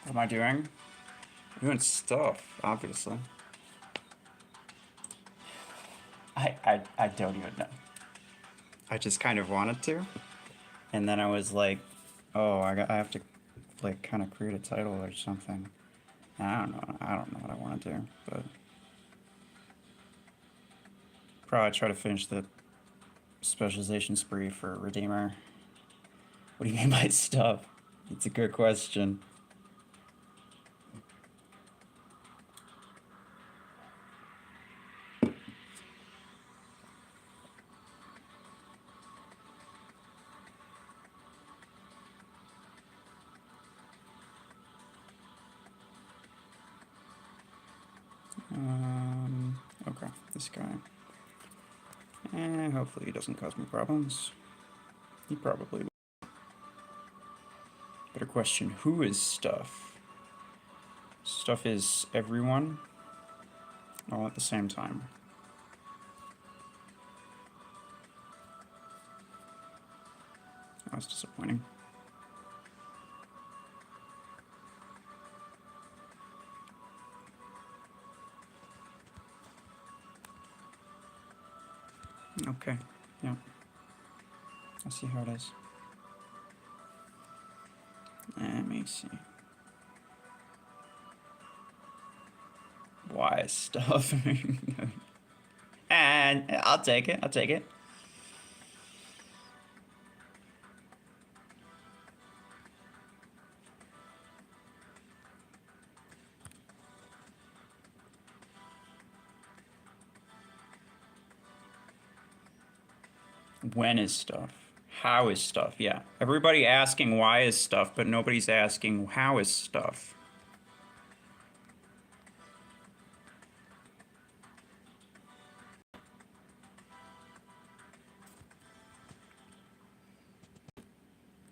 What am I doing? I'm doing stuff, obviously. I don't even know. I just kind of wanted to. And then I was like, oh, I have to like kind of create a title or something. I don't know what I want to do, but probably try to finish the specialization spree for Redeemer. What do you mean by stuff? It's a good question. Okay, this guy. Hopefully he doesn't cause me problems. He probably will. Better question, who is stuff? Stuff is everyone, all at the same time. That's disappointing. Okay, yeah. I see how it is. Let me see. Why stuff? And I'll take it. I'll take it. When is stuff? How is stuff? Yeah. Everybody asking why is stuff, but nobody's asking how is stuff.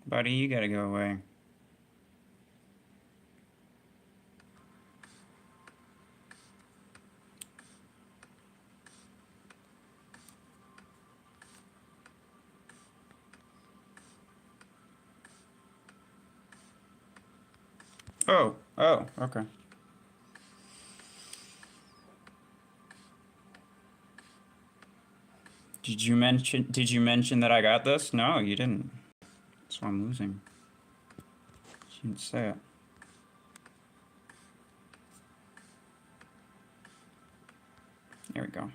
Buddy, you gotta go away. Oh, okay. Did you mention that I got this? No, you didn't. That's why I'm losing. You didn't say it. There we go.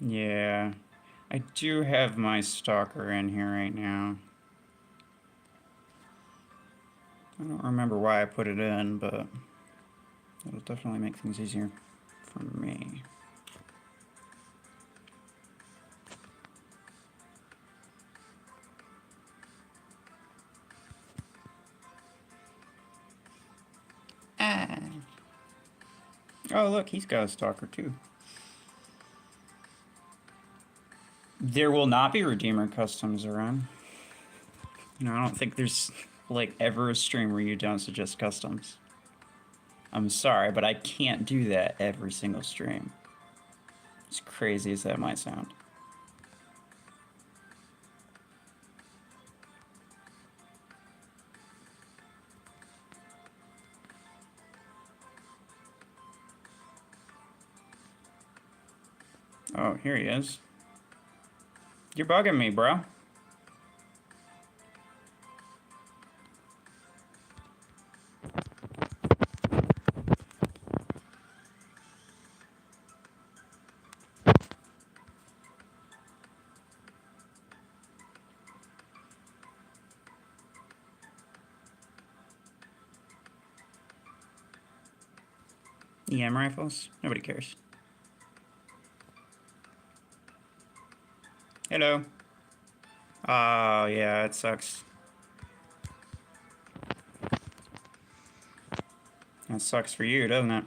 Yeah, I do have my Stalker in here right now. I don't remember why I put it in, but it'll definitely make things easier for me. Ah. Oh, look, he's got a Stalker too. There will not be Redeemer customs around. I don't think there's like ever a stream where you don't suggest customs. I'm sorry, but I can't do that every single stream. As crazy as that might sound. Oh, here he is. You're bugging me, bro. EM rifles? Nobody cares. Hello. Oh, yeah, it sucks. That sucks for you, doesn't it?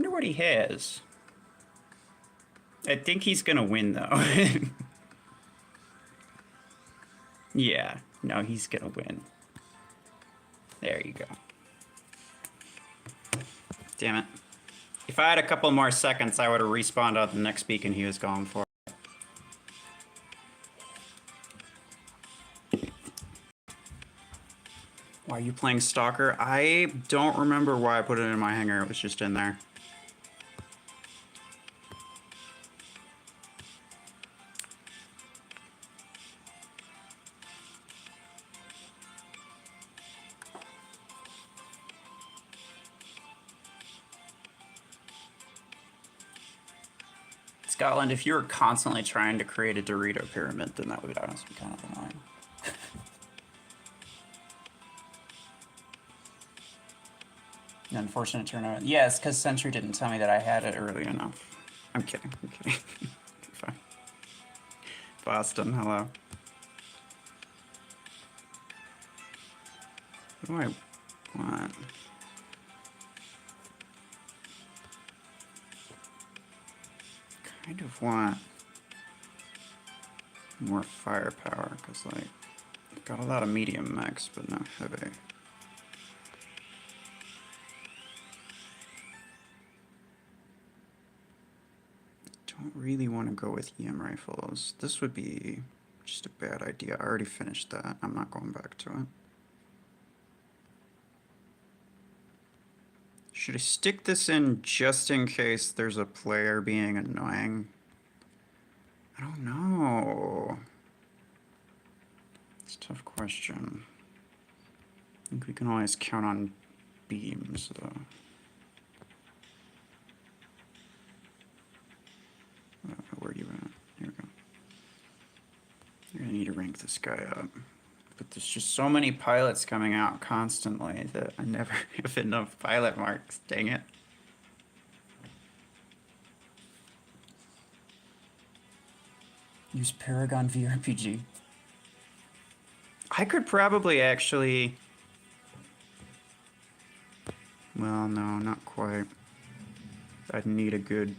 wonder what he has. I think he's gonna win, though. Yeah, no, he's gonna win. There you go. Damn it. If I had a couple more seconds, I would have respawned out the next beacon he was going for. Why are you playing Stalker? I don't remember why I put it in my hangar. It was just in there. Scotland, if you were constantly trying to create a Dorito pyramid, then that would honestly be kind of annoying. Unfortunate turnout. Yes, because Sentry didn't tell me that I had it early enough. I'm kidding. I'm kidding. Fine. Boston, hello. What do I want? Kind of want more firepower, because, like, I've got a lot of medium mechs, but not heavy. Don't really want to go with EM rifles. This would be just a bad idea. I already finished that. I'm not going back to it. Should I stick this in just in case there's a player being annoying? I don't know. It's a tough question. I think we can always count on beams, though. Where are you at? Here we go. You're gonna need to rank this guy up. But there's just so many pilots coming out constantly that I never have enough pilot marks. Dang it. Use Paragon VRPG. I could probably actually... Well, no, not quite. I'd need a good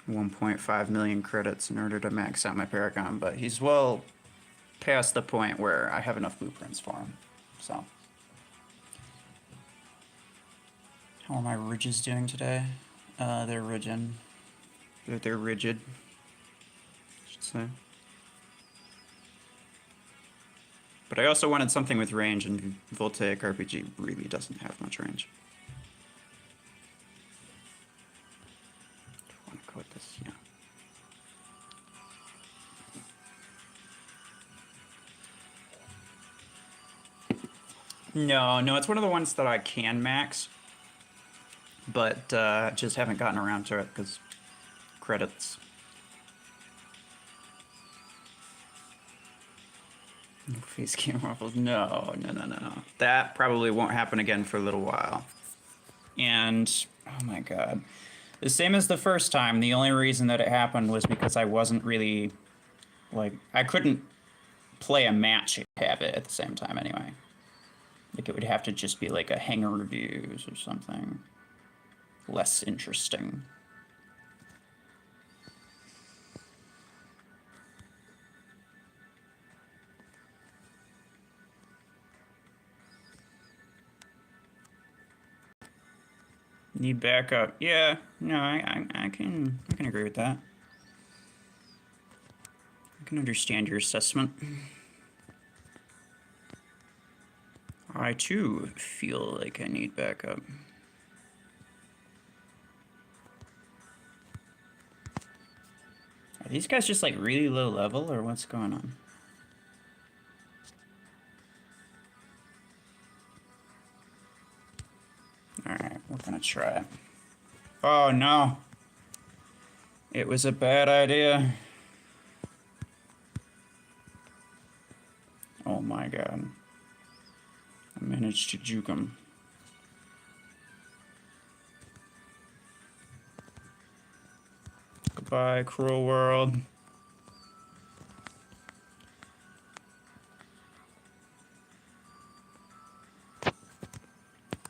1.5 million credits in order to max out my Paragon, but he's well past the point where I have enough blueprints for him, so. How are my ridges doing today? They're rigid. They're rigid, I should say. But I also wanted something with range, and Voltaic RPG really doesn't have much range. I want to go with this, yeah. No, it's one of the ones that I can max, but just haven't gotten around to it because credits. No face cam ruffles. No. That probably won't happen again for a little while. And, oh my god. The same as the first time, the only reason that it happened was because I wasn't really, like, I couldn't play a match habit at the same time anyway. Like, it would have to just be like a hangar reviews or something less interesting. Need backup. Yeah, no, I can agree with that. I can understand your assessment. I too feel like I need backup. Are these guys just like really low level or what's going on? Alright, we're gonna try it. Oh no! It was a bad idea. Oh my god. I managed to juke him. Goodbye, cruel world.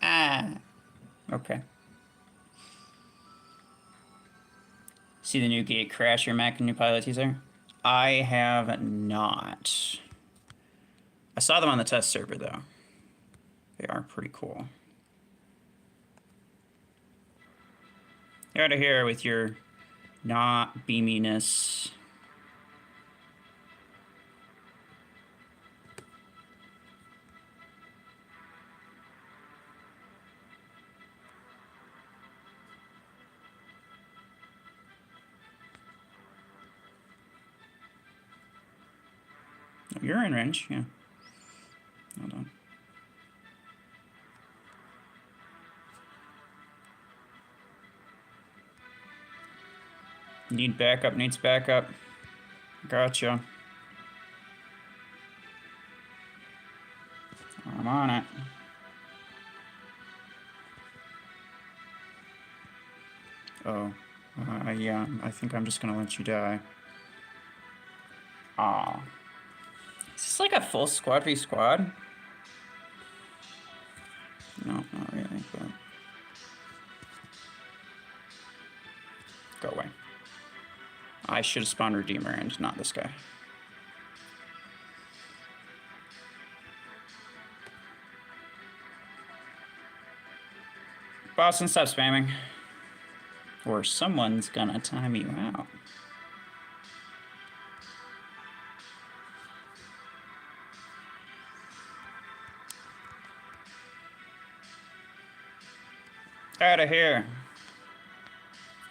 Ah. Okay. See the new gate crash your mech and new pilot teaser? I have not. I saw them on the test server though. They are pretty cool. Get out of here with your not beaminess. You're in range, yeah. Hold on. Need backup, needs backup. Gotcha. I'm on it. Oh, yeah, I think I'm just gonna let you die. Aw. Is this like a full squad v squad? No, not really, but... Go away. I should have spawned Redeemer and not this guy. Boston, stop spamming. Or someone's gonna time you out. Out of here.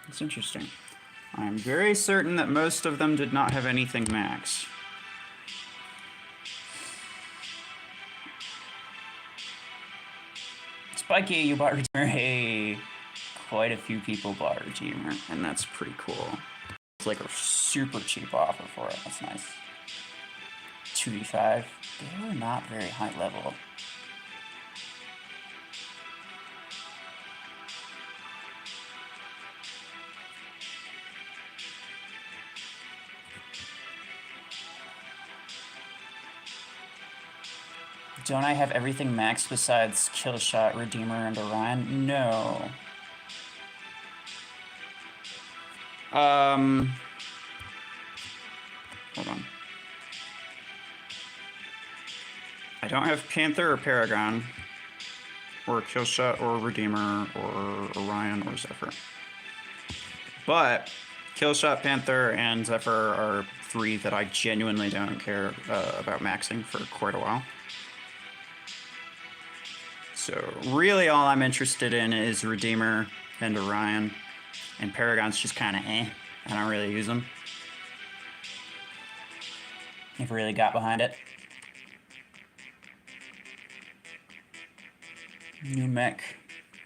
It's interesting. I'm very certain that most of them did not have anything max. Spiky, you bought Redeemer. Hey, quite a few people bought Redeemer, and that's pretty cool. It's like a super cheap offer for it. That's nice. 2v5. They were not very high level. Don't I have everything maxed besides Killshot, Redeemer, and Orion? No. Hold on. I don't have Panther or Paragon, or Killshot, or Redeemer, or Orion, or Zephyr. But Killshot, Panther, and Zephyr are 3 that I genuinely don't care about maxing for quite a while. So really all I'm interested in is Redeemer and Orion, and Paragon's just kind of eh. I don't really use them. Never really got behind it. New mech,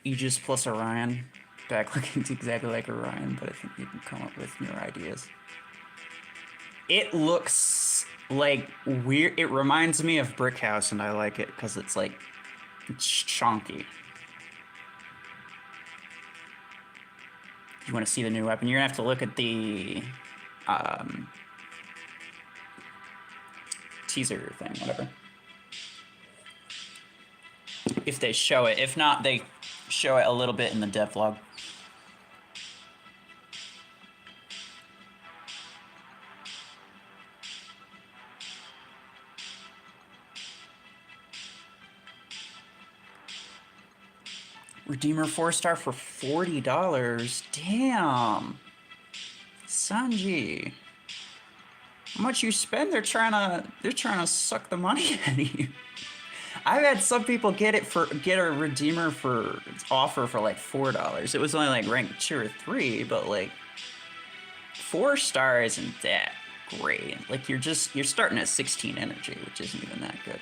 Aegis plus Orion. Back looking exactly like Orion, but I think you can come up with newer ideas. It looks like weird. It reminds me of Brick House, and I like it because it's like, it's chunky. You want to see the new weapon? You're gonna have to look at the teaser thing, whatever. If they show it. If not, they show it a little bit in the devlog. Redeemer 4-star for $40. Damn. Sanji. How much you spend? They're trying to suck the money out of you. I've had some people get a Redeemer for offer for like $4. It was only like rank 2 or 3, but like 4-star isn't that great. Like you're starting at 16 energy, which isn't even that good.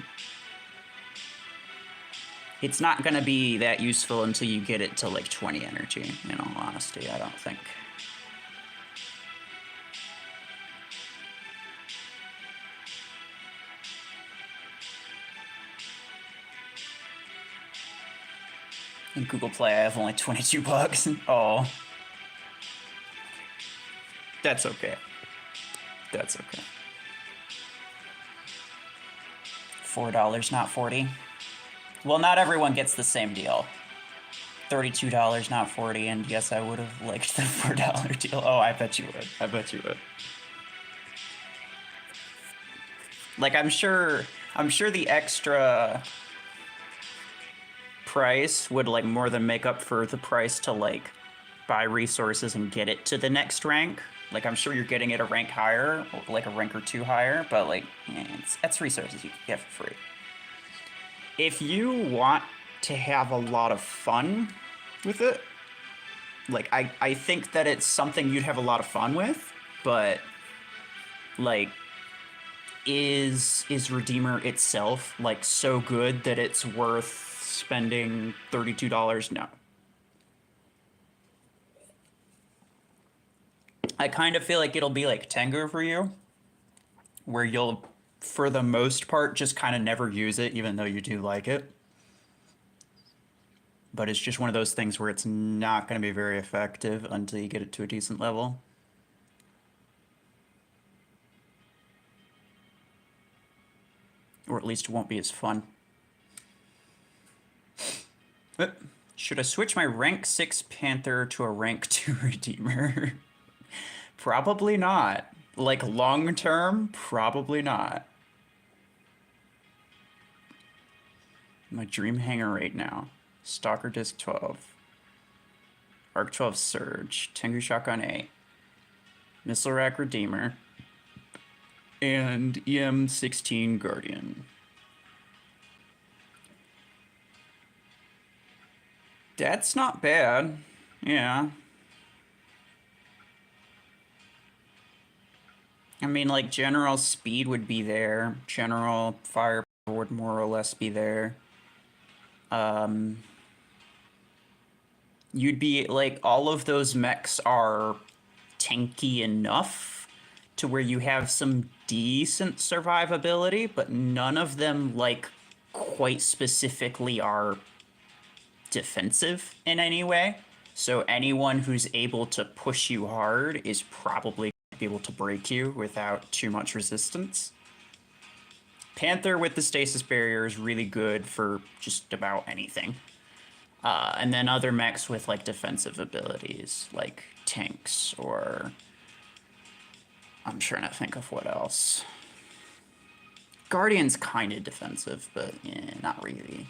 It's not going to be that useful until you get it to like 20 energy, in all honesty, I don't think. In Google Play, I have only 22 bucks. Oh. That's okay. That's okay. $4, not 40. Well, not everyone gets the same deal. $32, not 40, and yes, I would have liked the $4 deal. Oh, I bet you would. I bet you would. Like, I'm sure the extra price would like more than make up for the price to like buy resources and get it to the next rank. Like, I'm sure you're getting it a rank higher, or like a rank or two higher, but like, that's resources you can get for free. If you want to have a lot of fun with it, like, I think that it's something you'd have a lot of fun with, but like, is Redeemer itself like so good that it's worth spending $32? No. I kind of feel like it'll be like Tengu for you, where you'll, for the most part, just kind of never use it, even though you do like it. But it's just one of those things where it's not going to be very effective until you get it to a decent level. Or at least it won't be as fun. Should I switch my rank 6 Panther to a rank 2 Redeemer? Probably not. Like, long term, probably not. My dream hanger right now. Stalker Disc 12. Arc 12 Surge. Tengu Shotgun 8. Missile Rack Redeemer. And EM16 Guardian. That's not bad. Yeah. I mean, like, general speed would be there. General fire would more or less be there. You'd be, like, all of those mechs are tanky enough to where you have some decent survivability, but none of them, like, quite specifically are defensive in any way. So anyone who's able to push you hard is probably be able to break you without too much resistance. Panther with the stasis barrier is really good for just about anything. And then other mechs with like defensive abilities, like tanks, or I'm trying to think of what else. Guardian's kind of defensive, but yeah, not really.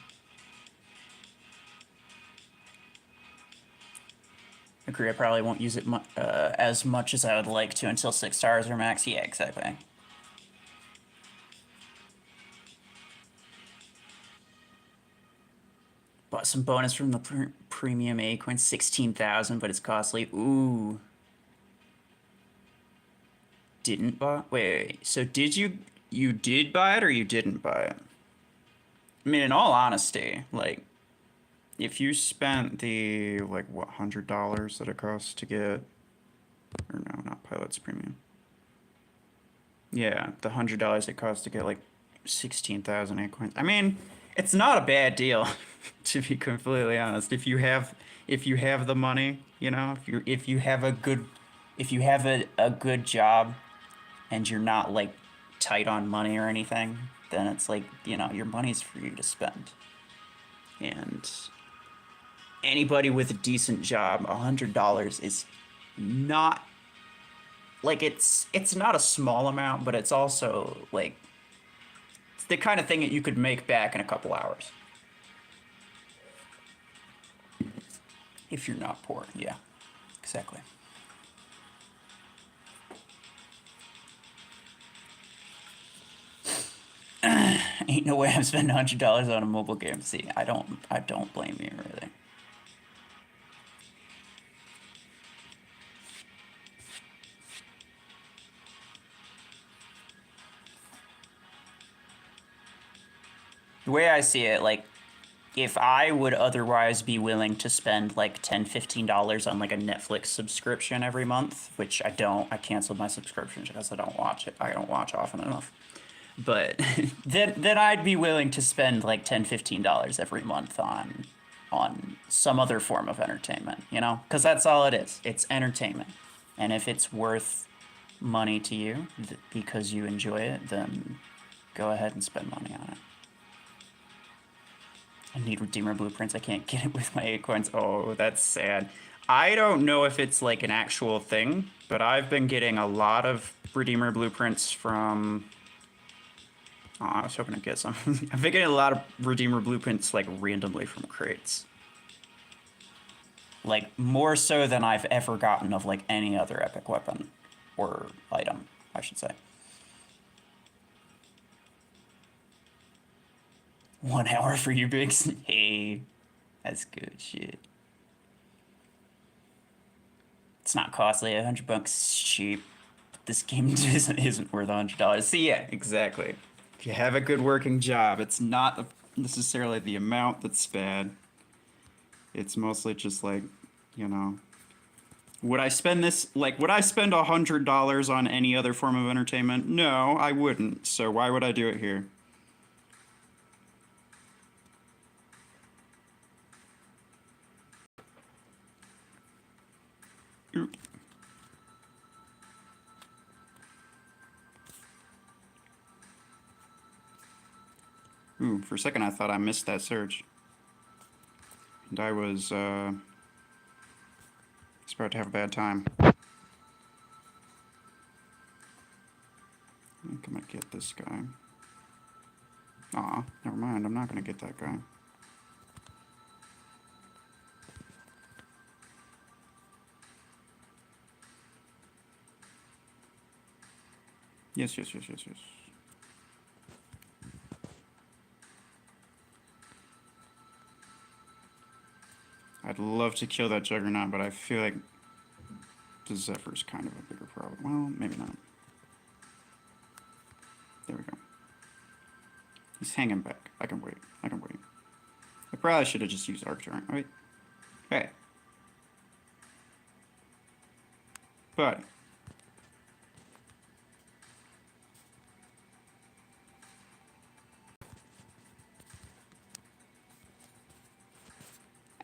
Agree, I probably won't use it as much as I would like to until 6 stars or max. Yeah, exactly. Bought some bonus from the premium A coin, 16,000, but it's costly. Ooh. Didn't buy? Wait. So did you did buy it or you didn't buy it? I mean, in all honesty, like, if you spent the, like, what, $100 that it costs to get, or no, not Pilot's Premium. Yeah, the $100 it costs to get, like, 16,000 A coins. I mean, it's not a bad deal, to be completely honest. If you have the money, you know, if you have a good job and you're not, like, tight on money or anything, then it's like, you know, your money's for you to spend. And anybody with a decent job, $100 is not, like, it's not a small amount, but it's also, like, it's the kind of thing that you could make back in a couple hours. If you're not poor, yeah, exactly. Ain't no way I'm spending $100 on a mobile game. See, I don't blame you, really. The way I see it, like, if I would otherwise be willing to spend like $10, $15 on like a Netflix subscription every month, which I don't, I canceled my subscription because I don't watch it. I don't watch often enough. But then I'd be willing to spend like $10, $15 every month on some other form of entertainment, you know? Because that's all it is. It's entertainment. And if it's worth money to you because you enjoy it, then go ahead and spend money on it. I need Redeemer blueprints. I can't get it with my 8 coins. Oh, that's sad. I don't know if it's like an actual thing, but I've been getting a lot of Redeemer blueprints from... Oh, I was hoping to get some. I've been getting a lot of Redeemer blueprints like randomly from crates. Like more so than I've ever gotten of like any other epic weapon or item, I should say. 1 hour for you, Biggs. Hey, that's good shit. It's not costly. $100 is cheap. But this game isn't worth $100. See, yeah, exactly. If you have a good working job, it's not necessarily the amount that's bad. It's mostly just like, you know, would I spend this, like, would I spend $100 on any other form of entertainment? No, I wouldn't. So why would I do it here? Oop. Ooh, for a second I thought I missed that surge. And I was about to have a bad time. I think I'm gonna get this guy. Aw, never mind, I'm not gonna get that guy. Yes. I'd love to kill that Juggernaut, but I feel like the Zephyr's kind of a bigger problem. Well, maybe not. There we go. He's hanging back. I can wait. I probably should have just used Arcturine. Wait. Hey. Buddy.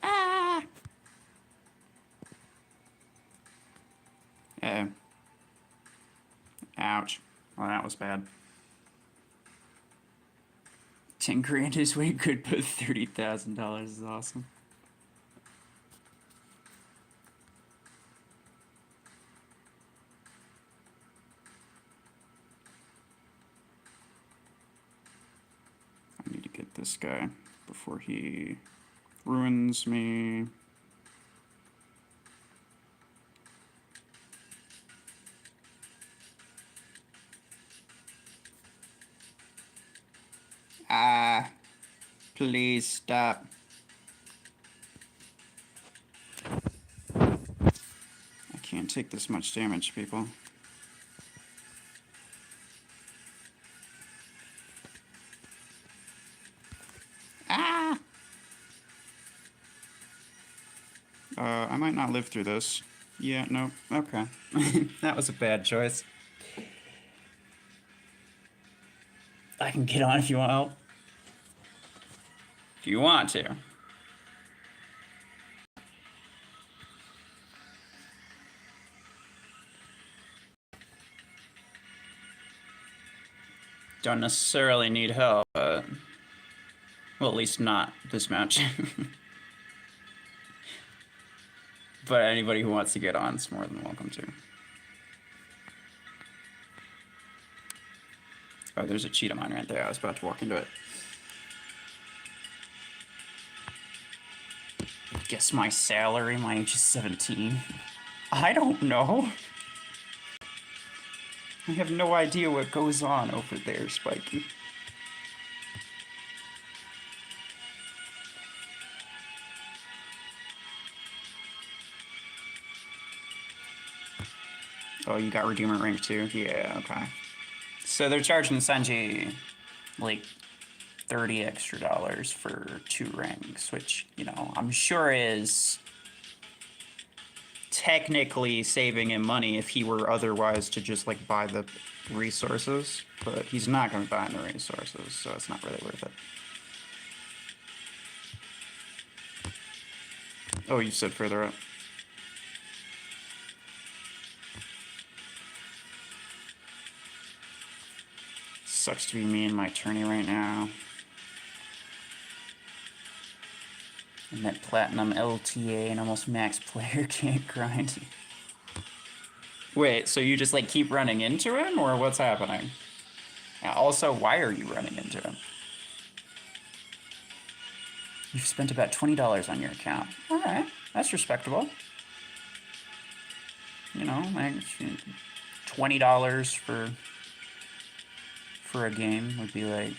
Ah! Ouch. Well, that was bad. 10 grand is way good, but $30,000 is awesome. I need to get this guy before he ruins me. Ah, please stop. I can't take this much damage, people. Ah! I might not live through this. Yeah, no, okay. That was a bad choice. I can get on if you want help. If you want to. Don't necessarily need help, but... Well, at least not this match. But anybody who wants to get on is more than welcome to. Oh, there's a cheetah mine right there. I was about to walk into it. Guess my salary, my age is 17. I don't know. I have no idea what goes on over there, Spiky. Oh, you got Redeemer rank too? Yeah, okay. So they're charging Sanji like $30 extra for 2 ranks, which, you know, I'm sure is technically saving him money if he were otherwise to just like buy the resources, but he's not going to buy the resources, so it's not really worth it. Oh, you said further up. Sucks to be me and my tourney right now. And that platinum LTA and almost max player can't grind. Wait, so you just like keep running into him, or what's happening? Also, why are you running into him? You've spent about $20 on your account. All right, that's respectable. You know, like $20 for a game would be like,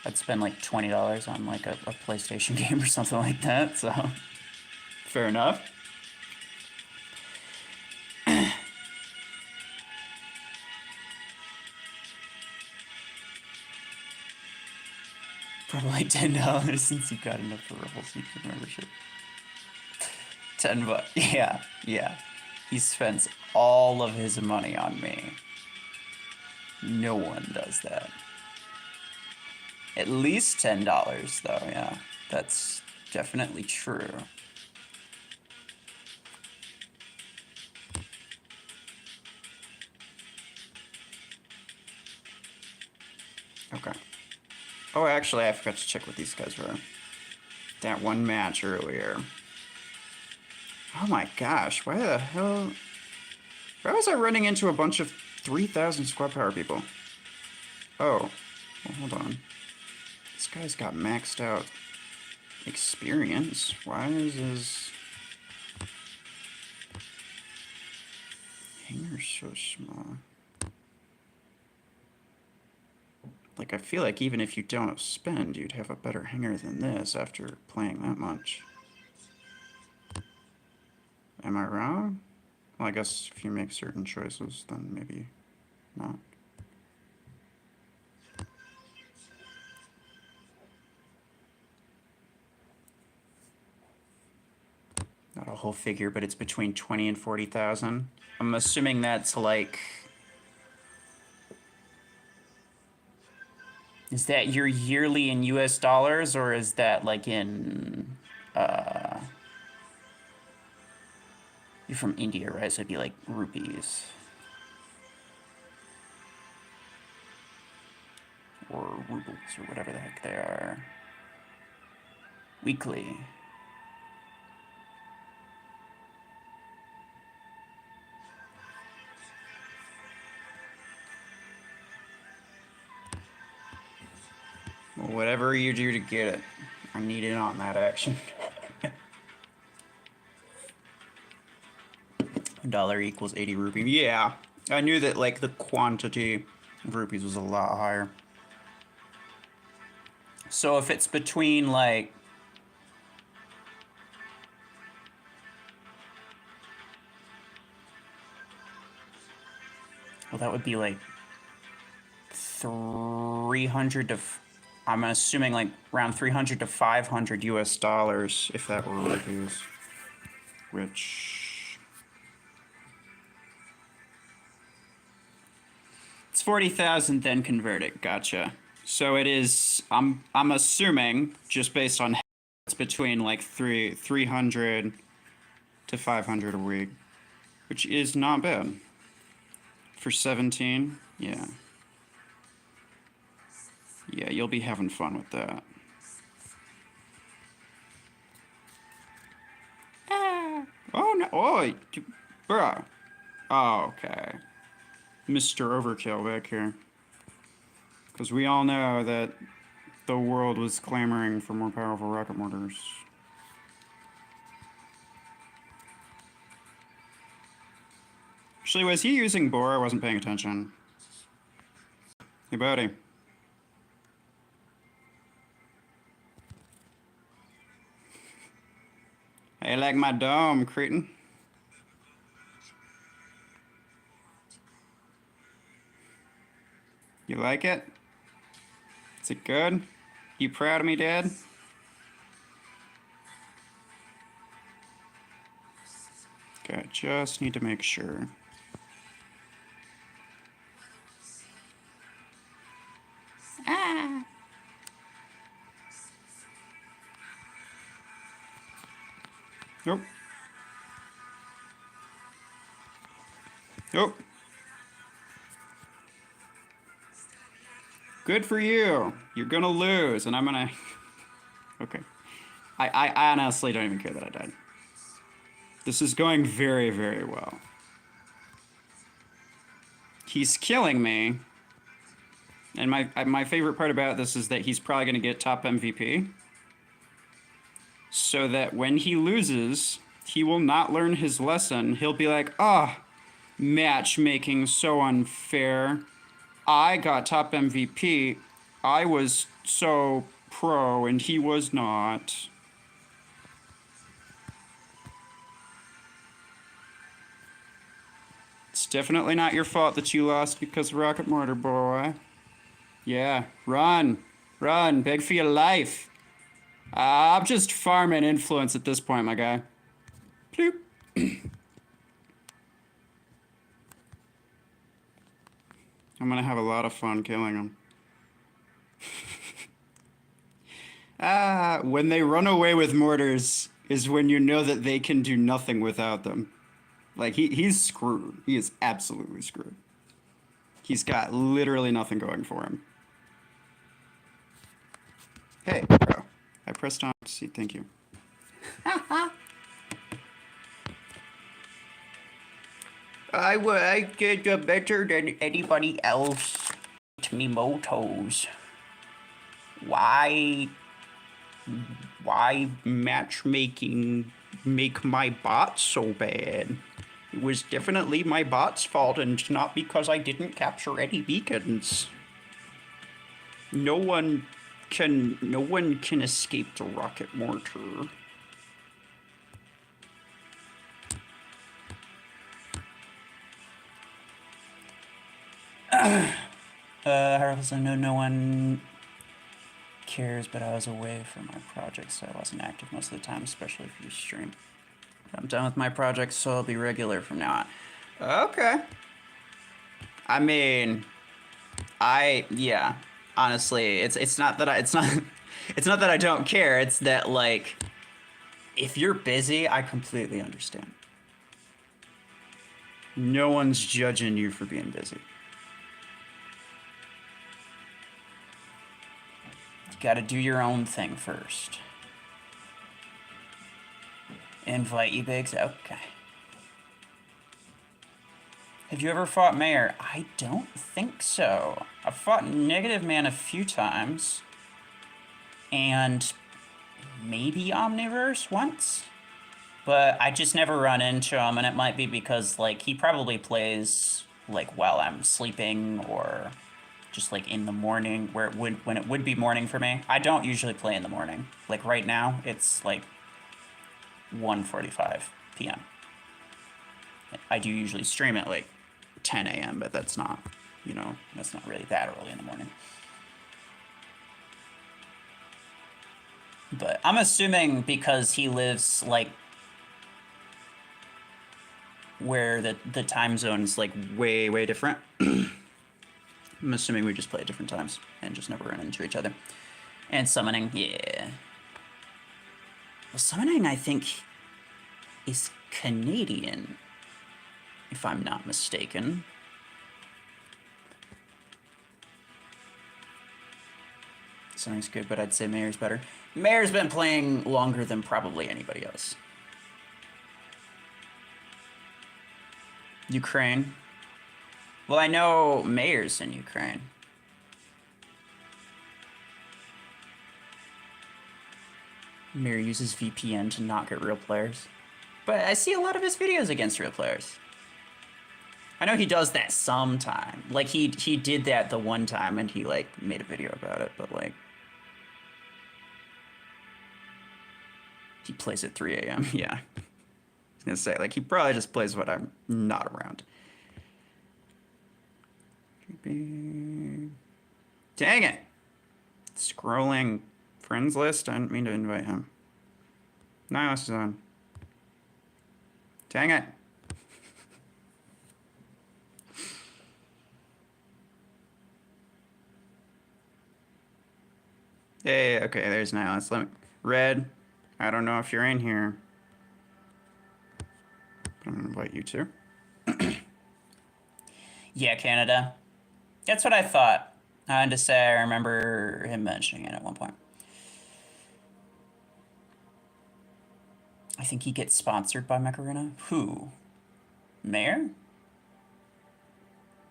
I'd spend like $20 on like a PlayStation game or something like that. So, fair enough. Probably $10 since you got enough for a whole season membership. $10, yeah, yeah. He spends all of his money on me. No one does that. At least $10 though, yeah. That's definitely true. Okay. Oh, actually, I forgot to check what these guys were. That one match earlier. Oh my gosh, why the hell? Why was I running into a bunch of 3,000 squad power people? Oh, well, hold on. This guy's got maxed out experience. Why is his hanger so small? Like, I feel like even if you don't spend, you'd have a better hanger than this after playing that much. Am I wrong? Well, I guess if you make certain choices, then maybe not. Not a whole figure, but it's between 20 and 40,000. I'm assuming that's like... Is that your yearly in US dollars, or is that like in... You're from India, right? So it'd be like rupees. Or rubles, or whatever the heck they are. Weekly. Well, whatever you do to get it, I need in on that action. $1 equals 80 rupees. Yeah, I knew that like the quantity of rupees was a lot higher. So if it's between like... Well, that would be like 300 to... I'm assuming like around 300 to 500 US dollars if that were rupees. Which... It's 40,000, then convert it. Gotcha. So it is... I'm assuming, just based on... It's between like 300 to 500 a week. Which is not bad. For 17, yeah. Yeah, you'll be having fun with that. Ah. Oh, no. Oh, bruh. Oh, okay. Mr. Overkill back here. Because we all know that the world was clamoring for more powerful rocket mortars. Actually, was he using Boar? I wasn't paying attention. Hey, buddy. Hey, like my dome, cretin. You like it? Is it good? You proud of me, Dad? Okay, just need to make sure. Ah! Nope. Nope. Good for you. You're gonna lose, and I'm gonna Okay. I honestly don't even care that I died. This is going very, very well. He's killing me. And my favorite part about this is that he's probably going to get top MVP. So that when he loses, he will not learn his lesson. He'll be like, ah, oh, matchmaking so unfair. I got top MVP. I was so pro and he was not. It's definitely not your fault that you lost because of Rocket Mortar, boy. Yeah, run. Run, beg for your life. I'm just farming influence at this point, my guy. Bloop. I'm gonna have a lot of fun killing him. When they run away with mortars is when you know that they can do nothing without them. Like, he's screwed. He is absolutely screwed. He's got literally nothing going for him. Hey, bro. I pressed on. See, thank you. I did better than anybody else. Me motos. Why matchmaking make my bot so bad? It was definitely my bot's fault and not because I didn't capture any beacons. No one can escape the rocket mortar. Harvest, I know no one cares, but I was away from my project, so I wasn't active most of the time, especially if you stream. I'm done with my project, so I'll be regular from now on. Okay. I mean, yeah. Honestly, it's not that it's not that I don't care. It's that, like, if you're busy, I completely understand. No one's judging you for being busy. You gotta do your own thing first. Invite you, Biggs? Okay. Have you ever fought Mayor? I don't think so. I've fought Negative Man a few times. And maybe Omniverse once. But I just never run into him, and it might be because, like, he probably plays, like, while I'm sleeping or just, like, in the morning when it would be morning for me. I don't usually play in the morning. Like, right now, it's, like, 1:45 p.m. I do usually stream at, like, 10 a.m., but that's not, you know, that's not really that early in the morning. But I'm assuming because he lives, like, where the time zone's, like, way, way different. I'm assuming we just play at different times and just never run into each other. And summoning, yeah. Well, summoning, I think, is Canadian, if I'm not mistaken. Summoning's good, but I'd say Mayor's better. Mayor's been playing longer than probably anybody else. Ukraine. Well, I know Mayor's in Ukraine. Mayor uses VPN to not get real players. But I see a lot of his videos against real players. I know he does that sometime. Like, he did that the one time and he, like, made a video about it, but, like, he plays at 3 a.m. Yeah. I was gonna say, like, he probably just plays when I'm not around. Dang it! Scrolling friends list? I didn't mean to invite him. Niles is on. Dang it! Hey, okay, there's Niles. Red, I don't know if you're in here. I'm gonna invite you too. Yeah, Canada. That's what I thought. I had to say I remember him mentioning it at one point. I think he gets sponsored by Mech Arena. Who? Mayor?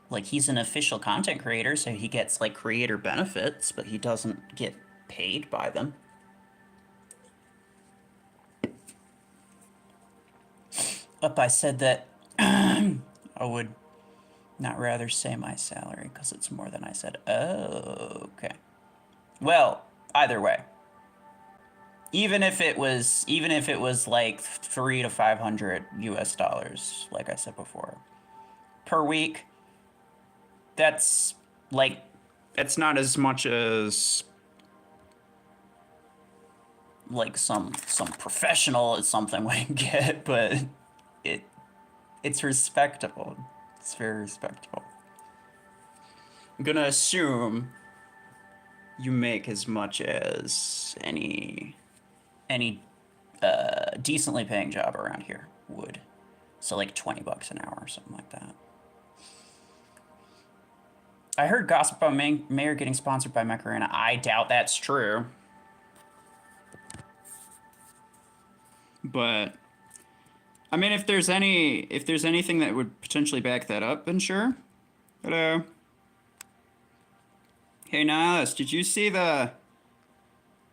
Like, he's an official content creator, so he gets, like, creator benefits, but he doesn't get paid by them. Up, I said that I would not rather say my salary because it's more than I said. Oh, okay. Well, either way. Even if it was like 300 to 500 US dollars, like I said before, per week, that's like, it's not as much as like some professional is something we can get, but it's respectable. It's very respectable. I'm gonna assume you make as much as any decently paying job around here would. So like 20 bucks an hour or something like that. I heard gossip about Mayor getting sponsored by Mech Arena. I doubt that's true. But I mean, if there's anything that would potentially back that up, then sure. Hello. Hey Niles, did you see the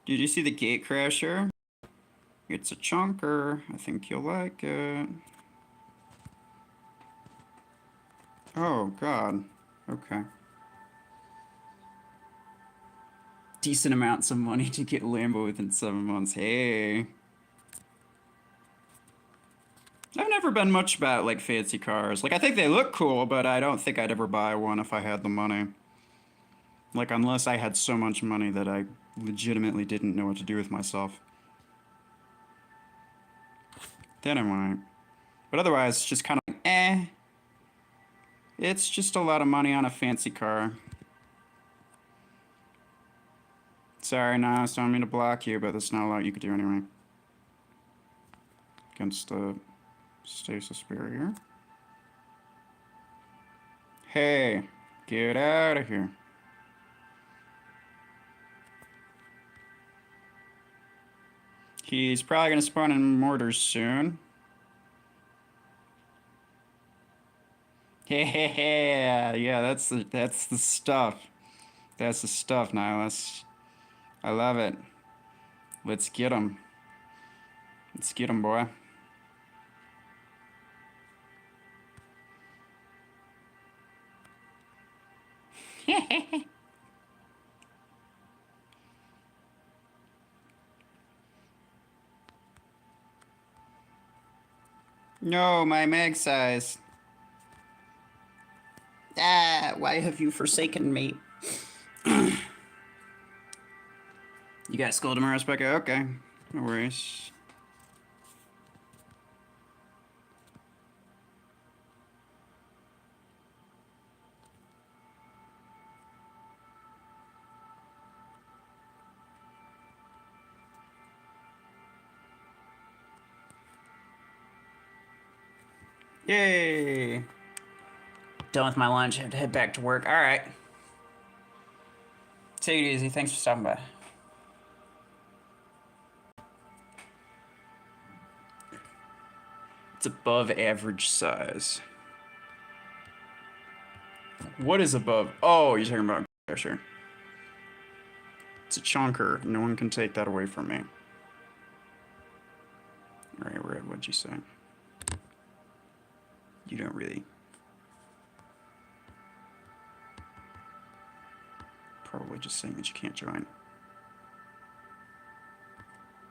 gate crasher? It's a chunker. I think you'll like it. Oh god. Okay. Decent amounts of money to get Lambo within 7 months. Hey. I've never been much about like fancy cars. Like, I think they look cool, but I don't think I'd ever buy one if I had the money. Like, unless I had so much money that I legitimately didn't know what to do with myself. Then I might. But otherwise, it's just kind of like, eh. It's just a lot of money on a fancy car. Sorry, no, I don't mean to block you, but there's not a lot you could do anyway. Against the stasis barrier. Hey, get out of here. He's probably going to spawn in mortars soon. Yeah, that's the stuff. That's the stuff, Nihilus. I love it. Let's get him. Let's get him, boy. No, my mag size. Ah, why have you forsaken me? You got skull tomorrow, Specca? Okay. No worries. Yay! Done with my lunch. I have to head back to work. All right. Take it easy. Thanks for stopping by. It's above average size. What is above? Oh, you're talking about pressure. It's a chunker. No one can take that away from me. All right, Red, what'd you say? You don't really. Probably just saying that you can't join.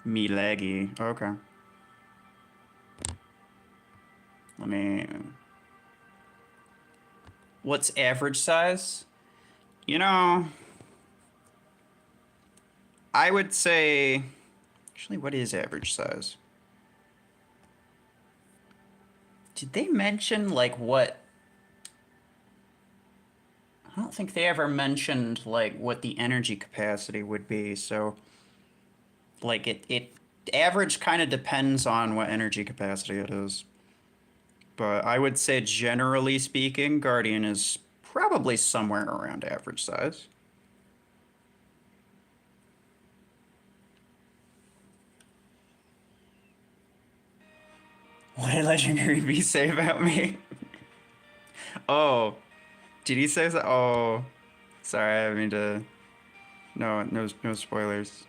Me laggy. Okay. Let me... What's average size? You know... I would say... Actually, what is average size? Did they mention, like, what... I don't think they ever mentioned, like, what the energy capacity would be, so... Like, it average kind of depends on what energy capacity it is. But I would say, generally speaking, Guardian is probably somewhere around average size. What did Legendary B say about me? Oh, did he say so? Oh, sorry, I didn't mean to. No spoilers.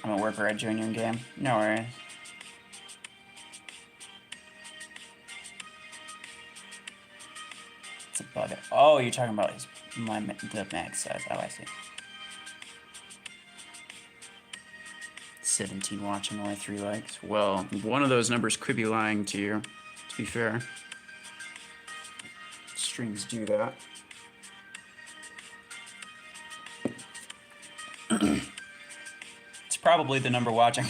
I'm a worker at Junior game. No worries. It's a bug. Oh, you're talking about the max size. Oh, I see. 17 watching, only 3 likes. Well, one of those numbers could be lying to you, to be fair. Streams do that. It's probably the number watching.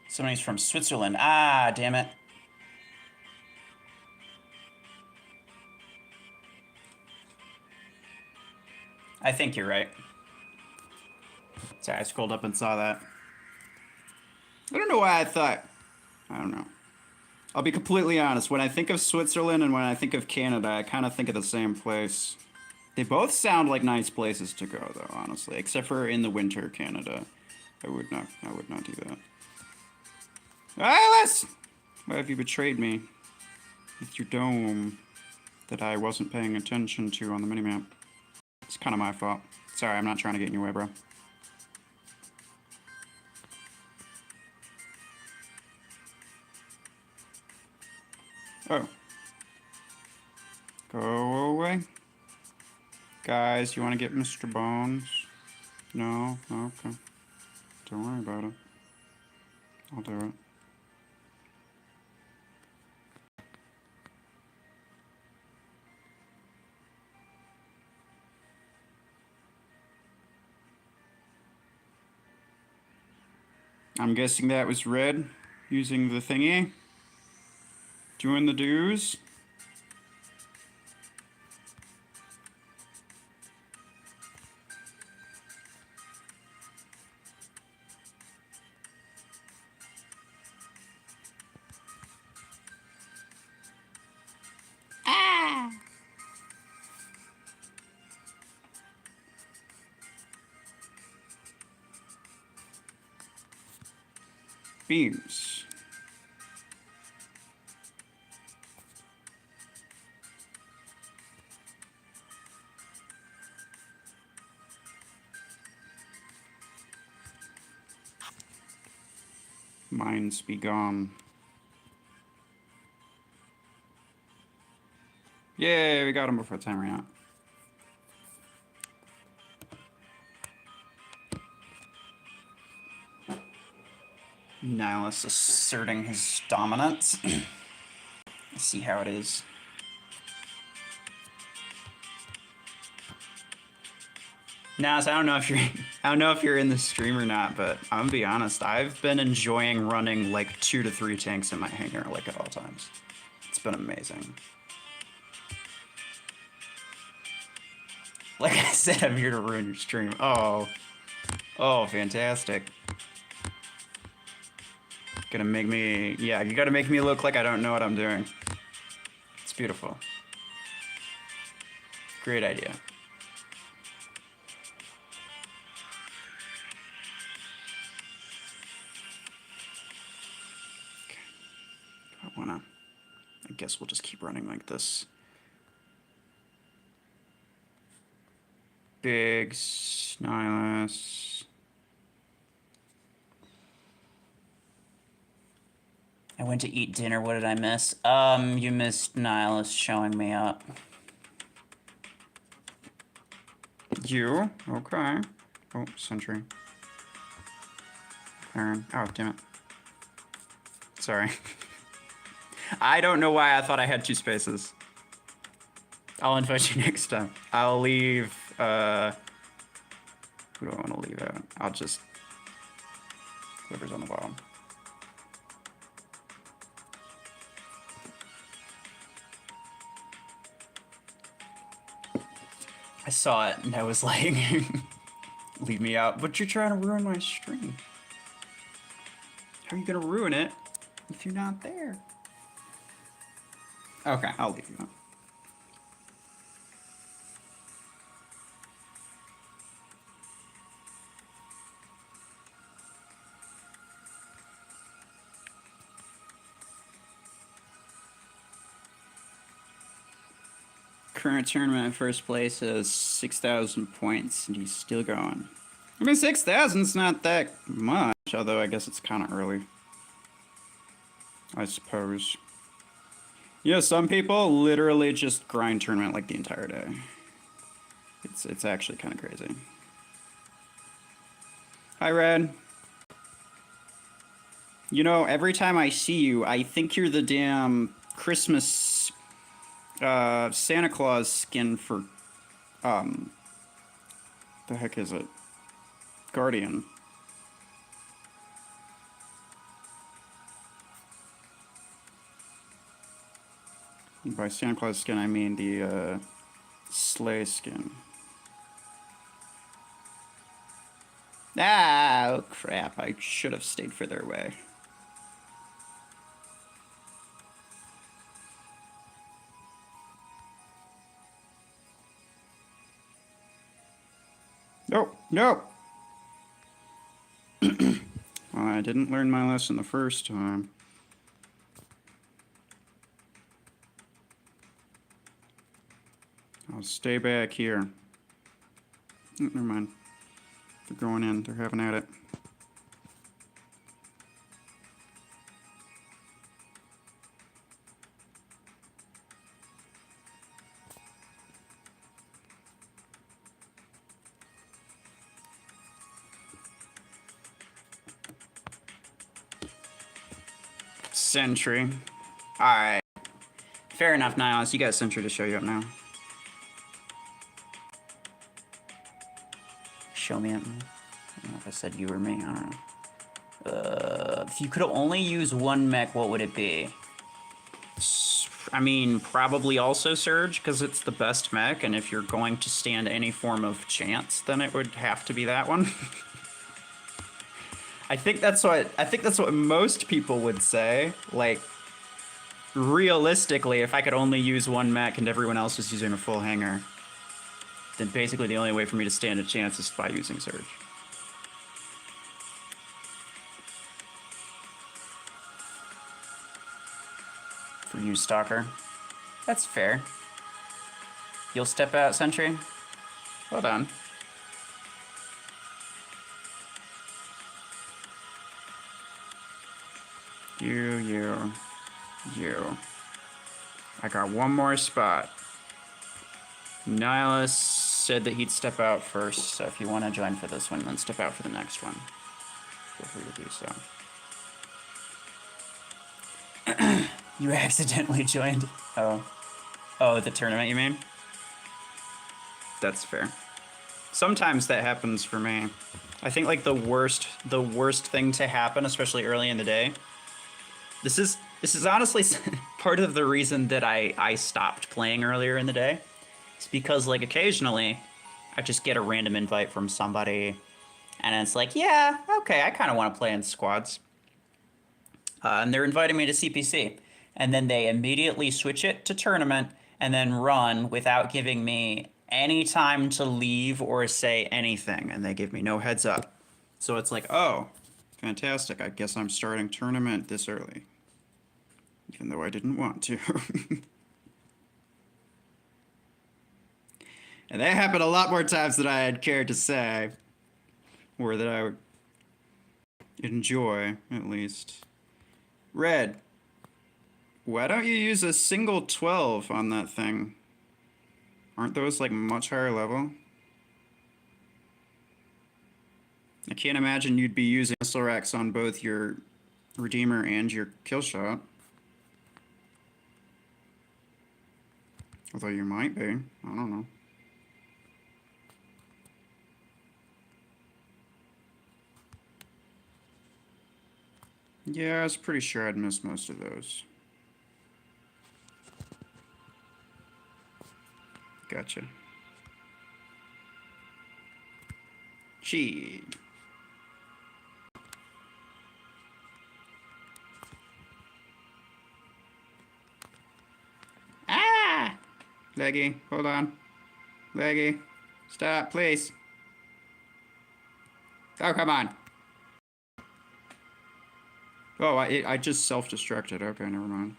Somebody's from Switzerland. Ah, damn it. I think you're right. Sorry, I scrolled up and saw that. I don't know why I thought. I don't know. I'll be completely honest. When I think of Switzerland and when I think of Canada, I kind of think of the same place. They both sound like nice places to go, though, honestly. Except for in the winter, Canada. I would not do that. Alice! Why have you betrayed me? With your dome that I wasn't paying attention to on the minimap. It's kind of my fault. Sorry, I'm not trying to get in your way, bro. Oh. Go away. Guys, you want to get Mr. Bones? No? Okay. Don't worry about it. I'll do it. I'm guessing that was red, using the thingy. Doing the dues. Ah! Beams. Mines be gone. Yay, we got him before time ran out. Nihilus asserting his dominance. Let's see how it is. Nas, I don't know if you're in the stream or not, but I'm gonna be honest, I've been enjoying running like 2 to 3 tanks in my hangar like at all times. It's been amazing. Like I said, I'm here to ruin your stream. Oh, fantastic. Gonna make me, yeah, you gotta make me look like I don't know what I'm doing. It's beautiful. Great idea. Okay. I guess we'll just keep running like this. Biggs, Nihilus. I went to eat dinner. What did I miss? You missed Nihilus showing me up. You? Okay. Oh, sentry. Aaron. Oh, damn it. Sorry. I don't know why I thought I had 2 spaces. I'll invite you next time. I'll leave, who do I want to leave out? I'll just, whoever's on the bottom. I saw it and I was like, leave me out. But you're trying to ruin my stream. How are you gonna ruin it if you're not there? Okay, I'll leave you out. Current tournament in first place is 6,000 points, and he's still going. I mean, 6,000's not that much, although I guess it's kind of early. I suppose. Yeah, some people literally just grind tournament like the entire day. It's actually kind of crazy. Hi, Red. You know, every time I see you, I think you're the damn Christmas Santa Claus skin for the heck is it? Guardian. And by Santa Claus skin, I mean the sleigh skin. Ah, oh crap! I should have stayed further away. No, no! Well, I didn't learn my lesson the first time. I'll stay back here. Oh, never mind. They're going in. They're having at it. Sentry. Alright. Fair enough, Nihilus. You got Sentry to show you up now. Show me up. I don't know if I said you or me. I don't know. If you could only use one mech, what would it be? I mean, probably also Surge, because it's the best mech, and if you're going to stand any form of chance, then it would have to be that one. I think that's what most people would say. Like, realistically, if I could only use one mech and everyone else was using a full hanger, then basically the only way for me to stand a chance is by using Surge. For you, Stalker. That's fair. You'll step out, Sentry? Hold on. You. I got one more spot. Nihilus said that he'd step out first, so if you want to join for this one, then step out for the next one. Feel free to do so. You accidentally joined. Oh, the tournament, you mean? That's fair. Sometimes that happens for me. I think like the worst thing to happen, especially early in the day. This is honestly part of the reason that I stopped playing earlier in the day. It's because like occasionally I just get a random invite from somebody and it's like, yeah, okay, I kind of want to play in squads. And they're inviting me to CPC. And then they immediately switch it to tournament and then run without giving me any time to leave or say anything. And they give me no heads up. So it's like, oh, fantastic. I guess I'm starting tournament this early. Even though I didn't want to. And that happened a lot more times than I had cared to say. Or that I would enjoy, at least. Red. Why don't you use a single 12 on that thing? Aren't those like much higher level? I can't imagine you'd be using missile racks on both your Redeemer and your kill shot. Although you might be. I don't know. Yeah, I was pretty sure I'd miss most of those. Gotcha. Gee. Ah! Leggy, hold on. Leggy, stop, please. Oh, come on. Oh, I just self-destructed. Okay, never mind.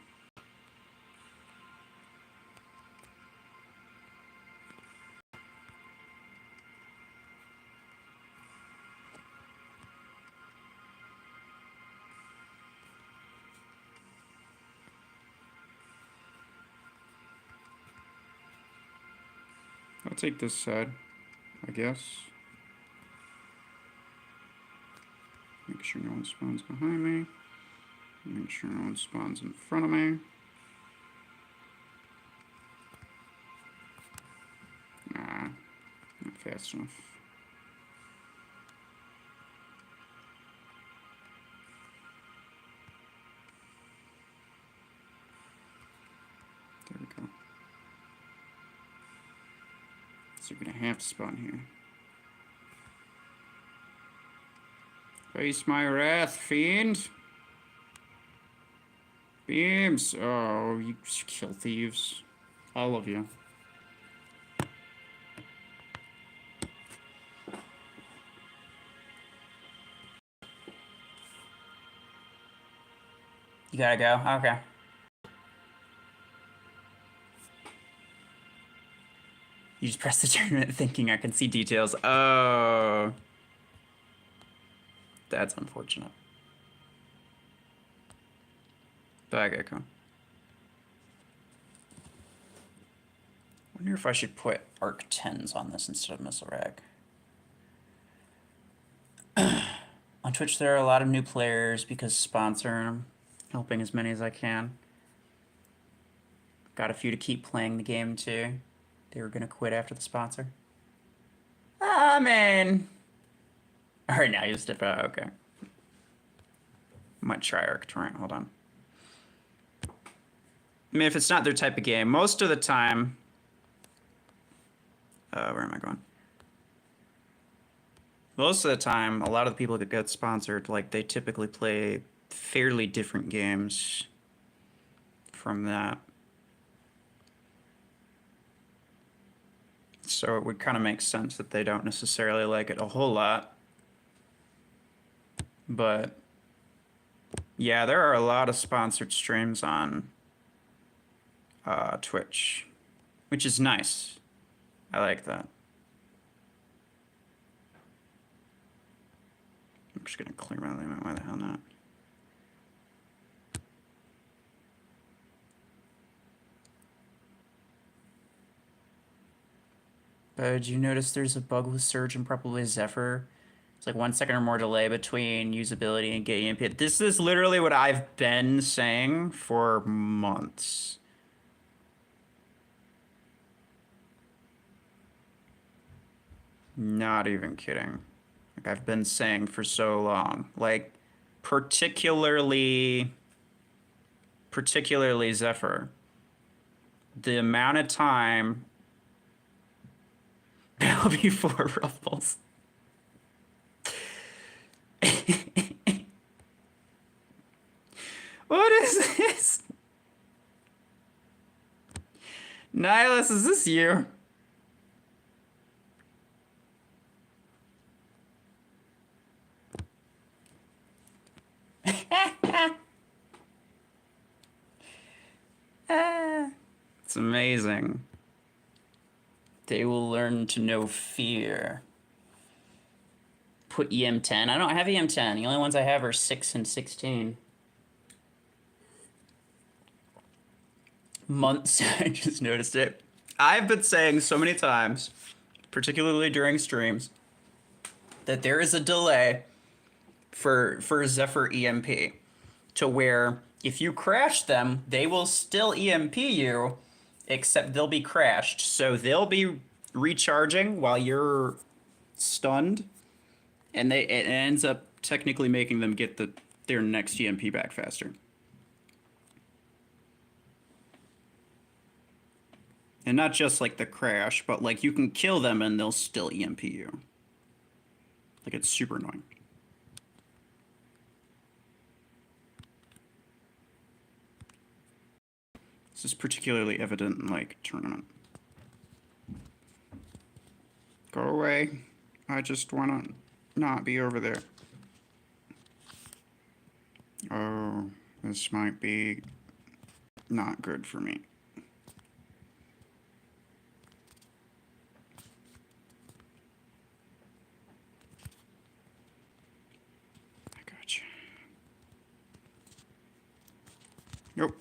I'll take this side, I guess. Make sure no one spawns behind me. Make sure no one spawns in front of me. Nah, not fast enough. There we go. So you're gonna have to spawn here. Face my wrath, fiend! Beams! Oh, you kill thieves. All of you. You gotta go? Okay. You just press the tournament thinking I can see details. Oh. That's unfortunate. But I gotta go. I wonder if I should put arc 10s on this instead of missile rag. On Twitch, there are a lot of new players because sponsor. I'm helping as many as I can. Got a few to keep playing the game too. They were gonna quit after the sponsor. Ah, man. All right, now you step out. Okay. Might try arc torrent. Hold on. I mean, if it's not their type of game, most of the time. Where am I going? Most of the time, a lot of the people that get sponsored, like, they typically play fairly different games from that. So it would kind of make sense that they don't necessarily like it a whole lot. But yeah, there are a lot of sponsored streams on Twitch, which is nice. I like that. I'm just gonna clear my limit. Why the hell not? Did you notice there's a bug with Surge and probably Zephyr? It's like 1 second or more delay between usability and getting input. This is literally what I've been saying for months. Not even kidding. Like, I've been saying for so long. Like, particularly Zephyr. The amount of time before Ruffles. What is this? Nihilus, is this you? It's amazing. They will learn to know fear. Put EM10. I don't have EM10. The only ones I have are 6 and 16. Months. I just noticed it. I've been saying so many times, particularly during streams, that there is a delay for Zephyr EMP to where if you crash them, they will still EMP you, except they'll be crashed. So they'll be recharging while you're stunned, and it ends up technically making them get their next EMP back faster. And not just like the crash, but like you can kill them and they'll still EMP you. Like, it's super annoying. This is particularly evident in, like, tournament. Go away. I just want to not be over there. Oh, this might be not good for me. I gotcha. Nope.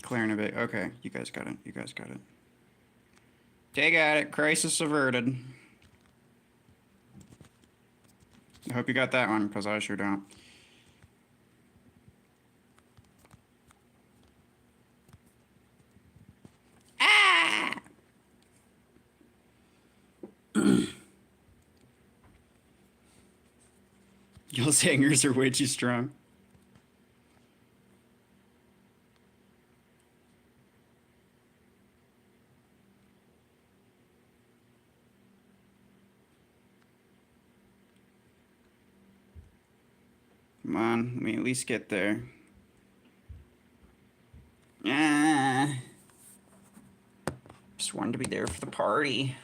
Clearing a bit. Okay, you guys got it. You guys got it. They got it. Crisis averted. I hope you got that one, because I sure don't. Ah! Y'all's hangers are way too strong. Come on, let me at least get there. Ah. Just wanted to be there for the party.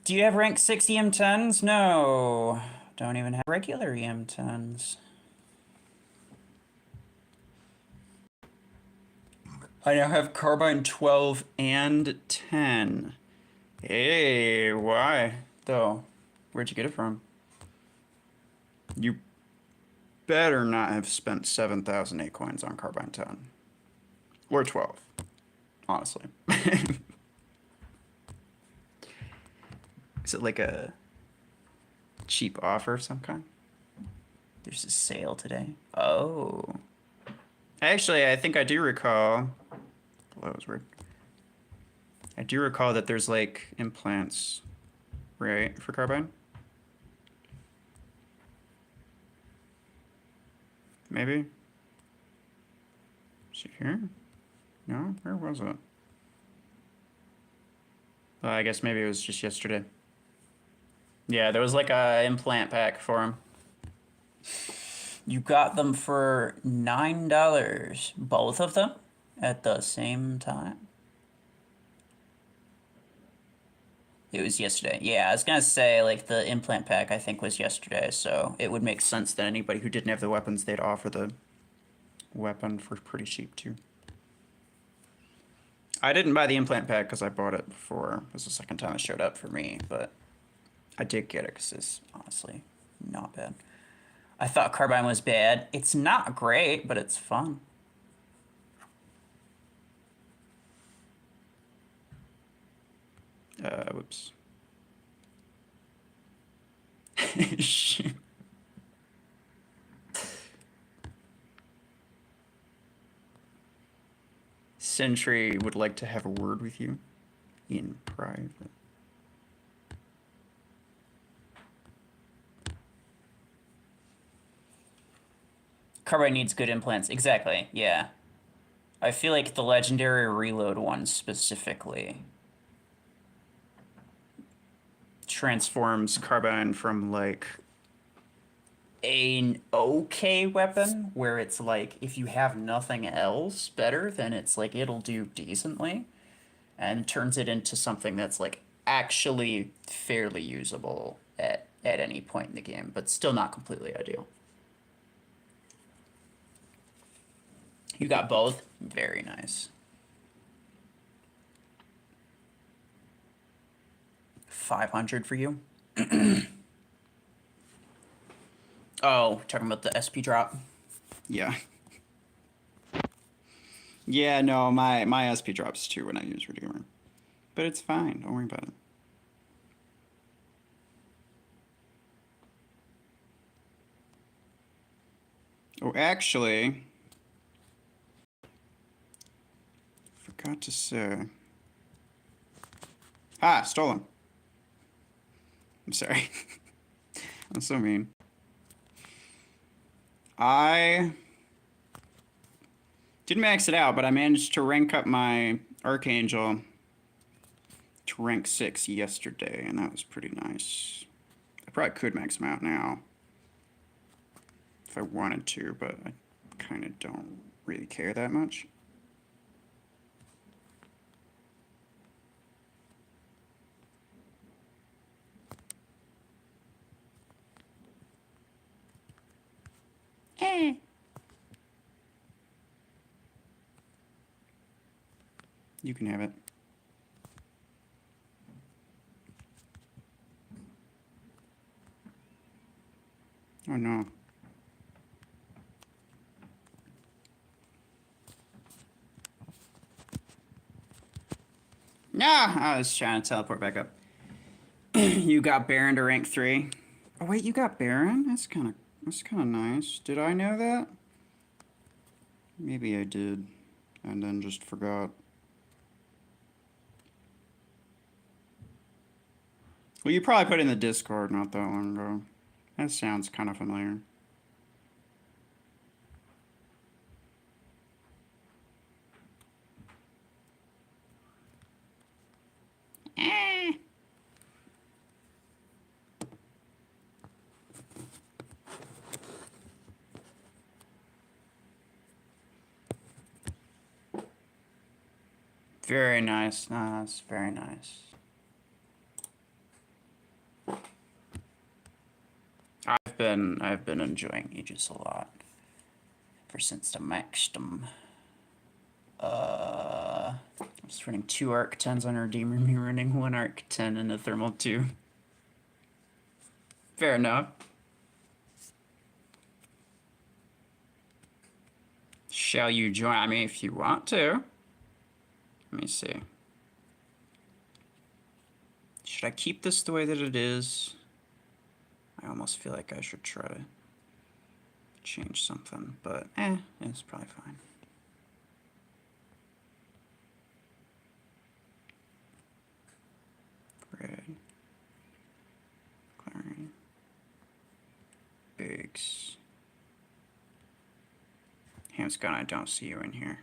Do you have rank 6 EM10s? No. Don't even have regular EM10s. I now have Carbine 12 and 10. Hey, why? Though, where'd you get it from? You better not have spent 7,000 Acorns on Carbine 10. Or 12, honestly. Is it like a cheap offer of some kind? There's a sale today. Oh. Actually, I think I do recall. Well, that was weird. I do recall that there's like implants, right, for Carbine? Maybe? Is it here? No? Where was it? Well, I guess maybe it was just yesterday. Yeah, there was like a implant pack for him. You got them for $9, both of them, at the same time. It was yesterday. Yeah, I was gonna say, like, the implant pack, I think, was yesterday, so it would make sense that anybody who didn't have the weapons, they'd offer the weapon for pretty cheap, too. I didn't buy the implant pack because I bought it before. It was the second time it showed up for me, but I did get it because it's honestly not bad. I thought Carbine was bad. It's not great, but it's fun. Whoops. Shoot. Sentry would like to have a word with you in private. Carbine needs good implants. Exactly, yeah. I feel like the legendary reload one specifically transforms Carbine from like an okay weapon where it's like if you have nothing else better, then it's like it'll do decently, and turns it into something that's like actually fairly usable at any point in the game, but still not completely ideal. You got both? Very nice. 500 for you? Oh, talking about the SP drop? Yeah. Yeah, no, my SP drops too when I use Redeemer. But it's fine, don't worry about it. Oh, actually, forgot to say. Ah, stolen. I'm sorry. I'm so mean. I Didn't max it out, but I managed to rank up my Archangel to rank 6 yesterday, and that was pretty nice. I probably could max him out now if I wanted to, but I kind of don't really care that much. You can have it. Oh no. No, I was trying to teleport back up. You got Baron to rank 3. Oh wait, you got Baron? That's kind of nice. Did I know that? Maybe I did, and then just forgot. Well, you probably put it in the Discord not that long ago. That sounds kind of familiar. Very nice. No, that's very nice. I've been enjoying Aegis a lot ever since the maxed them. I'm just running 2 Arc 10s on Redeemer, me running 1 Arc 10 and a Thermal 2. Fair enough. Shall you join? I mean, if you want to. Let me see. Should I keep this the way that it is? I almost feel like I should try to change something, but it's probably fine. Red. Clearing. Bigs. Hamscon, I don't see you in here.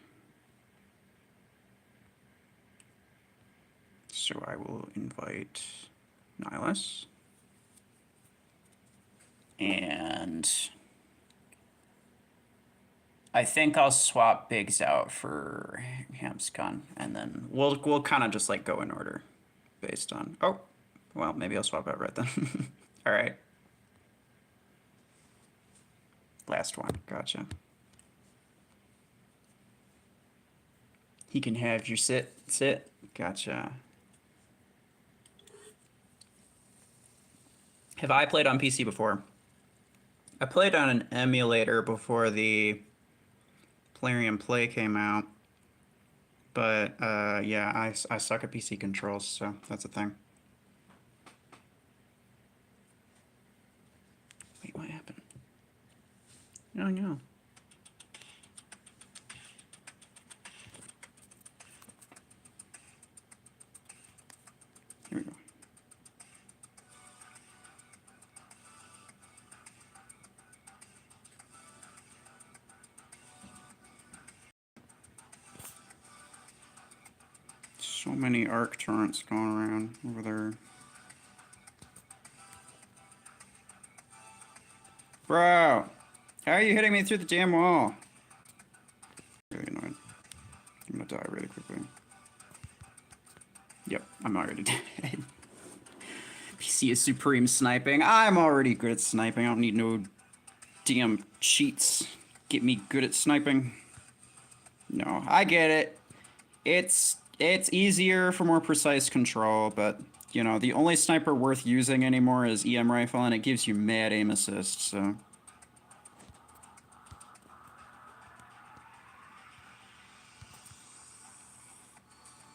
So I will invite Nihilus. And I think I'll swap Biggs out for Hamscon, and then we'll kind of just like go in order based on, oh, well, maybe I'll swap out Red then. All right. Last one, gotcha. He can have your sit, gotcha. Have I played on PC before? I played on an emulator before the Plarium Play came out, but yeah, I suck at PC controls, so that's a thing. Wait, what happened? Oh no. Here we go. So many arc torrents going around over there. Bro, how are you hitting me through the damn wall? Really annoyed. I'm gonna die really quickly. Yep, I'm already dead. PC is supreme sniping. I'm already good at sniping. I don't need no damn cheats. Get me good at sniping. No, I get it. It's easier for more precise control, but you know, the only sniper worth using anymore is EM rifle, and it gives you mad aim assist, so.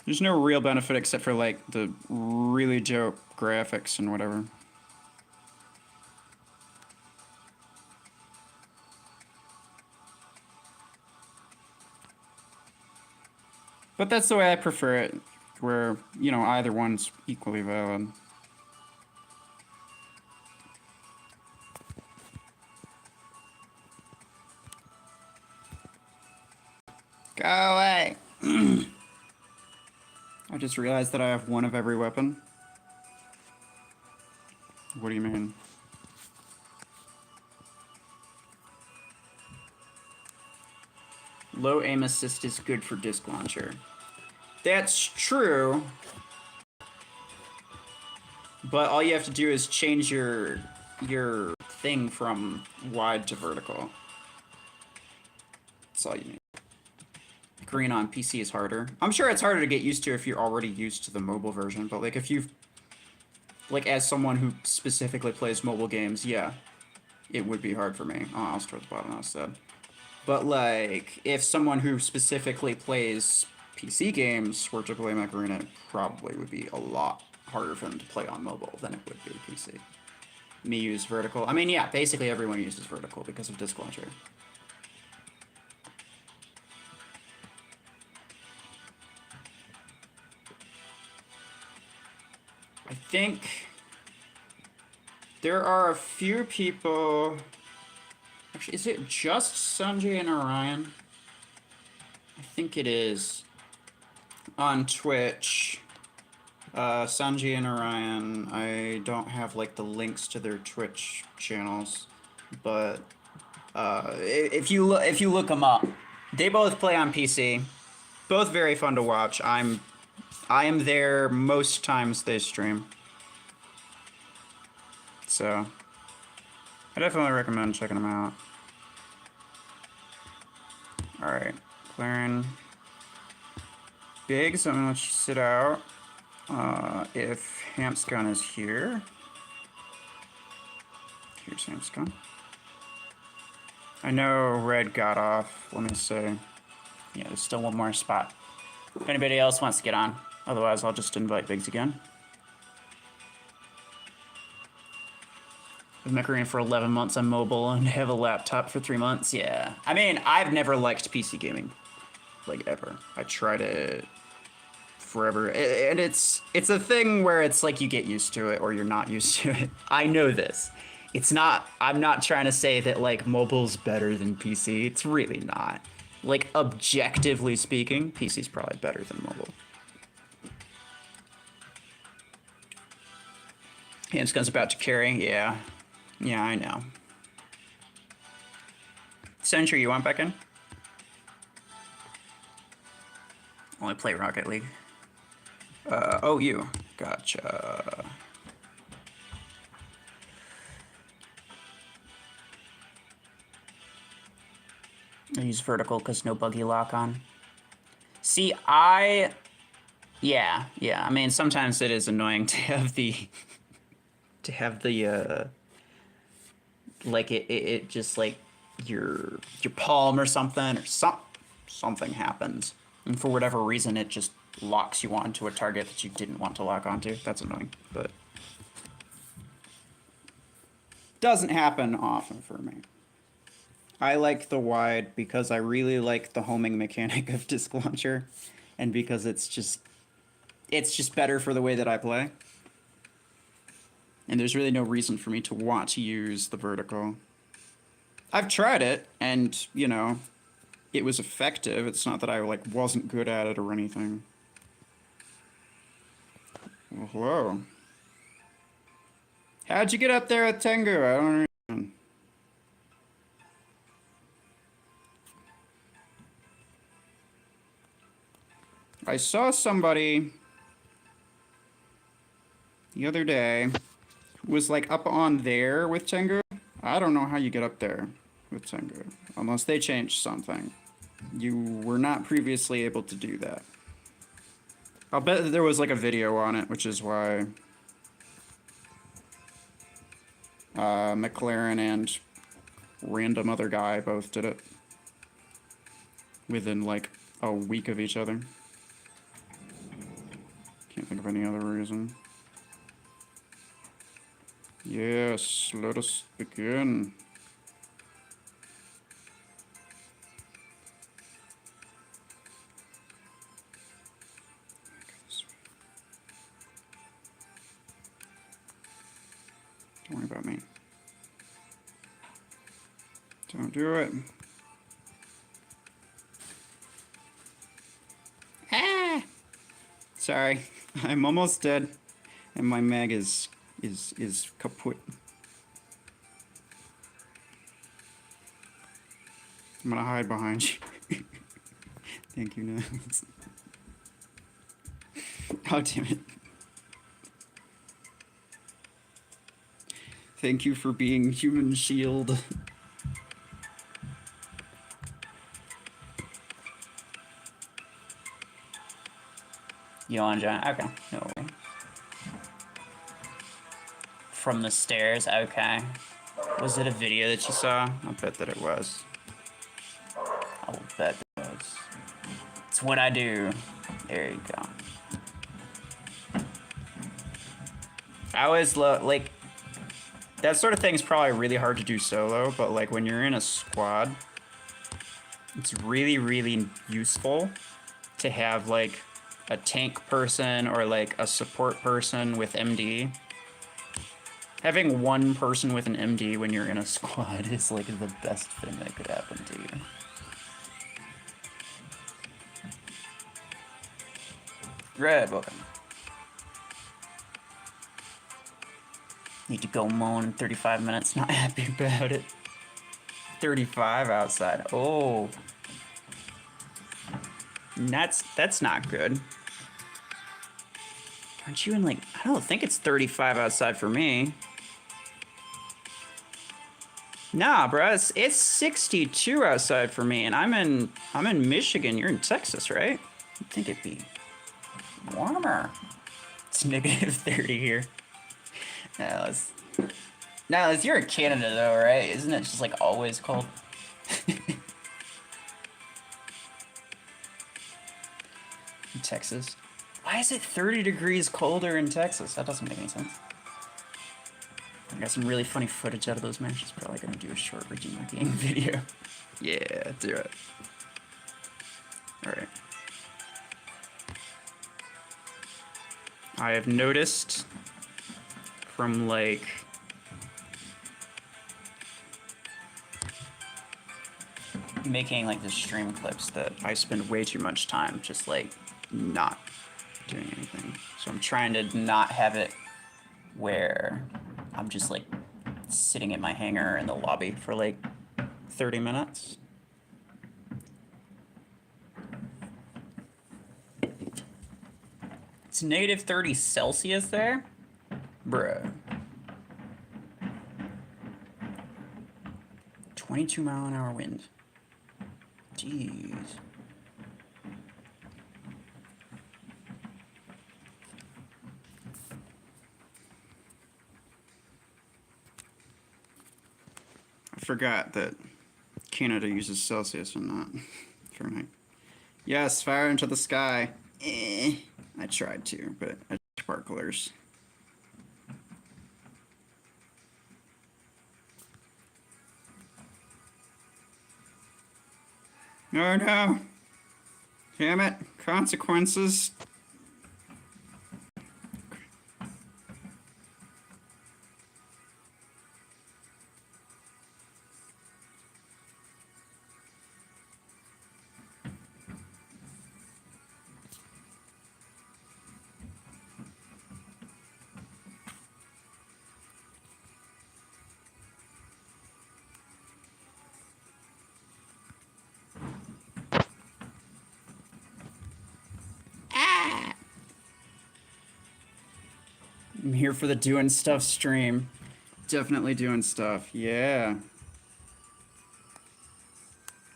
There's no real benefit except for like the really dope graphics and whatever. But that's the way I prefer it, where, you know, either one's equally valid. Go away. I just realized that I have one of every weapon. What do you mean? Low aim assist is good for disc launcher. That's true. But all you have to do is change your thing from wide to vertical. That's all you need. Green on PC is harder. I'm sure it's harder to get used to if you're already used to the mobile version, but like if you've like as someone who specifically plays mobile games, yeah, it would be hard for me. Oh, I'll start at the bottom instead. But like if someone who specifically plays PC games were to play Mech Arena, it probably would be a lot harder for them to play on mobile than it would be PC. Me use vertical. I mean, yeah, basically everyone uses vertical because of disc launcher. I think there are a few people. Actually, is it just Sanjay and Orion? I think it is. On Twitch, Sanjay and Orion, I don't have like the links to their Twitch channels, but if you look them up, they both play on PC. Both very fun to watch. I am there most times they stream. So I definitely recommend checking them out. Alright, clearing Biggs, I'm gonna let you sit out. If Hamp's gun is here. Here's Hamp's gun. I know Red got off. Let me see. Yeah, there's still one more spot. If anybody else wants to get on. Otherwise, I'll just invite Biggs again. I've been Mech Arena for 11 months on mobile and have a laptop for 3 months. Yeah. I mean, I've never liked PC gaming. Like, ever. I tried it forever. And it's a thing where it's like you get used to it or you're not used to it. I know this. It's not, I'm not trying to say that, like, mobile's better than PC. It's really not. Like, objectively speaking, PC's probably better than mobile. Handgun's about to carry, yeah. Yeah, I know. Sentry, you want back in? Only play Rocket League. Oh, you. Gotcha. I use vertical because no buggy lock on. See, yeah. I mean, sometimes it is annoying to have the, like it just like your palm or something or something happens, and for whatever reason it just locks you onto a target that you didn't want to lock onto. That's annoying, but doesn't happen often for me. I like the wide because I really like the homing mechanic of disc launcher, and because it's just better for the way that I play. And there's really no reason for me to want to use the vertical. I've tried it, and, you know, it was effective. It's not that I, like, wasn't good at it or anything. Well, hello. How'd you get up there at Tengu? I don't know. I saw somebody the other day who was like up on there with Tengu. I don't know how you get up there with Tengu unless they changed something. You were not previously able to do that. I'll bet that there was like a video on it, which is why McLaren and random other guy both did it within like a week of each other. Can't think of any other reason. Yes, let us begin. Don't worry about me. Don't do it. Sorry, I'm almost dead, and my mag is kaput. I'm gonna hide behind you. Thank you, Nils. Oh, damn it. Thank you for being human shield. You on, John? Okay. No way. From the stairs? Okay. Was it a video that you saw? I'll bet that it was. I'll bet it was. It's what I do. There you go. I always love, like, that sort of thing is probably really hard to do solo, but, like, when you're in a squad, it's really, really useful to have, like, a tank person or, like, a support person with MD. Having one person with an MD when you're in a squad is, like, the best thing that could happen to you. Red, welcome. Need to go moan in 35 minutes, not happy about it. 35 outside, oh. That's not good. Aren't you in, like, I don't think it's 35 outside for me. Nah, bruh, it's 62 outside for me, and I'm in Michigan. You're in Texas, right? You'd think it'd be warmer. It's negative 30 here. No, you're in Canada though, right? Isn't it just like always cold? In Texas. Why is it 30 degrees colder in Texas? That doesn't make any sense. I got some really funny footage out of those matches. Probably gonna do a short Regina game video. Yeah, do it. Alright. I have noticed from like making like the stream clips that I spend way too much time just like not doing anything. So I'm trying to not have it where I'm just like sitting in my hangar in the lobby for like 30 minutes. It's negative 30 Celsius there? Bruh. 22-mile-an-hour wind. Jeez. I forgot that Canada uses Celsius and not Fahrenheit. Yes, fire into the sky. I tried to, but I sparklers. Oh no! Damn it! Consequences! I'm here for the doing stuff stream. Definitely doing stuff, yeah.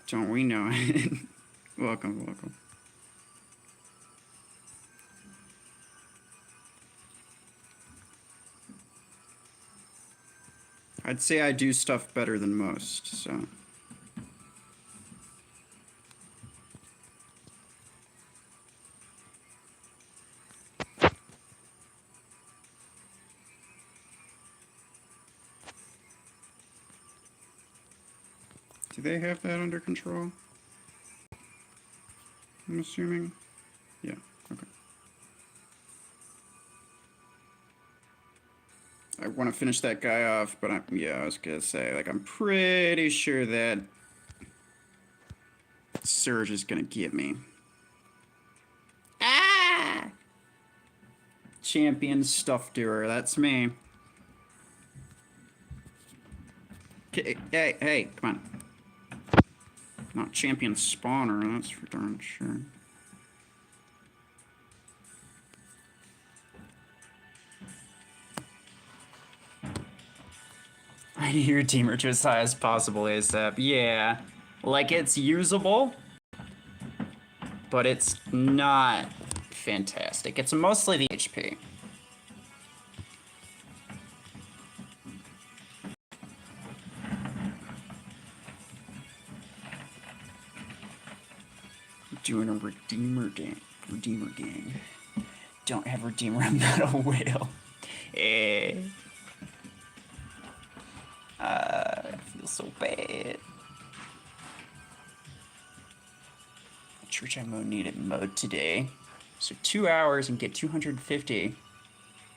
Don't we know it? Welcome, welcome. I'd say I do stuff better than most, so. Do they have that under control? I'm assuming. Yeah, okay. I want to finish that guy off, but I was gonna say, like, I'm pretty sure that Surge is gonna get me. Ah! Champion stuff doer, that's me. Hey, come on. Not champion spawner, that's for darn sure. I need your Redeemer to as high as possible ASAP. Yeah. Like, it's usable, but it's not fantastic. It's mostly the HP. Doing a Redeemer gang. Don't have Redeemer, I'm not a whale. I feel so bad. Church I needed mode today. So 2 hours and get 250.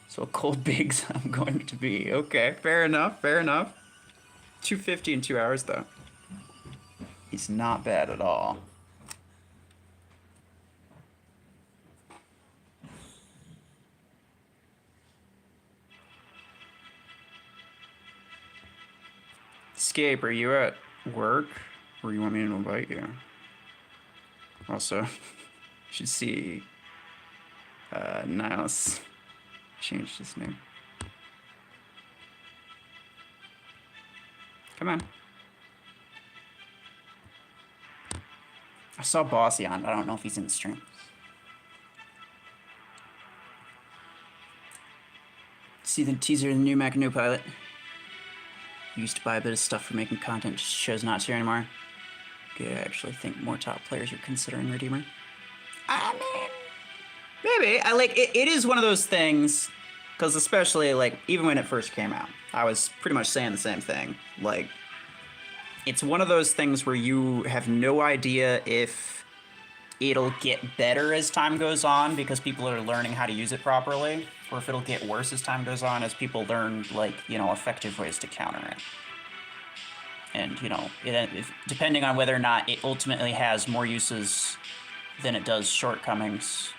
So a cold bigs I'm going to be. Okay, fair enough, fair enough. 250 in 2 hours though. He's not bad at all. Escape, are you at work? Or you want me to invite you? Also, should see Niles changed his name. Come on. I saw Bossy on, but I don't know if he's in the stream. See the teaser of the new Mac Pilot? Used to buy a bit of stuff for making content, just chose not to anymore. Okay, I actually think more top players are considering Redeemer. I mean, maybe. It is one of those things, because especially, like, even when it first came out, I was pretty much saying the same thing. Like, it's one of those things where you have no idea if it'll get better as time goes on because people are learning how to use it properly, or if it'll get worse as time goes on as people learn, like, you know, effective ways to counter it. And, you know, depending on whether or not it ultimately has more uses than it does shortcomings,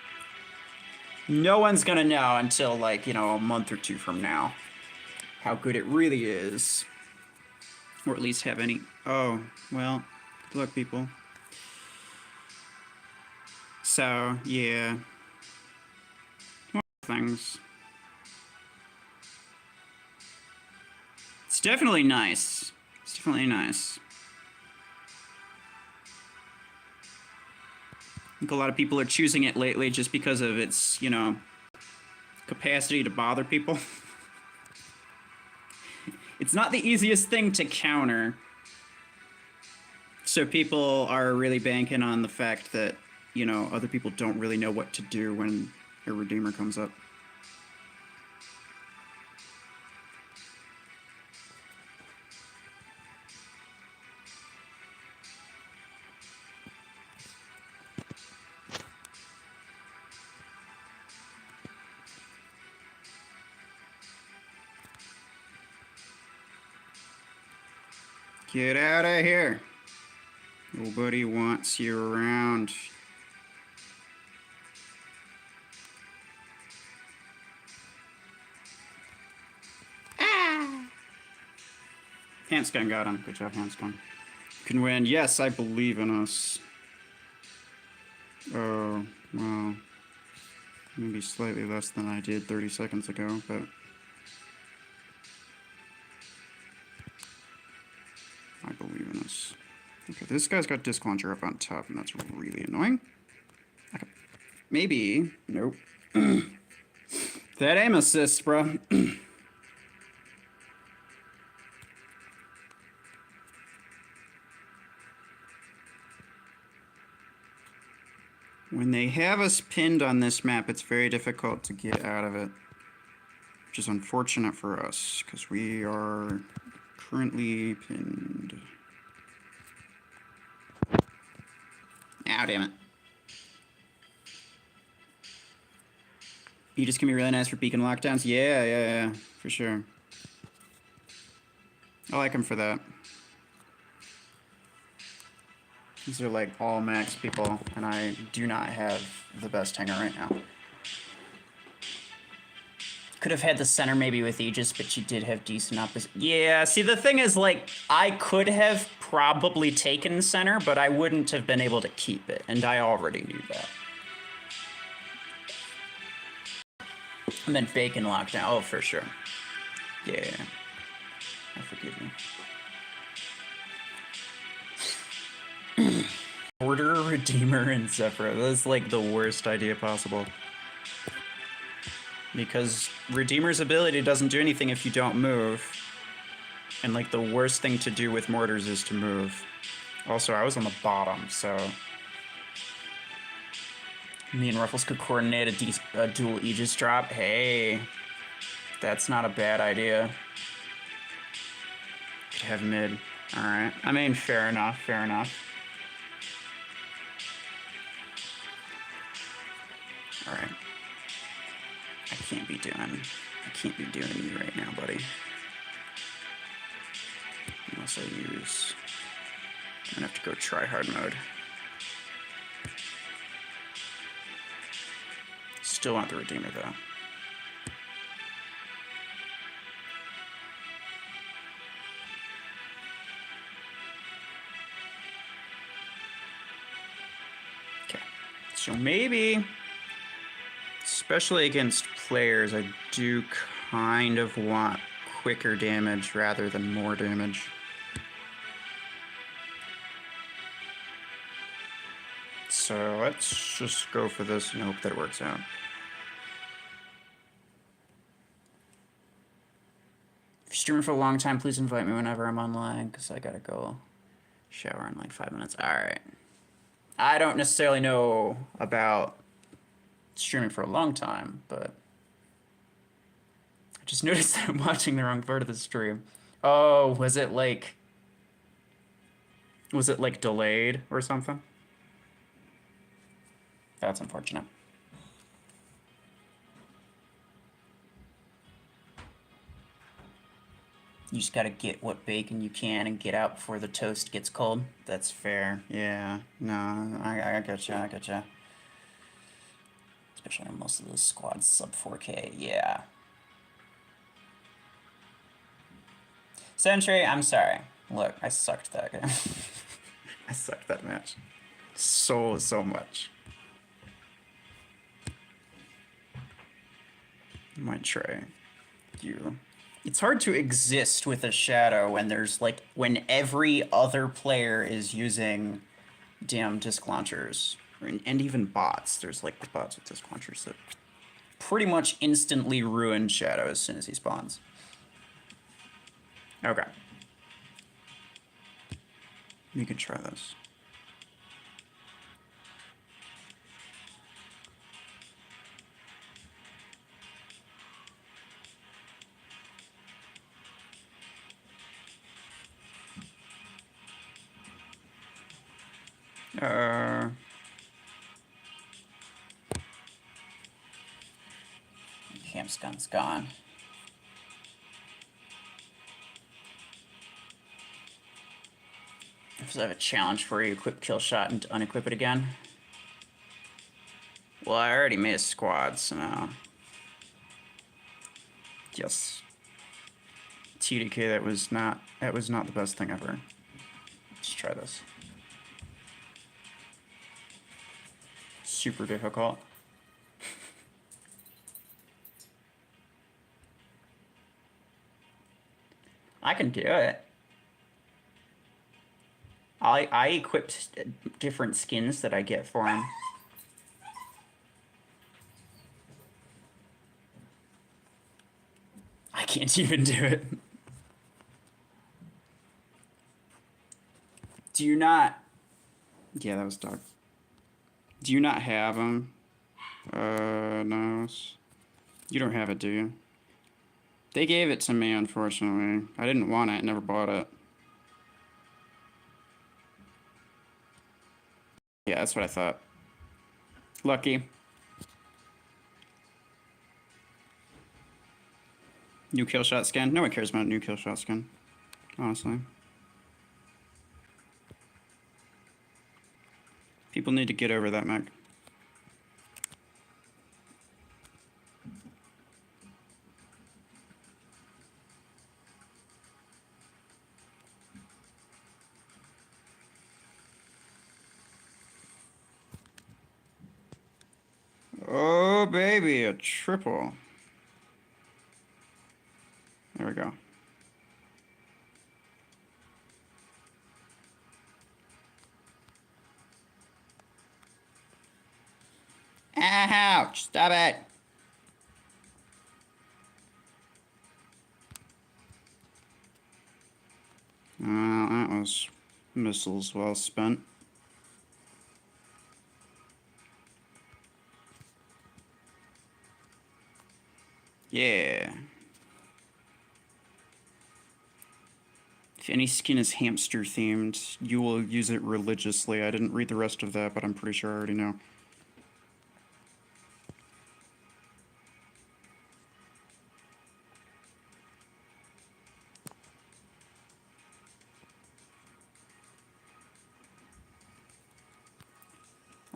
no one's gonna know until, like, you know, a month or two from now how good it really is. Or at least have any... Oh, well, good luck, people. So, yeah. More things. It's definitely nice. It's definitely nice. I think a lot of people are choosing it lately just because of its, you know, capacity to bother people. It's not the easiest thing to counter. So people are really banking on the fact that, you know, other people don't really know what to do when a Redeemer comes up. Get out of here. Nobody wants you around. Ah! Handscon got him. Good job, Handscon. Can win. Yes, I believe in us. Oh, well. Maybe slightly less than I did 30 seconds ago, but... I believe in us. Okay, this guy's got Disc Launcher up on top, and that's really annoying. Okay. Maybe. Nope. That aim assist, bro. When they have us pinned on this map, it's very difficult to get out of it. Which is unfortunate for us, because we are currently pinned. Ow, damn it. You just can be really nice for beacon lockdowns? Yeah, for sure. I like him for that. These are like all max people, and I do not have the best hanger right now. Could have had the center maybe with Aegis, but you did have decent opposite. Yeah, see, the thing is, like, I could have probably taken center, but I wouldn't have been able to keep it, and I already knew that. And then Bacon lockdown. Oh, for sure. Yeah. I forgive you. Order a Redeemer and Zephyr. That's like the worst idea possible. Because Redeemer's ability doesn't do anything if you don't move. And like the worst thing to do with mortars is to move. Also, I was on the bottom, so... Me and Ruffles could coordinate a dual Aegis drop. Hey, that's not a bad idea. Could have mid. Alright. I mean, fair enough, fair enough. Alright. I can't be doing you right now, buddy. Unless I use... I'm gonna have to go try hard mode. Still want the Redeemer, though. Okay. So maybe, especially against players, I do kind of want quicker damage rather than more damage. So let's just go for this and hope that it works out. If you're streaming for a long time, please invite me whenever I'm online, because I gotta go shower in like 5 minutes. Alright. I don't necessarily know about streaming for a long time, but I just noticed that I'm watching the wrong part of the stream. Oh, was it like delayed or something? That's unfortunate. You just gotta get what bacon you can and get out before the toast gets cold. That's fair. Yeah. No, I gotcha. I gotcha. Especially when most of the squads sub 4K. Yeah. Sentry, I'm sorry. Look, I sucked that game. I sucked that match. So much. I might try you. It's hard to exist with a shadow when there's like, when every other player is using damn disc launchers. And even bots. There's like the bots with disc launchers that pretty much instantly ruin shadow as soon as he spawns. Okay. You can try this. Camp's gun's gone. If I have a challenge for you, equip kill shot and unequip it again. Well, I already made a squad, so now. Yes. TDK, that was not the best thing ever. Let's try this. Super difficult. I can do it. I equipped different skins that I get for him. I can't even do it. Do you not... Yeah, that was dog. Do you not have them? No. You don't have it, do you? They gave it to me, unfortunately. I didn't want it, never bought it. Yeah, that's what I thought. Lucky. New kill shot skin? No one cares about new kill shot skin, honestly. People need to get over that, Mech. Oh, baby, a triple. There we go. Ouch! Stop it! That was missiles well spent. Yeah. If any skin is hamster themed, you will use it religiously. I didn't read the rest of that, but I'm pretty sure I already know.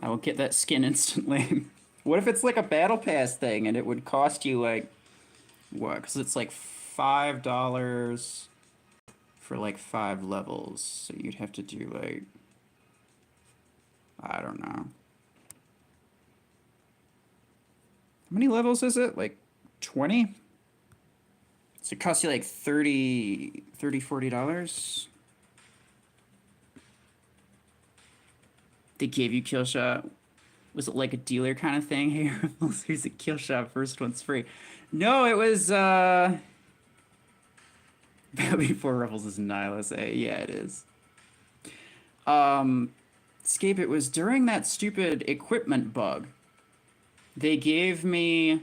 I will get that skin instantly. What if it's like a battle pass thing and it would cost you like, what? Because it's like $5 for like 5 levels. So you'd have to do like, I don't know. How many levels is it? Like 20? So it costs you like $40. They gave you kill shot. Was it like a dealer kind of thing? Hey, here's a kill shot. First one's free. No, it was before Rebels is Nihilus. Yeah, it is. Escape. It was during that stupid equipment bug. They gave me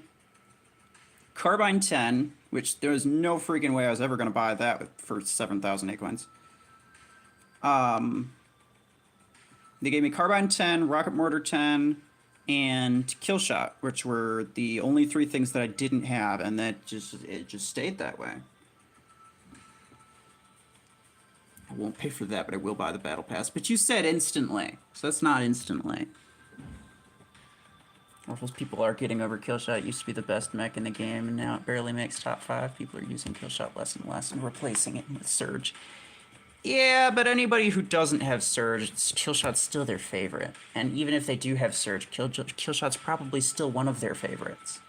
Carbine 10, which there was no freaking way I was ever gonna buy that for 7,000 acorns. They gave me Carbine 10, Rocket Mortar 10, and Killshot, which were the only 3 things that I didn't have, and it just stayed that way. I won't pay for that, but I will buy the Battle Pass. But you said instantly, so that's not instantly. Orphans people are getting over Killshot. It used to be the best mech in the game, and now it barely makes top 5. People are using Killshot less and less and replacing it with Surge. Yeah, but anybody who doesn't have Surge, Killshot's still their favorite. And even if they do have Surge, Killshot's probably still one of their favorites.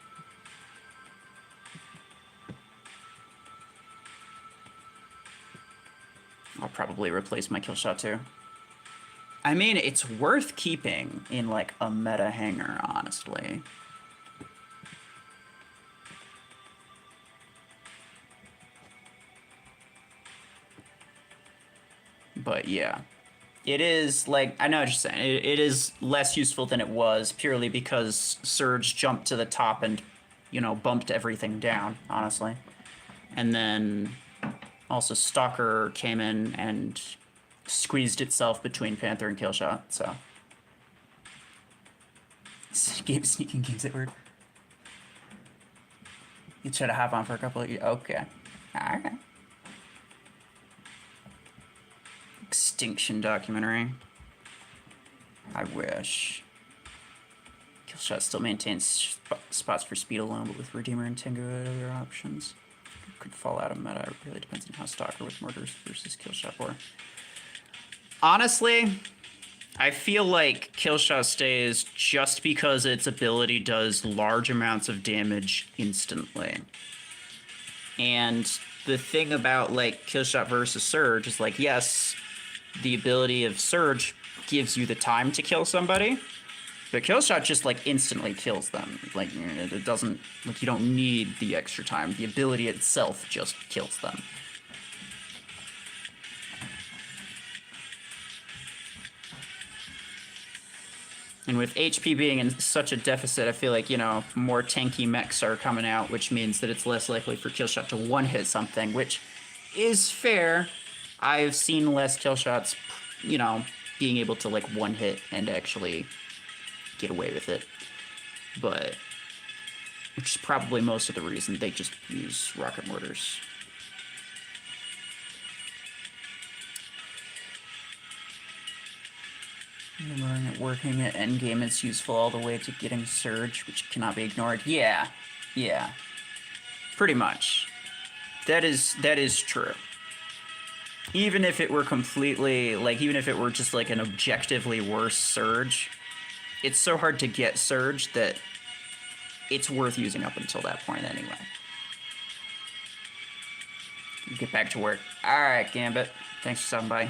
I'll probably replace my Killshot too. I mean, it's worth keeping in like a meta hanger, honestly. But yeah, it is like, I know what you're saying. It is less useful than it was purely because Surge jumped to the top and, you know, bumped everything down, honestly. And then also Stalker came in and squeezed itself between Panther and Killshot, so. Game sneaking games at word. You try to hop on for a couple of years. Okay. Alright. Extinction documentary. I wish. Killshot still maintains spots for speed alone, but with Redeemer and Tengu other options. Could fall out of meta. It really depends on how Stalker with Mortars versus Killshot were. Honestly, I feel like Killshot stays just because its ability does large amounts of damage instantly. And the thing about like Killshot versus Surge is like, yes, the ability of Surge gives you the time to kill somebody, but Killshot just like instantly kills them. Like it doesn't, like you don't need the extra time. The ability itself just kills them. And with HP being in such a deficit, I feel like, you know, more tanky mechs are coming out, which means that it's less likely for Killshot to one-hit something, which is fair. I've seen less Killshots, you know, being able to, like, one-hit and actually get away with it. But, which is probably most of the reason they just use rocket mortars. Working at endgame is useful all the way to getting Surge, which cannot be ignored. Yeah. Pretty much. That is true. Even if it were completely, like, even if it were just, like, an objectively worse Surge, it's so hard to get Surge that it's worth using up until that point anyway. Get back to work. Alright, Gambit. Thanks for stopping by.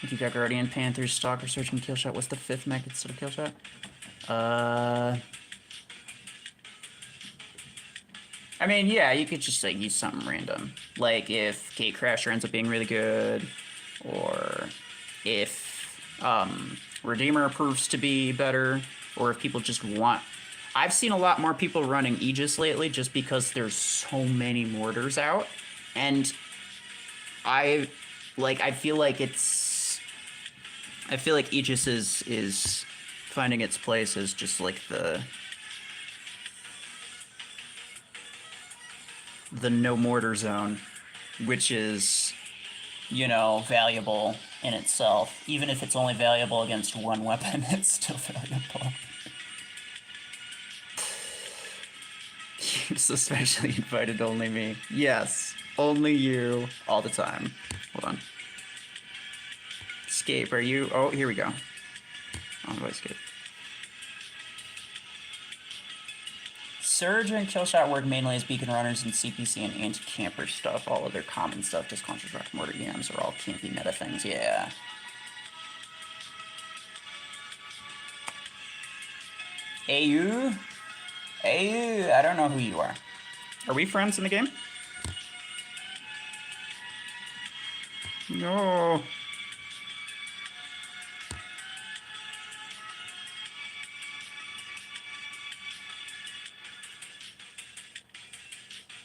Thank you, got Guardian, Panthers, Stalker, Search, and Killshot. What's the 5th mech instead of Killshot? I mean, yeah, you could just, like, use something random. Like, if Gatecrasher ends up being really good, or if, Redeemer proves to be better, or if people just want... I've seen a lot more people running Aegis lately just because there's so many mortars out, and I feel like Aegis is finding its place as just, like, the no mortar zone, which is, you know, valuable in itself. Even if it's only valuable against one weapon, it's still valuable. Keeps especially invited only me. Yes, only you, all the time. Hold on. Escape, are you? Oh, here we go. How do I escape? Surge and Killshot work mainly as beacon runners and CPC and anti-camper stuff. All other common stuff, just Conscious Rock Mortar EMs are all campy meta things, yeah. AU? AU, I don't know who you are. Are we friends in the game? No.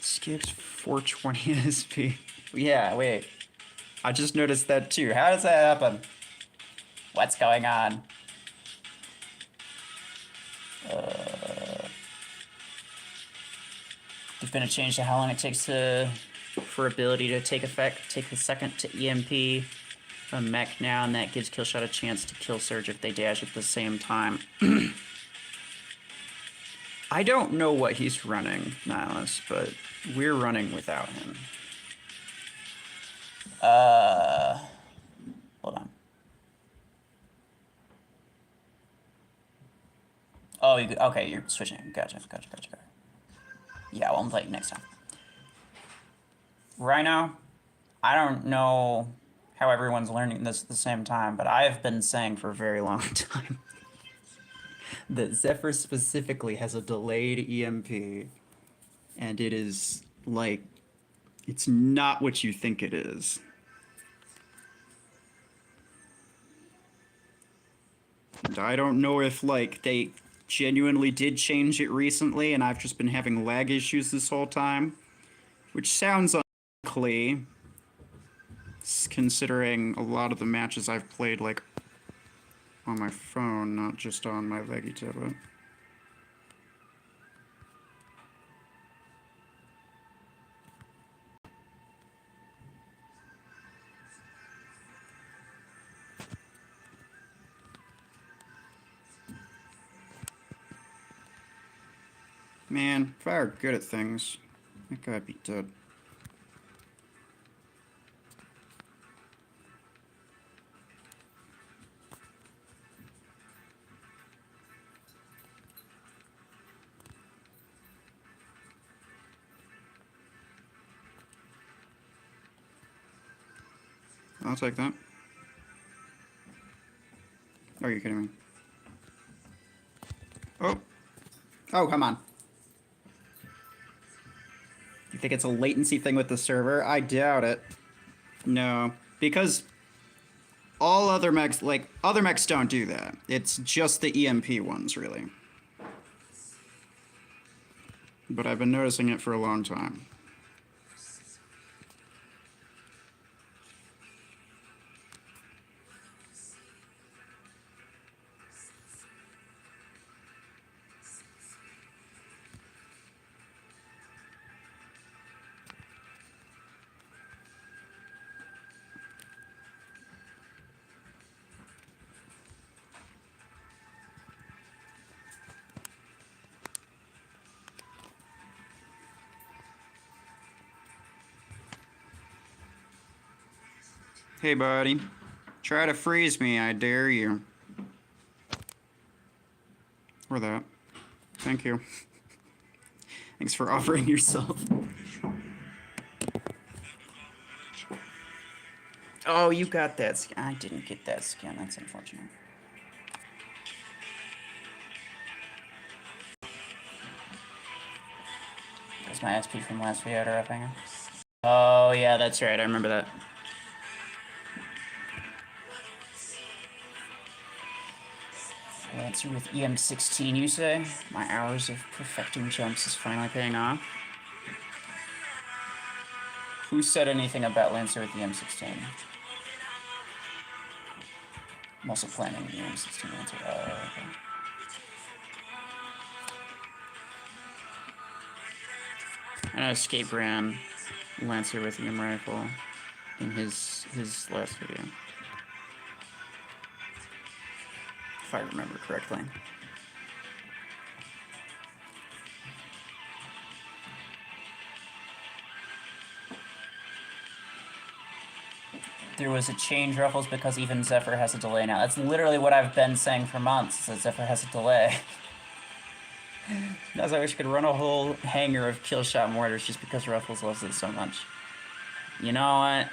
Skips 420 SP. Yeah, wait. I just noticed that too. How does that happen? What's going on? There's been a change to how long it takes for ability to take effect. Take a second to EMP a mech now, and that gives Killshot a chance to kill Surge if they dash at the same time. I don't know what he's running, Nihilus, but we're running without him. Hold on. Oh, okay, you're switching. Gotcha. Yeah, well, I'm playing next time. Right now, I don't know how everyone's learning this at the same time, but I've been saying for a very long time that Zephyr specifically has a delayed EMP, and it is, like, it's not what you think it is. And I don't know if, like, they genuinely did change it recently, and I've just been having lag issues this whole time, which sounds unlikely, considering a lot of the matches I've played, like, on my phone, not just on my leggy tablet. Man, if I were good at things, that guy'd be dead. I'll take that. Oh, you're kidding me. Oh. Oh, come on. You think it's a latency thing with the server? I doubt it. No, because all other mechs, like, other mechs don't do that. It's just the EMP ones, really. But I've been noticing it for a long time. Hey, buddy. Try to freeze me, I dare you. Or that. Thank you. Thanks for offering yourself. Oh, you got that skin. I didn't get that skin. That's unfortunate. That's my SP from last video wrapping. Oh, yeah, that's right. I remember that. Lancer with EM16, you say? My hours of perfecting jumps is finally paying off. Who said anything about Lancer with EM16? I'm also planning the EM16 Lancer. Okay. I know Escape ran Lancer with EM rifle in his last video. If I remember correctly. There was a change, Ruffles, because even Zephyr has a delay now. That's literally what I've been saying for months, is that Zephyr has a delay. That's why I wish I could run a whole hanger of killshot mortars just because Ruffles loves it so much. You know what?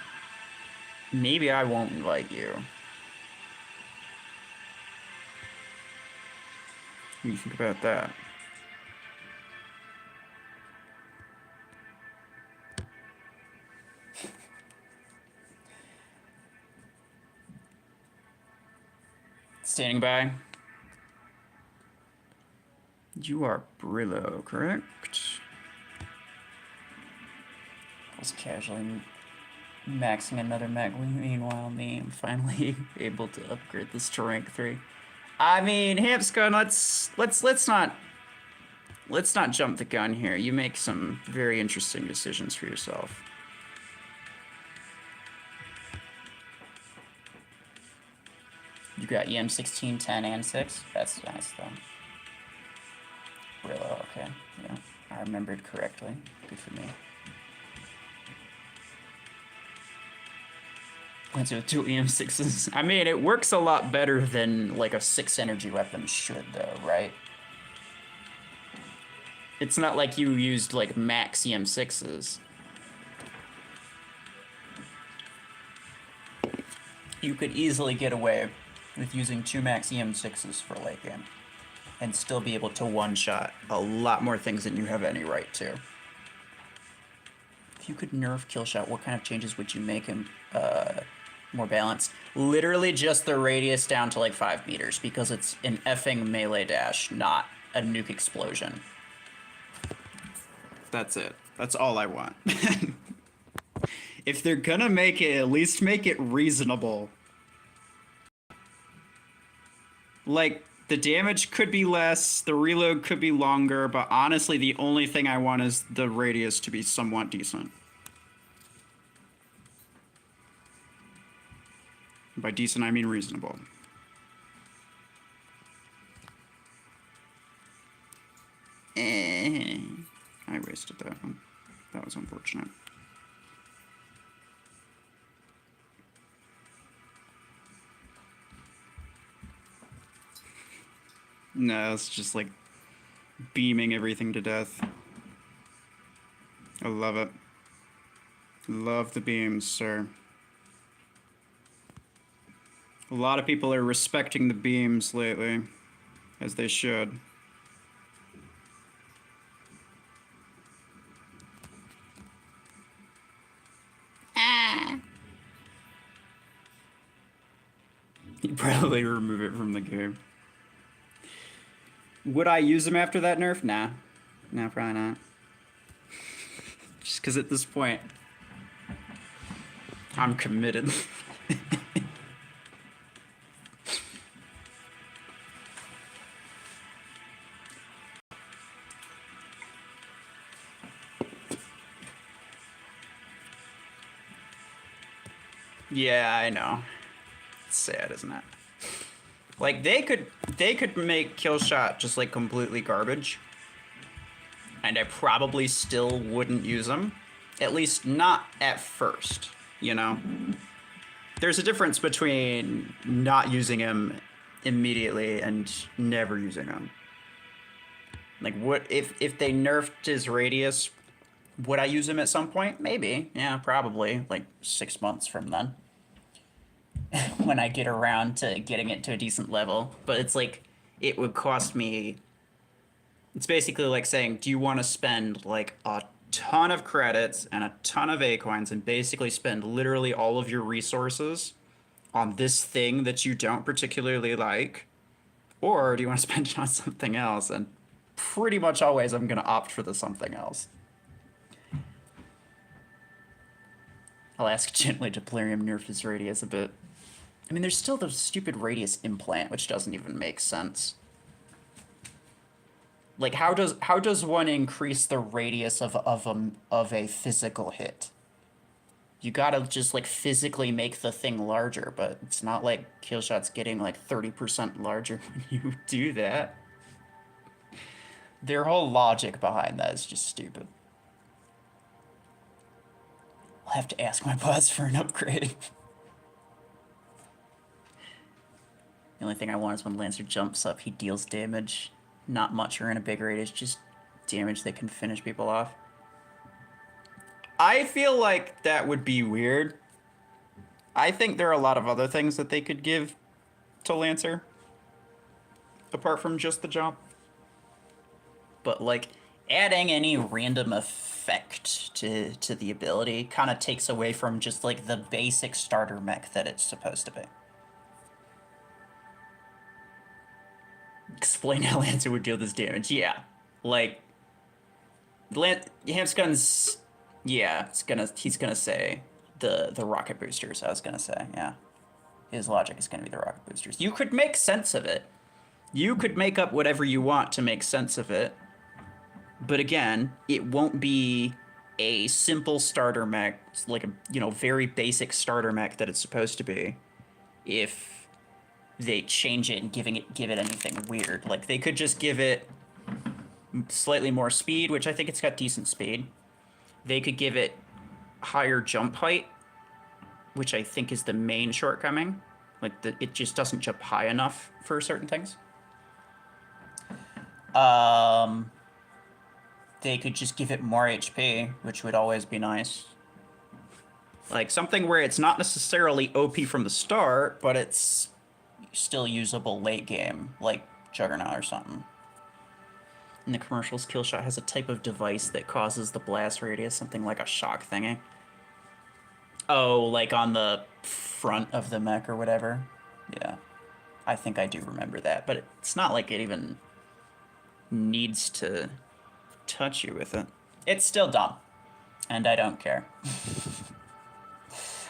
Maybe I won't invite you. What do you think about that? Standing by. You are Brillo, correct? I was casually maxing another mech. Meanwhile, me, I'm finally able to upgrade this to rank 3. I mean, Hampscon, let's not jump the gun here. You make some very interesting decisions for yourself. You got EM16, 10, and 6. That's nice, though. Brillo, okay. Yeah, I remembered correctly. Good for me. Lancer with 2 EM6s. I mean, it works a lot better than, like, a 6 energy weapon should, though, right? It's not like you used, like, max EM6s. You could easily get away with using 2 max EM6s for late game and still be able to one-shot a lot more things than you have any right to. If you could nerf killshot, what kind of changes would you make him more balanced? Literally just the radius down to like 5 meters, because it's an effing melee dash, not a nuke explosion. That's it. That's all I want. If they're gonna make it, at least make it reasonable. Like, the damage could be less, the reload could be longer, but honestly, the only thing I want is the radius to be somewhat decent. By decent, I mean reasonable. I wasted that one. That was unfortunate. No, it's just like beaming everything to death. I love it. Love the beams, sir. A lot of people are respecting the beams lately, as they should. You'd probably remove it from the game. Would I use them after that nerf? Nah. No, probably not. Just because at this point, I'm committed. Yeah, I know. It's sad, isn't it? Like, they could make Killshot just, like, completely garbage. And I probably still wouldn't use them. At least not at first, you know? There's a difference between not using him immediately and never using him. Like, what if they nerfed his radius? Would I use him at some point? Maybe. Yeah, probably. Like 6 months from then, when I get around to getting it to a decent level. But it's like it would cost me. It's basically like saying, do you want to spend like a ton of credits and a ton of A coins and basically spend literally all of your resources on this thing that you don't particularly like? Or do you want to spend it on something else? And pretty much always I'm going to opt for the something else. I'll ask gently to Plarium nerf his radius a bit. I mean, there's still the stupid radius implant, which doesn't even make sense. Like, how does one increase the radius of a physical hit? You gotta just like physically make the thing larger, but it's not like Killshot's getting like 30% larger when you do that. Their whole logic behind that is just stupid. I'll have to ask my boss for an upgrade. The only thing I want is when Lancer jumps up, he deals damage. Not much or in a big radius, just damage that can finish people off. I feel like that would be weird. I think there are a lot of other things that they could give to Lancer, apart from just the jump. But like adding any random effect to the ability kind of takes away from just like the basic starter mech that it's supposed to be. Explain how Lancer would deal this damage. Yeah, like Hamsgun's. Yeah, he's gonna say the rocket boosters. I was gonna say, yeah, his logic is gonna be the rocket boosters. You could make sense of it. You could make up whatever you want to make sense of it. But again, it won't be a simple starter mech, like a very basic starter mech that it's supposed to be, if they change it and give it anything weird. Like they could just give it slightly more speed, which I think it's got decent speed. They could give it higher jump height, which I think is the main shortcoming. Like it just doesn't jump high enough for certain things. They could just give it more HP, which would always be nice. Like something where it's not necessarily OP from the start, but it's still usable late game, like Juggernaut or something. In the commercials, Killshot has a type of device that causes the blast radius, something like a shock thingy. Oh, like on the front of the mech or whatever? Yeah. I think I do remember that, but it's not like it even needs to touch you with it. It's still dumb, and I don't care.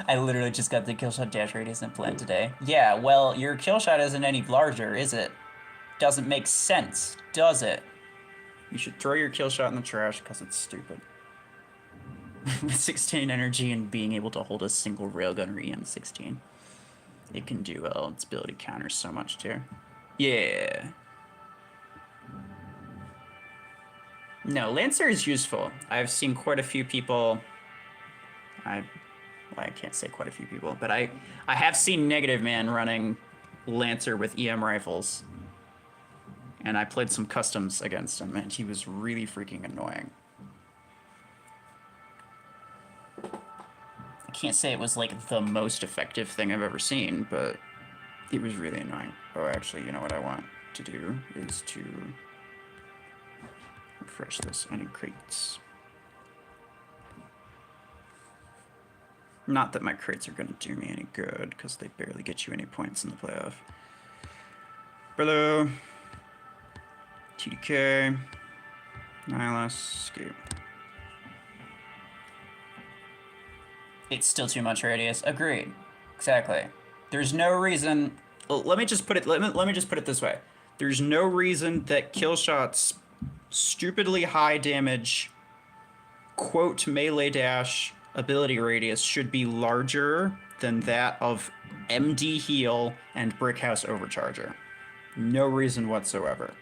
I literally just got the Killshot dash radius implant today. Yeah, well, your Killshot isn't any larger, is it? Doesn't make sense, does it? You should throw your Killshot in the trash because it's stupid. With 16 energy and being able to hold a single railgun or EM16, it can do well. Its ability counters so much too. Yeah. No, Lancer is useful. I've seen quite a few people. I can't say quite a few people, but I have seen Negative Man running Lancer with EM rifles. And I played some customs against him, and he was really freaking annoying. I can't say it was like the most effective thing I've ever seen, but it was really annoying. Oh, actually, you know what I want to do is to refresh this. I need crates. Not that my crates are going to do me any good, because they barely get you any points in the playoff. Hello. TDK. Nihilus. Escape. It's still too much radius. Agreed. Exactly. There's no reason. Well, let me just put it this way. There's no reason that Killshot's stupidly high damage quote melee dash ability radius should be larger than that of MD heal and Brickhouse Overcharger. No reason whatsoever.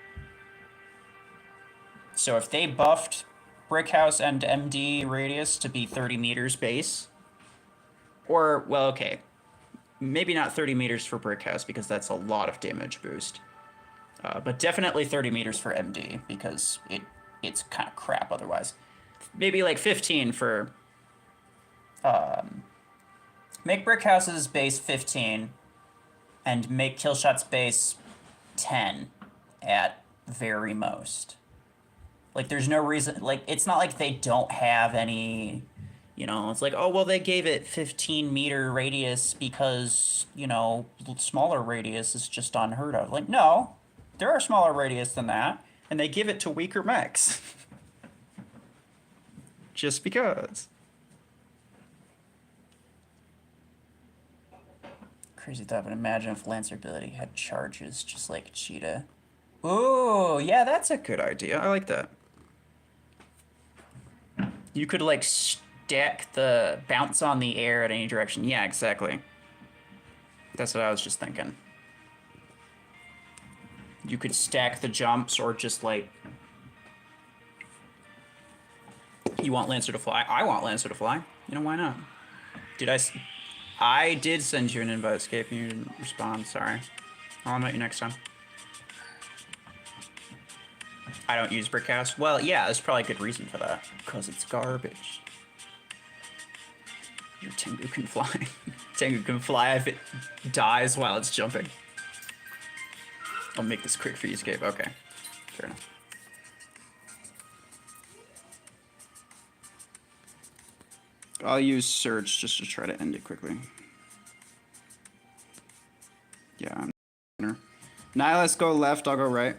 So if they buffed Brickhouse and MD radius to be 30 meters base, or, well, okay, maybe not 30 meters for Brickhouse because that's a lot of damage boost. But definitely 30 meters for MD because it's kind of crap otherwise. Maybe like 15 for make brick houses base 15 and make kill shots base 10 at very most. Like there's no reason, like it's not like they don't have any, you know, it's like, oh well they gave it 15-meter radius because, you know, smaller radius is just unheard of. Like no, there are smaller radius than that and they give it to weaker mechs. Just because. Crazy thought, but imagine if Lancer ability had charges just like Cheetah. Ooh, yeah, that's a good idea. I like that. You could like stack the bounce on the air at any direction. Yeah, exactly. That's what I was just thinking. You could stack the jumps or just like... You want Lancer to fly? I want Lancer to fly. You know, why not? I did send you an invite, Escape, and you didn't respond. Sorry. I'll invite you next time. I don't use Brickcast. Well, yeah, there's probably a good reason for that. Because it's garbage. Your Tengu can fly. Tengu can fly if it dies while it's jumping. I'll make this quick for you, Escape. Okay. Fair enough. I'll use Surge just to try to end it quickly. Yeah, I'm... Nihilus, go left, I'll go right.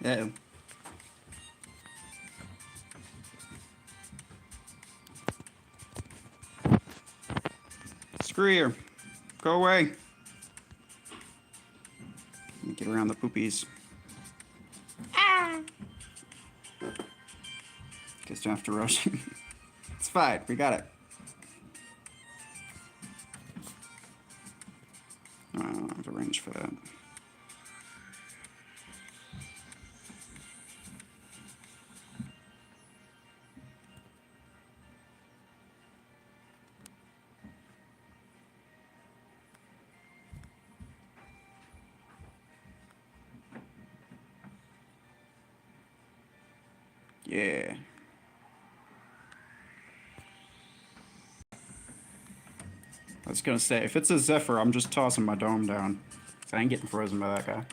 Uh-oh. Screw you. Go away. Let me get around the poopies. Ah! Guess don't have to rush. It's fine. We got it. I don't have the range for that. Yeah. I was gonna say, if it's a Zephyr, I'm just tossing my dome down. I ain't getting frozen by that guy.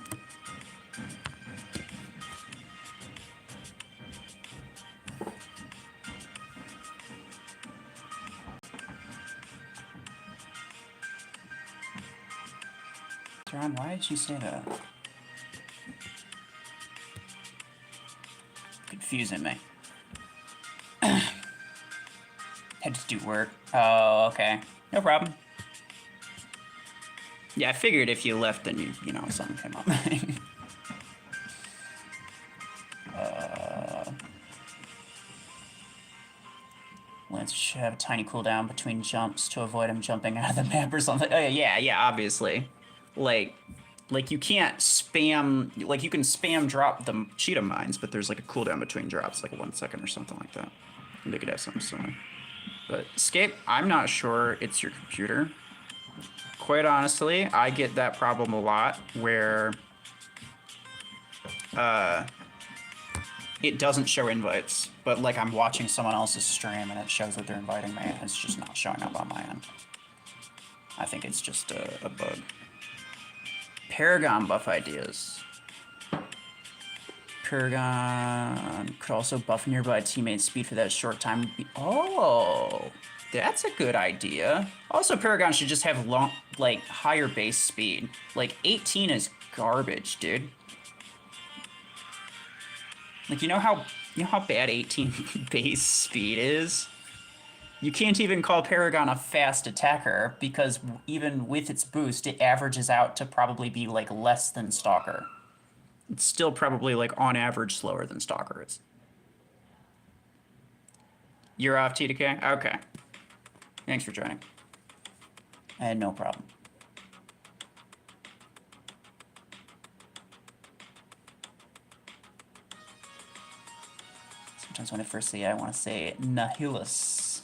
John, why did you say that? Confusing me. Had to do work. Oh, okay. No problem. Yeah, I figured if you left, then you know, something came up. Lance should have a tiny cooldown between jumps to avoid him jumping out of the map or something. Oh, yeah, obviously. Like you can't spam, like you can spam drop the cheetah mines, but there's like a cooldown between drops, like 1 second or something like that. And they could have something similar. But Escape, I'm not sure it's your computer. Quite honestly, I get that problem a lot where it doesn't show invites, but like I'm watching someone else's stream and it shows that they're inviting me and it's just not showing up on my end. I think it's just a bug. Paragon buff ideas. Paragon could also buff nearby teammates' speed for that short time. Oh, that's a good idea. Also, Paragon should just have long, like higher base speed. Like 18 is garbage, dude. Like you know how bad 18 base speed is? You can't even call Paragon a fast attacker because even with its boost, it averages out to probably be like less than Stalker. It's still probably like on average slower than Stalker is. You're off TDK? Okay. Thanks for joining. I had no problem. Sometimes when I first see it, I want to say Nihilus.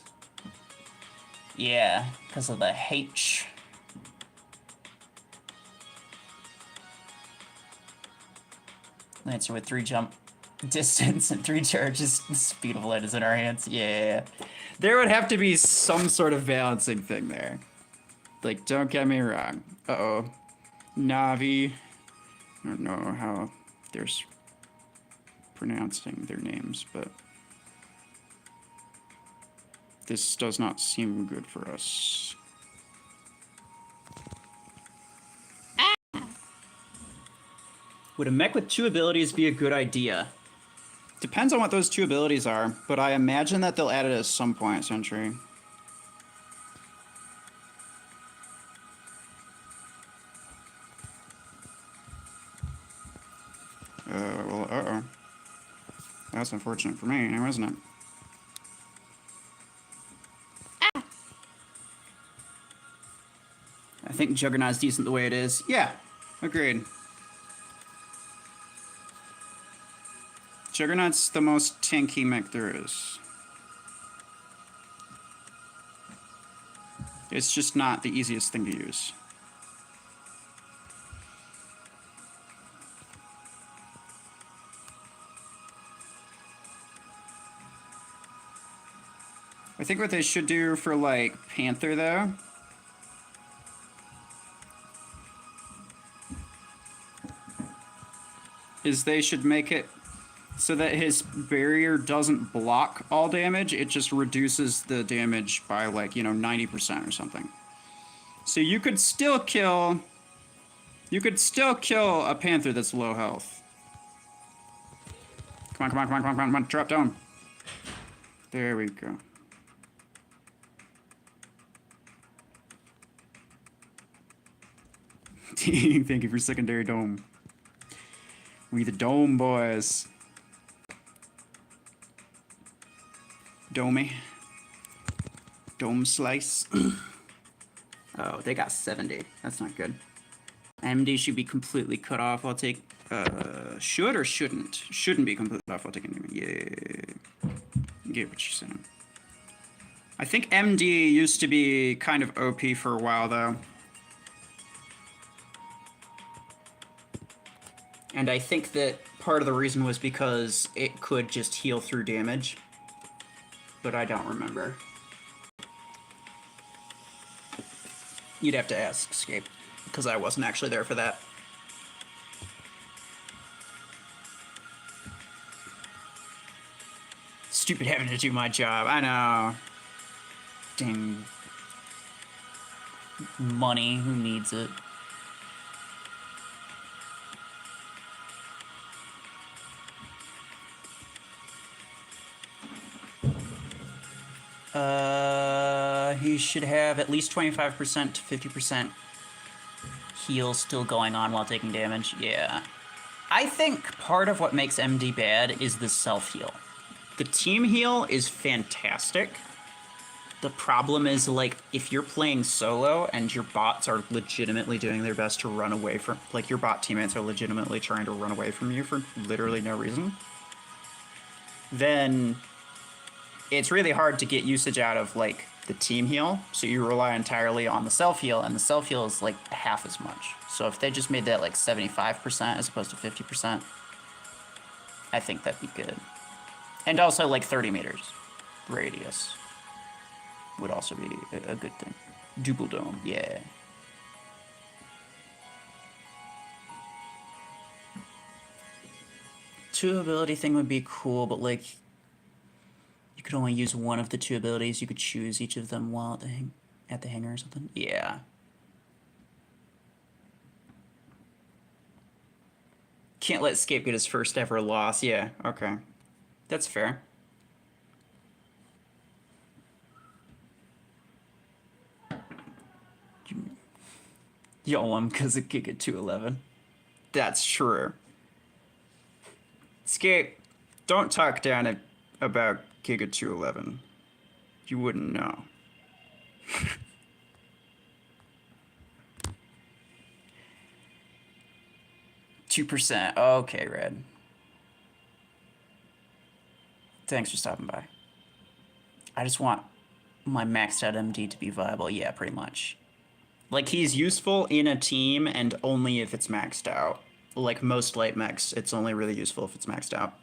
Yeah, because of the H. Lancer with 3 jump distance and 3 charges. Speed of light is in our hands. Yeah. There would have to be some sort of balancing thing there. Like, don't get me wrong. Uh-oh. Navi. I don't know how they're pronouncing their names, but this does not seem good for us. Would a mech with 2 abilities be a good idea? Depends on what those 2 abilities are, but I imagine that they'll add it at some point, Sentry. Well, uh-oh. That's unfortunate for me, now, isn't it? I think Juggernaut's decent the way it is. Yeah, agreed. Juggernaut's the most tanky mech there is. It's just not the easiest thing to use. I think what they should do for, like, Panther, though, is they should make it so that his barrier doesn't block all damage, it just reduces the damage by, like, you know, 90% or something. So you could still kill... You could still kill a Panther that's low health. Come on, come on, come on, come on, come on, drop down. There we go. Thank you for secondary dome. We the dome boys. Domey. Dome slice. Oh, they got 70. That's not good. MD should be completely cut off. I'll take... should or shouldn't? Shouldn't be completely cut off. I'll take an enemy. Yeah. Get what you're saying. I think MD used to be kind of OP for a while, though. And I think that part of the reason was because it could just heal through damage. But I don't remember. You'd have to ask Escape, because I wasn't actually there for that. Stupid having to do my job, I know. Dang. Money, who needs it? He should have at least 25% to 50% heal still going on while taking damage. Yeah. I think part of what makes MD bad is the self-heal. The team heal is fantastic. The problem is, like, if you're playing solo and your bots are legitimately doing their best to run away from... Like, your bot teammates are legitimately trying to run away from you for literally no reason, then it's really hard to get usage out of, like, the team heal, so you rely entirely on the self-heal, and the self-heal is, like, half as much. So if they just made that, like, 75% as opposed to 50%, I think that'd be good. And also, like, 30 meters radius would also be a good thing. Double dome, yeah. Two ability thing would be cool, but, like, you could only use one of the 2 abilities. You could choose each of them while at the hangar or something. Yeah. Can't let Escape get his first ever loss. Yeah, okay. That's fair. Yo, I'm because of Giga 211. That's true. Skate, don't talk down about Giga 211. You wouldn't know. 2%. Okay, Red. Thanks for stopping by. I just want my maxed out MD to be viable. Yeah, pretty much. Like, he's useful in a team and only if it's maxed out. Like most light mechs, it's only really useful if it's maxed out.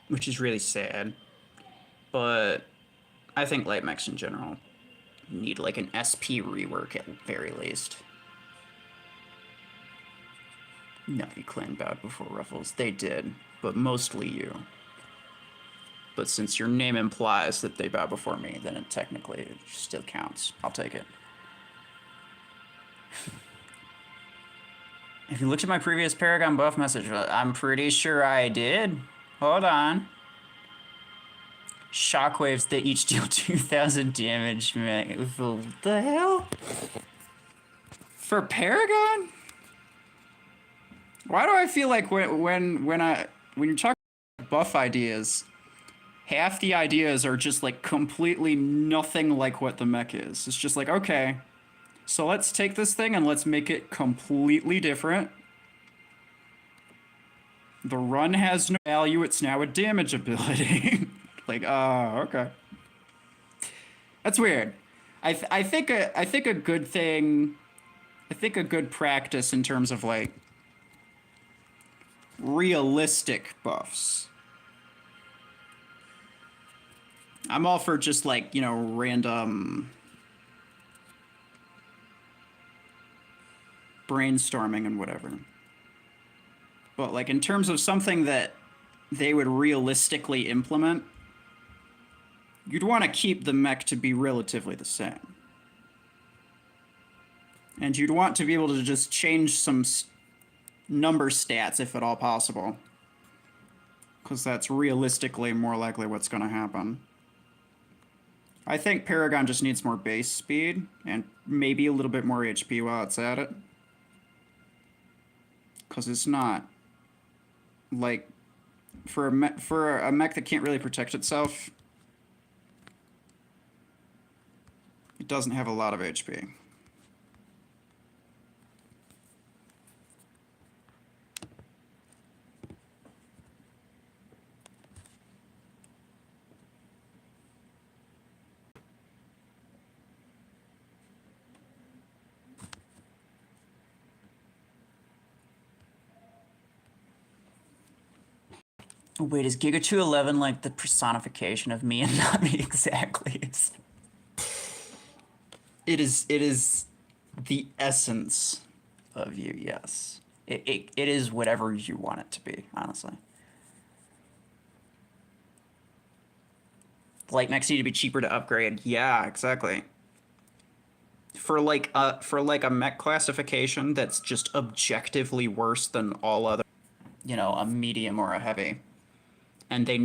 Which is really sad. But I think light mechs in general need like an SP rework at very least. Navi clan bowed before Ruffles. They did, but mostly you. But since your name implies that they bow before me, then it technically still counts. I'll take it. If you looked at my previous Paragon buff message, I'm pretty sure I did. Hold on. Shockwaves that each deal 2,000 damage. What the hell? For Paragon? Why do I feel like when you're talking about buff ideas, half the ideas are just like completely nothing like what the mech is. It's just like, okay, so let's take this thing and let's make it completely different. The run has no value, it's now a damage ability. Like, oh, okay. That's weird. I think a good thing, I think a good practice in terms of like realistic buffs. I'm all for just like, you know, random brainstorming and whatever. But like in terms of something that they would realistically implement, you'd want to keep the mech to be relatively the same. And you'd want to be able to just change some number stats if at all possible. Because that's realistically more likely what's going to happen. I think Paragon just needs more base speed and maybe a little bit more HP while it's at it. Because it's not like for a mech that can't really protect itself, it doesn't have a lot of HP. Wait, is Giga 211 like the personification of me and not me exactly? It is the essence of you, yes. It is whatever you want it to be, honestly. Light mechs need to be cheaper to upgrade. Yeah, exactly. For like a mech classification that's just objectively worse than all other, you know, a medium or a heavy. And they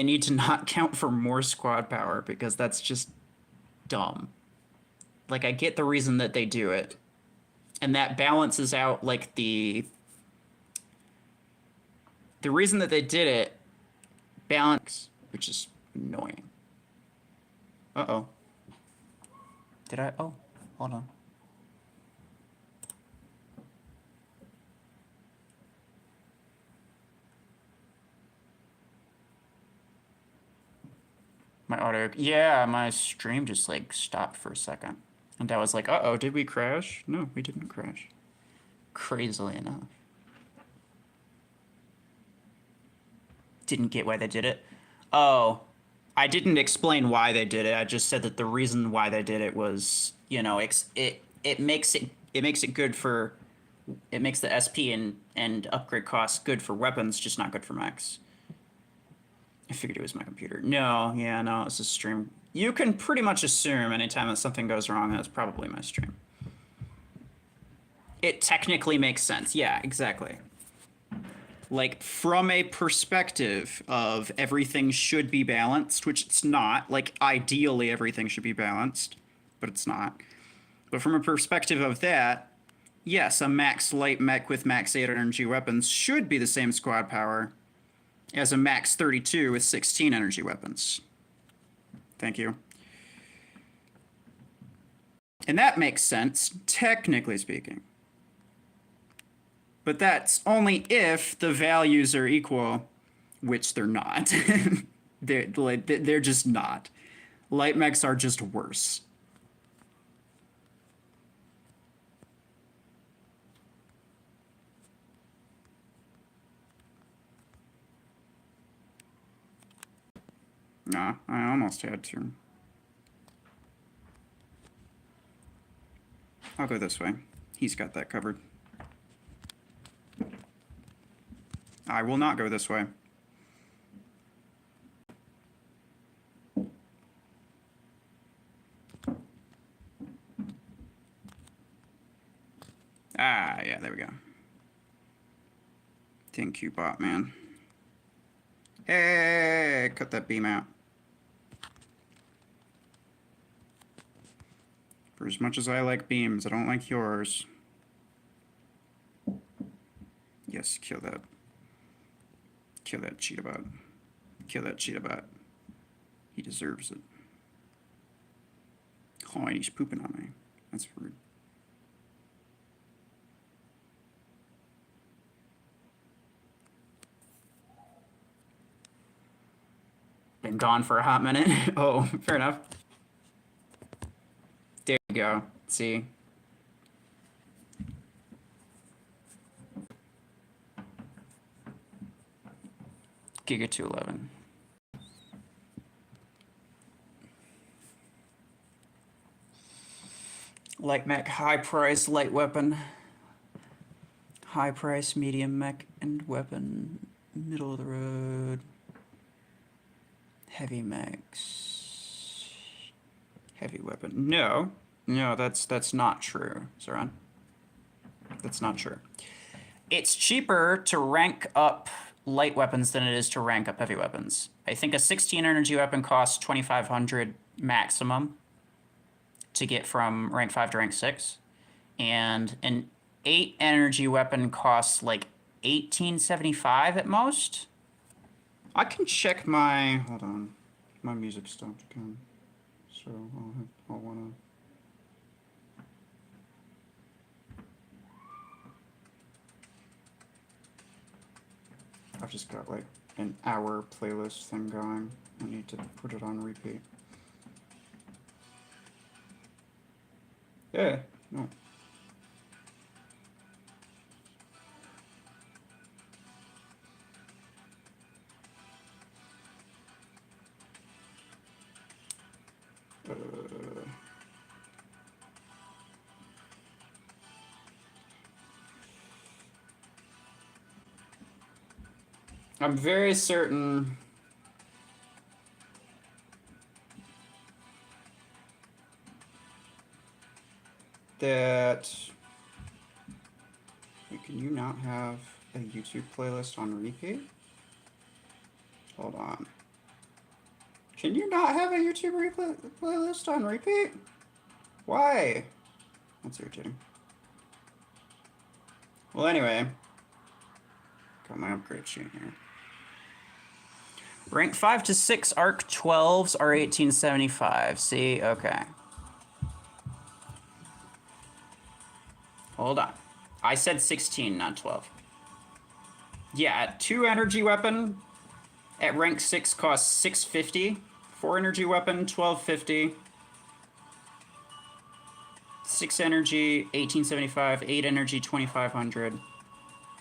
need to not count for more squad power because that's just dumb. Like, I get the reason that they do it. And that balances out, like, the reason that they did it, balance, which is annoying. Uh-oh. Did I? Oh, hold on. My audio, yeah, my stream just, like, stopped for a second. And I was like, uh-oh, did we crash? No, we didn't crash. Crazily enough. Didn't get why they did it. Oh, I didn't explain why they did it. I just said that the reason why they did it was, you know, it makes it good for, it makes the SP and upgrade costs good for weapons, just not good for mechs. I figured it was my computer. No, yeah, no, it's a stream. You can pretty much assume anytime that something goes wrong, that's probably my stream. It technically makes sense. Yeah, exactly. Like, from a perspective of everything should be balanced, which it's not. Like, ideally everything should be balanced, but it's not. But from a perspective of that, yes, a max light mech with max 8 energy weapons should be the same squad power as a max 32 with 16 energy weapons. Thank you. And that makes sense, technically speaking. But that's only if the values are equal, which they're not. They're just not. Light mechs are just worse. Nah, I almost had to. I'll go this way. He's got that covered. I will not go this way. Ah, yeah, there we go. Thank you, bot man. Hey, cut that beam out. For as much as I like beams, I don't like yours. Yes, kill that. Kill that cheetah bot. Kill that cheetah bot. He deserves it. Oh, and he's pooping on me. That's rude. Been gone for a hot minute. Oh, fair enough. There you go. See? Giga 211. Light mech, high price, light weapon. High price, medium mech, and weapon. Middle of the road. Heavy mechs. Heavy weapon. No, that's not true, Zoran. That's not true. It's cheaper to rank up light weapons than it is to rank up heavy weapons. I think a 16 energy weapon costs 2,500 maximum to get from rank 5 to rank 6. And an 8 energy weapon costs like 1875 at most. I can check my... Hold on. My music stopped again. So I'll wanna... I've just got like an hour playlist thing going. I need to put it on repeat. Yeah, no. I'm very certain that... Wait, can you not have a YouTube playlist on repeat? Hold on. Can you not have a YouTube playlist on repeat? Why? That's irritating. Well, anyway. Got my upgrade sheet here. Rank 5 to 6 ARC 12s are 1875. See? Okay. Hold on. I said 16, not 12. Yeah, 2 energy weapon at rank 6 costs 650. 4 energy weapon, 1250. 6 energy, 1875. 8 energy, 2500.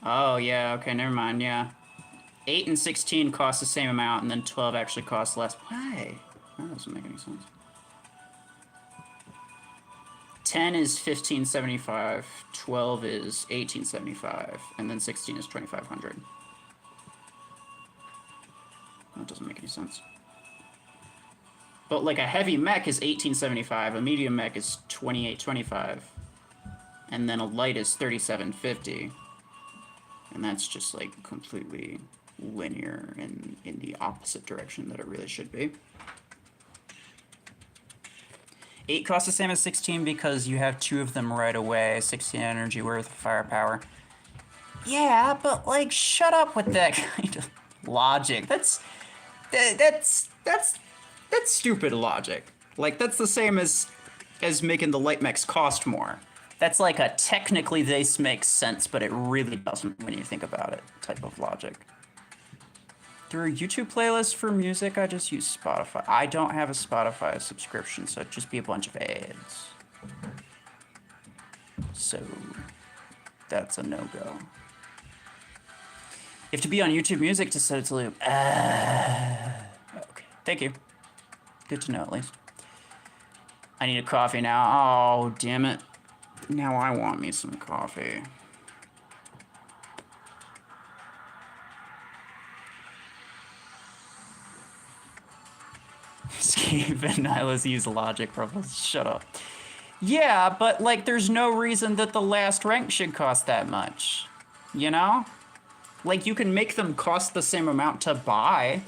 Oh, yeah, okay, never mind, yeah. 8 and 16 cost the same amount, and then 12 actually costs less. Why? That doesn't make any sense. 10 is 1575, 12 is 1875, and then 16 is 2500. That doesn't make any sense. But like a heavy mech is 1875, a medium mech is 2825, and then a light is 3750. And that's just like completely linear and in the opposite direction that it really should be. 8 costs the same as 16 because you have 2 of them right away. 16 energy worth of firepower. Yeah, but like, shut up with that kind of logic. That's stupid logic. Like, that's the same as making the light mechs cost more. That's like a technically this makes sense, but it really doesn't when you think about it type of logic. Through a YouTube playlist for music, I just use Spotify. I don't have a Spotify subscription, so it'd just be a bunch of ads. So, that's a no-go. You have to be on YouTube Music to set it to loop. Okay, thank you. Good to know, at least. I need a coffee now. Oh, damn it. Now I want me some coffee. Escape and Nyla's use logic ruffles. Shut up. Yeah, but like there's no reason that the last rank should cost that much. You know? Like you can make them cost the same amount to buy.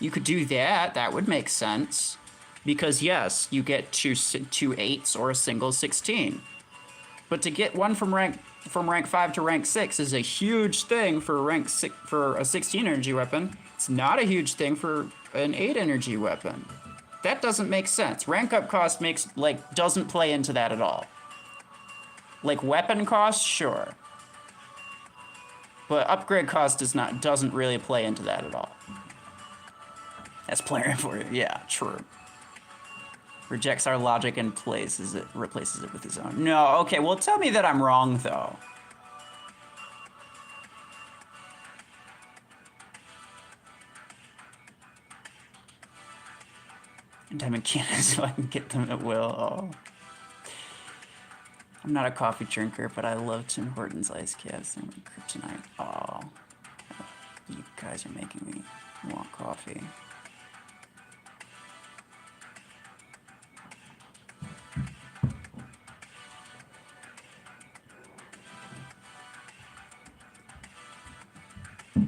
You could do that. That would make sense. Because yes, you get two 8s or a single 16. But to get one from rank 5 to rank 6 is a huge thing for rank 6 for a 16 energy weapon. It's not a huge thing for an 8 energy weapon. That doesn't make sense. Rank up cost doesn't play into that at all. Like weapon cost, sure. But upgrade cost doesn't really play into that at all. That's player for you. Yeah, true. Rejects our logic and replaces it with his own. No, okay, well tell me that I'm wrong though. And diamond cannons so I can get them at will. Oh. I'm not a coffee drinker, but I love Tim Hortons iced calves and kryptonite. Oh. You guys are making me want coffee.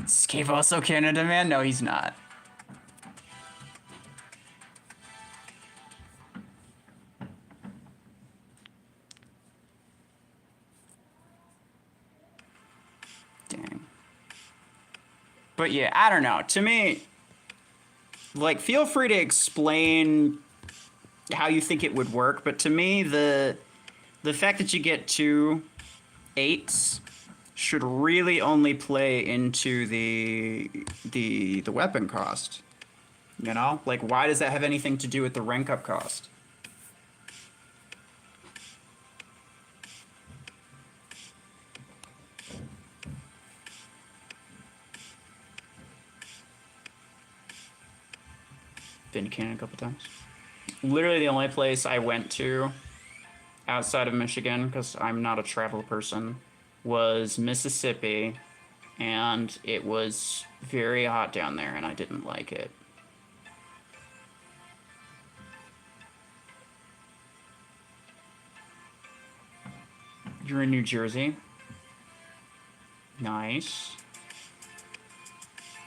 Is Cave also Canada man? No, he's not. Dang. But yeah, I don't know. To me, like, feel free to explain how you think it would work, but to me, the fact that you get 2 8s should really only play into the weapon cost. You know? Like, why does that have anything to do with the rank up cost? Been to Canada a couple times. Literally the only place I went to outside of Michigan, because I'm not a travel person, was Mississippi, and it was very hot down there, and I didn't like it. You're in New Jersey? Nice.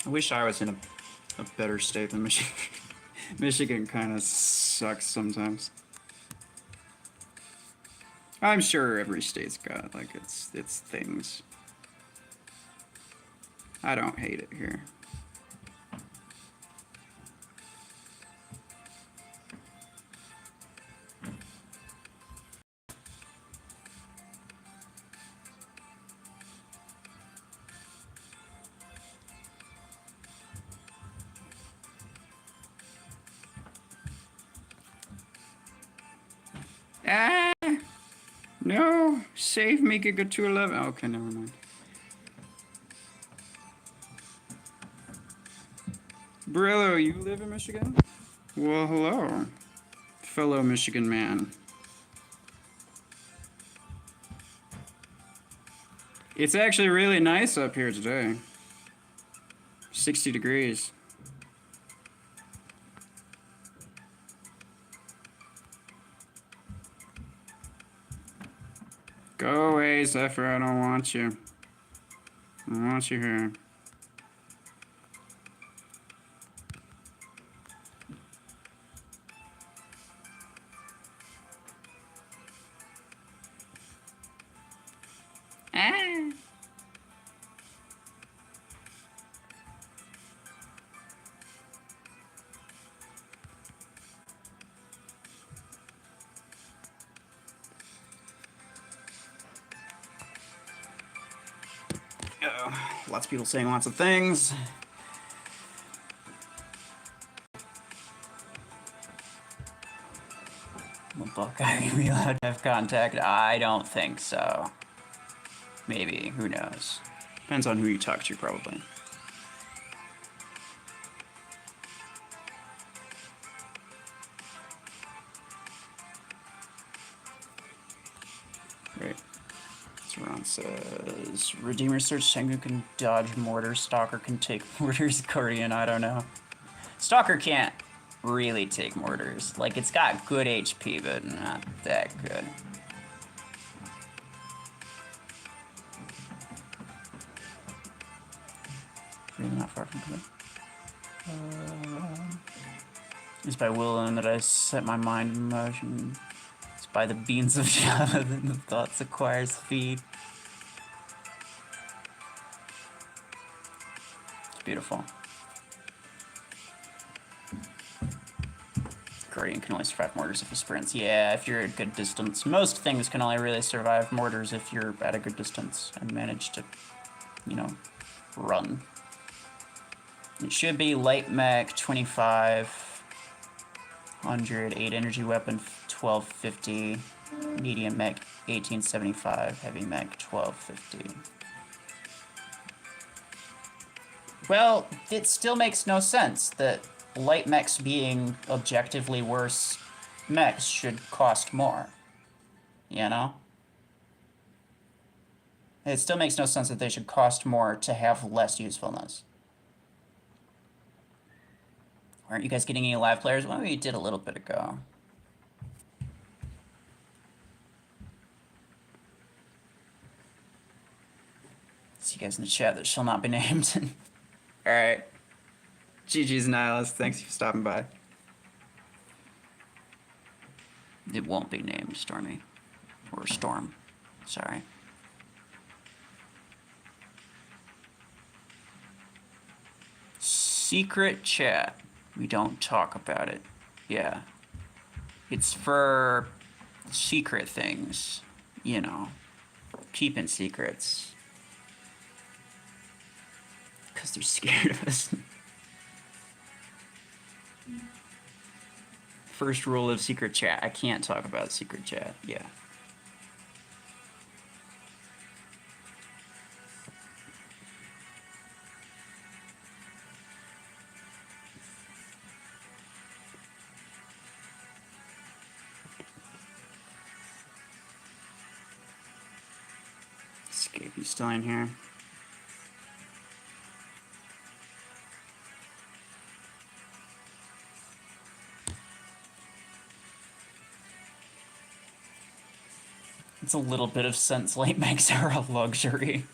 I wish I was in a better state than Michigan. Michigan kind of sucks sometimes. I'm sure every state's got, like, its things. I don't hate it here. Ah! No! Save me, Giga 211. Okay, never mind. Brillo, you live in Michigan? Well, hello, fellow Michigan man. It's actually really nice up here today. 60 degrees. Go away, Zephyr, I don't want you. I don't want you here. Ah. Lots of people saying lots of things. Will Buckeye be allowed to have contact? I don't think so. Maybe. Who knows? Depends on who you talk to, probably. Great. Ron says, Redeemer Search Tengu can dodge mortars. Stalker can take mortars. Guardian, I don't know. Stalker can't really take mortars. Like, it's got good HP, but not that good. Really not far from good. It's by willing that I set my mind in motion. It's by the beans of Java that the thoughts acquire speed. It's beautiful. Guardian can only survive mortars if he sprints. Yeah, if you're at a good distance. Most things can only really survive mortars if you're at a good distance and manage to, you know, run. It should be light mech 2500, 8 energy weapon 1250, medium mech 1875, heavy mech 1250. Well, it still makes no sense that light mechs being objectively worse mechs should cost more. You know? It still makes no sense that they should cost more to have less usefulness. Aren't you guys getting any live players? Well, we did a little bit ago. See you guys in the chat that shall not be named. Alright. GG's Nihilist, thanks for stopping by. It won't be named Stormy. Or Storm. Sorry. Secret chat. We don't talk about it. Yeah. It's for secret things. You know. Keeping secrets. Because they're scared of us. First rule of secret chat. I can't talk about secret chat. Yeah. Escape, he's still in here. It's a little bit of sense light mechs are a luxury.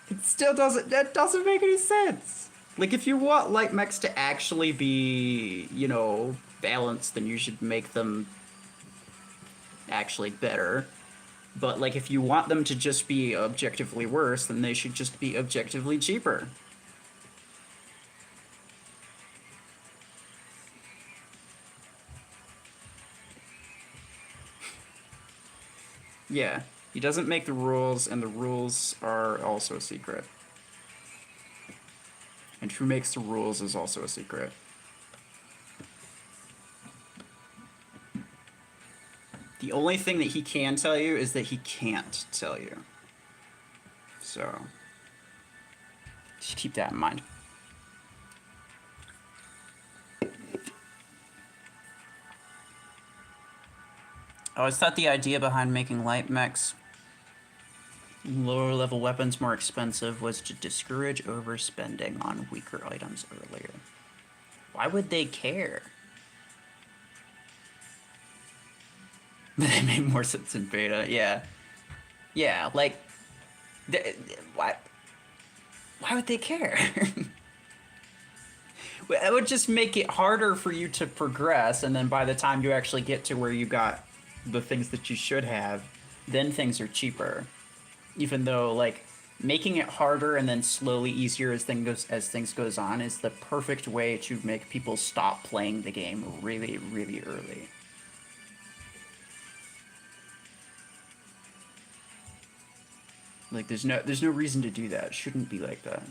It still doesn't, that doesn't make any sense. Like, if you want light mechs to actually be, you know, balanced, then you should make them actually better. But, like, if you want them to just be objectively worse, then they should just be objectively cheaper. Yeah, he doesn't make the rules, and the rules are also a secret. And who makes the rules is also a secret. The only thing that he can tell you is that he can't tell you. So, just keep that in mind. I always thought the idea behind making light mechs lower level weapons more expensive was to discourage overspending on weaker items earlier. Why would they care? They made more sense in beta, yeah. Yeah, like, why would they care? It would just make it harder for you to progress, and then by the time you actually get to where you got the things that you should have, then things are cheaper. Even though like making it harder and then slowly easier as things goes on is the perfect way to make people stop playing the game really, really early. Like there's no reason to do that. It shouldn't be like that.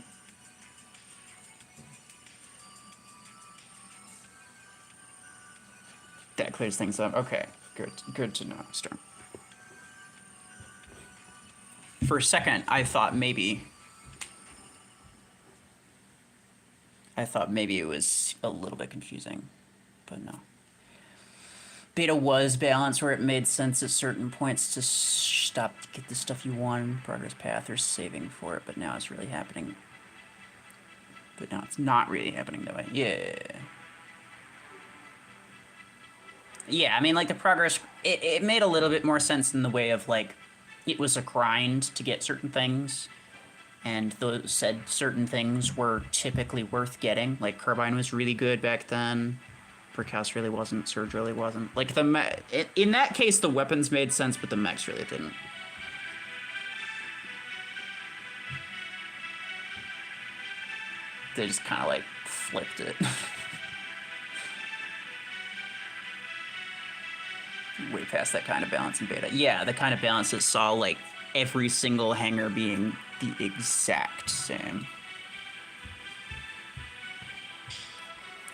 That clears things up. Okay, good to know, Storm. For a second, I thought maybe it was a little bit confusing, but no. Beta was balanced where it made sense at certain points to stop to get the stuff you want, progress path, or saving for it, but now it's really happening. But now it's not really happening that way. Yeah. Yeah, I mean, like, the progress, it made a little bit more sense in the way of, like, it was a grind to get certain things, and those said certain things were typically worth getting. Like, Carbine was really good back then. Brickhouse really wasn't. Surge really wasn't. Like, in that case, the weapons made sense, but the mechs really didn't. They just kind of, like, flipped it. Way past that kind of balance in beta. Yeah, the kind of balance that saw, like, every single hanger being the exact same.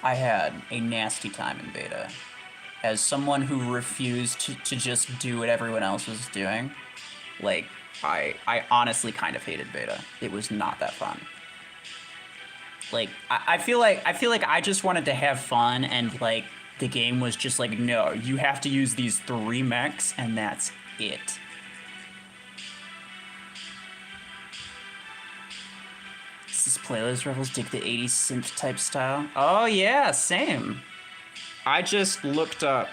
I had a nasty time in beta. As someone who refused to just do what everyone else was doing, like, I honestly kind of hated beta. It was not that fun. Like, I feel like I just wanted to have fun, and, like, the game was just like, no, you have to use these 3 mechs, and that's it. This playlist revels dig the 80s synth type style. Oh yeah, same. I just looked up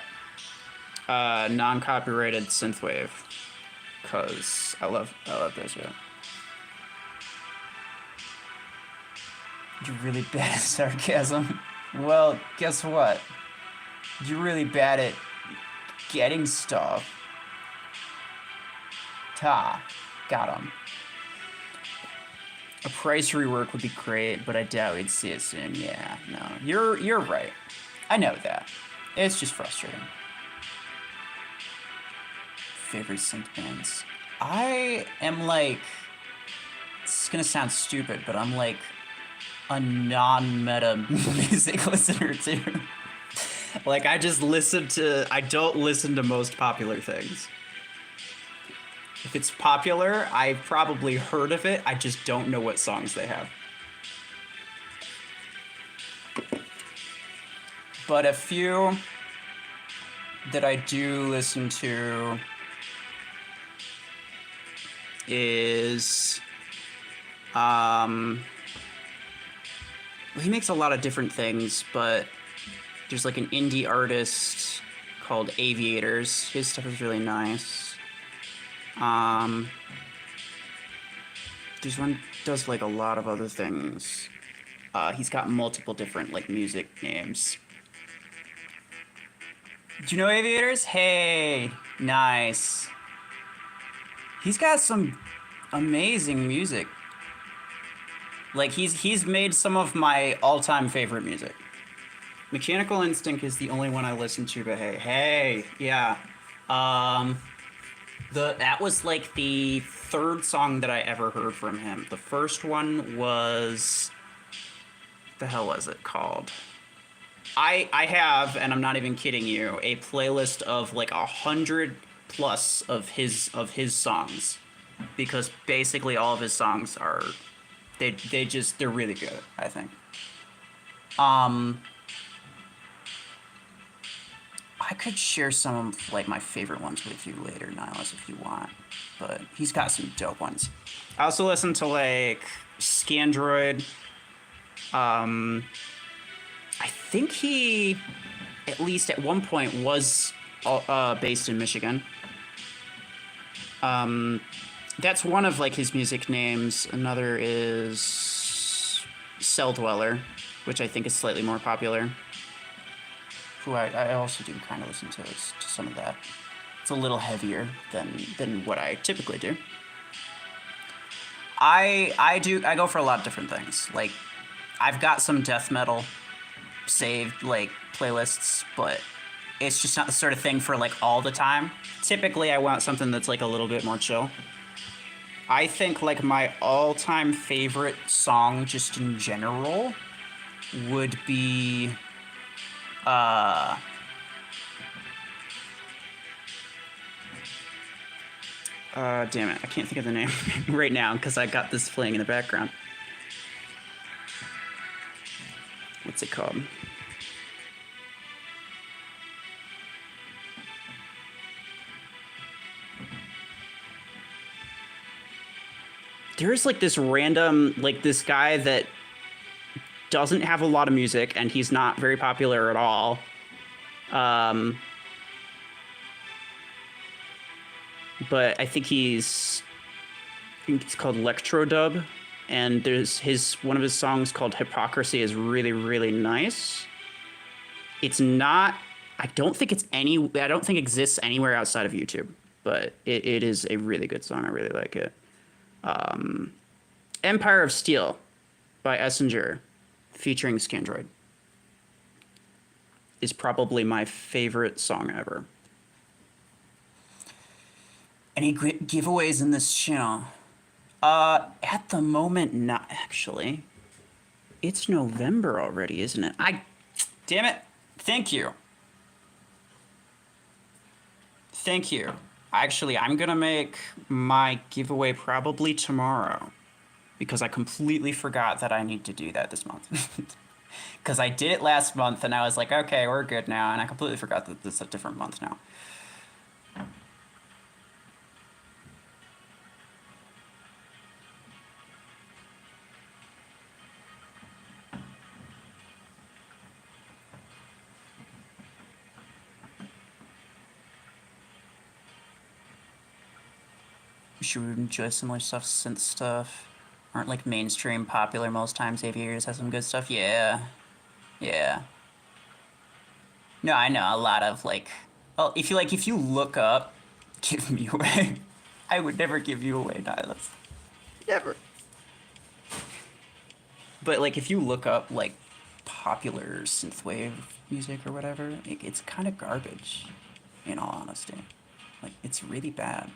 non-copyrighted synthwave because I love those. Yeah. You're really bad at sarcasm. Well, guess what? You're really bad at getting stuff. Ta, got him. A price rework would be great, but I doubt we'd see it soon. Yeah, no, you're right. I know that. It's just frustrating. Favorite synth bands? I am like, it's gonna sound stupid, but I'm like a non-meta music listener too. Like, I don't listen to most popular things. If it's popular, I've probably heard of it, I just don't know what songs they have. But a few that I do listen to is, he makes a lot of different things, but there's like an indie artist called Aviators. His stuff is really nice. There's one does like a lot of other things. He's got multiple different like music names. Do you know Aviators? Hey, nice. He's got some amazing music. Like he's made some of my all-time favorite music. Mechanical Instinct is the only one I listen to, but hey, yeah. That was like the 3rd song that I ever heard from him. The first one was, what the hell was it called? I have, and I'm not even kidding you, a playlist of like 100 plus of his songs, because basically all of his songs are, they're really good, I think. I could share some of like my favorite ones with you later, Nihilus, if you want. But he's got some dope ones. I also listen to like Scandroid. I think he, at least at one point, was based in Michigan. That's one of like his music names. Another is Cell Dweller, which I think is slightly more popular. Who I also do kind of listen to some of that. It's a little heavier than what I typically do. I go for a lot of different things. Like, I've got some death metal saved, like, playlists, but it's just not the sort of thing for, like, all the time. Typically, I want something that's, like, a little bit more chill. I think, like, my all-time favorite song, just in general, would be, damn it, I can't think of the name right now because I got this playing in the background. What's it called? There's like this random, like this guy that doesn't have a lot of music and he's not very popular at all. But I think it's called Electrodub, and there's one of his songs called Hypocrisy is really, really nice. It's not, I don't think it exists anywhere outside of YouTube, but it is a really good song. I really like it. Empire of Steel by Essenger featuring Scandroid is probably my favorite song ever. Any giveaways in this channel? At the moment, not actually. It's November already, isn't it? Damn it. Thank you. Thank you. Actually, I'm gonna make my giveaway probably tomorrow because I completely forgot that I need to do that this month. Because I did it last month and I was like, okay, we're good now. And I completely forgot that this is a different month now. Should we enjoy similar stuff, synth stuff? Aren't like mainstream popular most times. Aviators has some good stuff. Yeah. Yeah. No, I know a lot of like, oh, if you look up, give me away. I would never give you away, Nihilus. Never. But like, if you look up like popular synthwave music or whatever, it's kind of garbage. In all honesty, like it's really bad.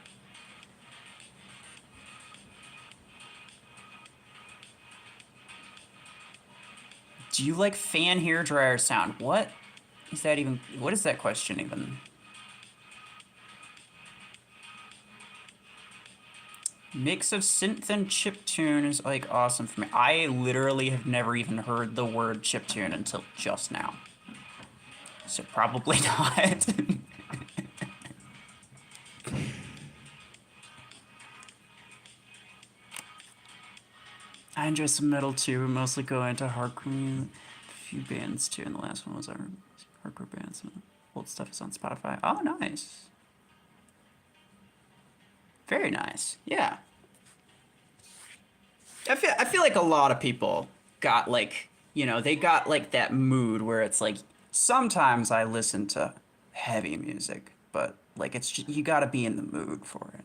Do you like fan hairdryer sound? What is that even? What is that question even? Mix of synth and chiptune is like awesome for me. I literally have never even heard the word chiptune until just now. So probably not. I enjoy some metal too, mostly go into hardcore. A few bands too, and the last one was our hardcore bands. Some old stuff is on Spotify. Oh, nice. Very nice. Yeah. I feel like a lot of people got like, they got like that mood where it's like sometimes I listen to heavy music, but like it's just, you got to be in the mood for it.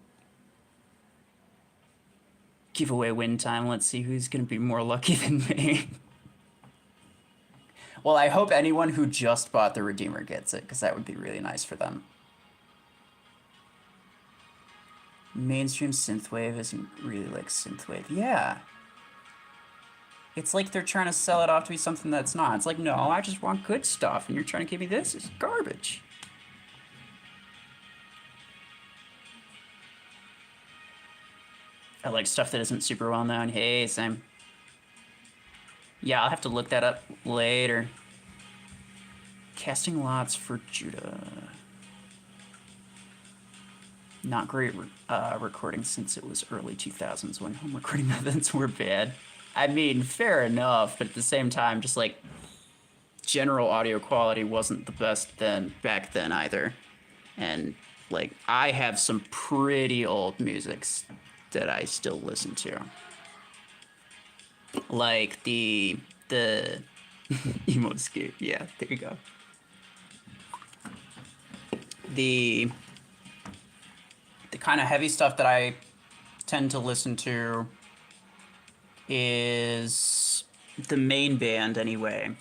Giveaway win time. Let's see who's going to be more lucky than me. Well, I hope anyone who just bought the Redeemer gets it, because that would be really nice for them. Mainstream synthwave isn't really like synthwave. Yeah. It's like they're trying to sell it off to be something that's not. It's like, no, I just want good stuff, and you're trying to give me this? It's garbage. I like stuff that isn't super well known. Hey, Sam. Yeah, I'll have to look that up later. Casting lots for Judah. Not great recording since it was early 2000s when home recording methods were bad. I mean, fair enough, but at the same time, just like general audio quality wasn't the best back then either. And like I have some pretty old musics that I still listen to. Like the Emoscape. Yeah, there you go. The kind of heavy stuff that I tend to listen to is the main band anyway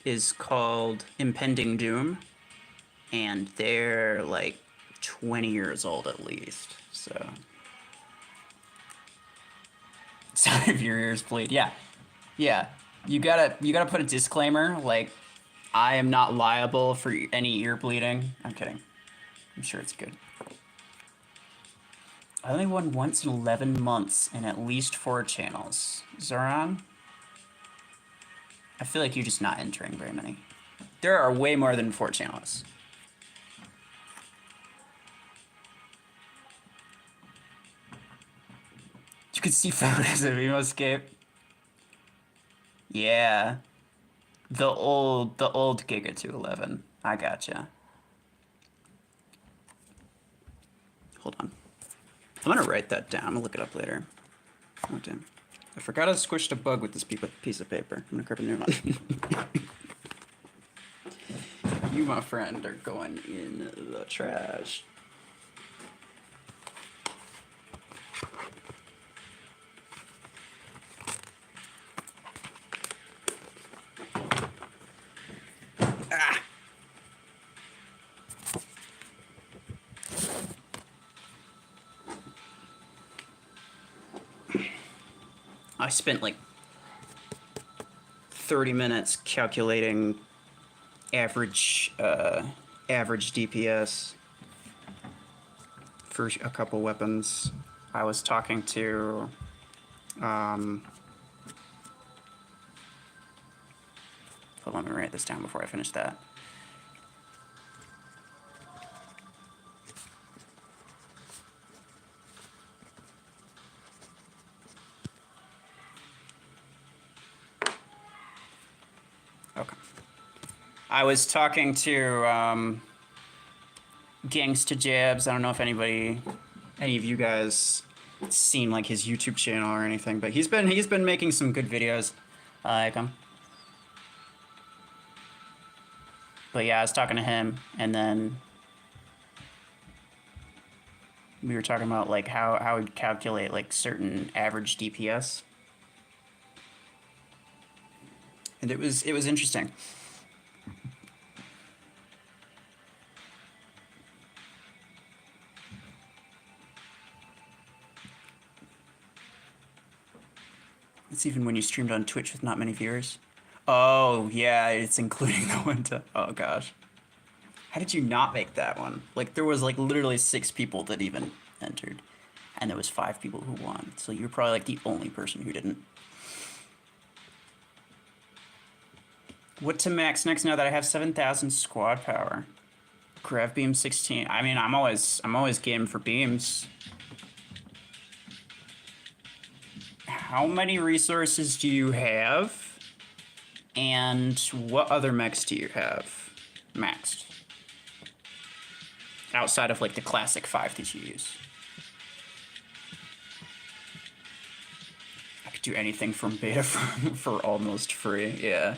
is called Impending Doom, and they're like 20 years old at least. So sorry if your ears bleed. Yeah, you gotta put a disclaimer like I am not liable for any ear bleeding. I'm kidding. I'm sure it's good. I only won once in 11 months in at least 4 channels. Zoran? I feel like you're just not entering very many. There are way more than 4 channels. You could see photos of Emoscape. Yeah. The old Giga 211. I gotcha. Hold on. I'm gonna write that down. I'll look it up later. Oh, damn. I forgot I squished a bug with this piece of paper. I'm gonna grab a new one. You, my friend, are going in the trash. Ah! I spent like 30 minutes calculating average DPS for a couple weapons. I was talking to hold on, let me write this down before I finish that. Okay. I was talking to Gangsta Jabs. I don't know if any of you guys seen like his YouTube channel or anything, but he's been making some good videos. I like him. But yeah, I was talking to him, and then we were talking about like how we'd calculate like certain average DPS. And it was interesting. It's even when you streamed on Twitch with not many viewers. Oh, yeah, it's including the one to... Oh, gosh. How did you not make that one? Like, there was, like, literally 6 people that even entered. And there was 5 people who won. So you're probably, like, the only person who didn't. What to max next now that I have 7,000 squad power? Grav beam 16. I mean, I'm always game for beams. How many resources do you have? And what other mechs do you have maxed? Outside of like the classic 5 that you use. I could do anything from beta for almost free, yeah.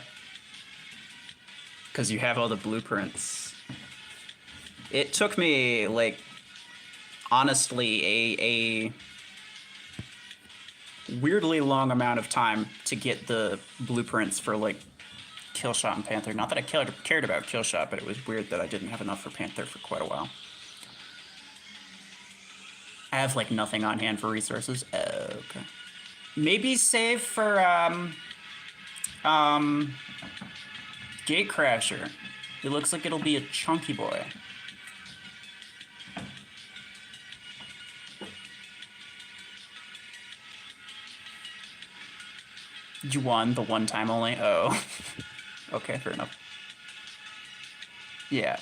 Because you have all the blueprints. It took me, like, honestly, a weirdly long amount of time to get the blueprints for, like, Killshot and Panther. Not that I cared about Killshot, but it was weird that I didn't have enough for Panther for quite a while. I have, like, nothing on hand for resources. Okay. Maybe save for, Gatecrasher. It looks like it'll be a chunky boy. You won the one time only? Oh. Okay, fair enough. Yeah.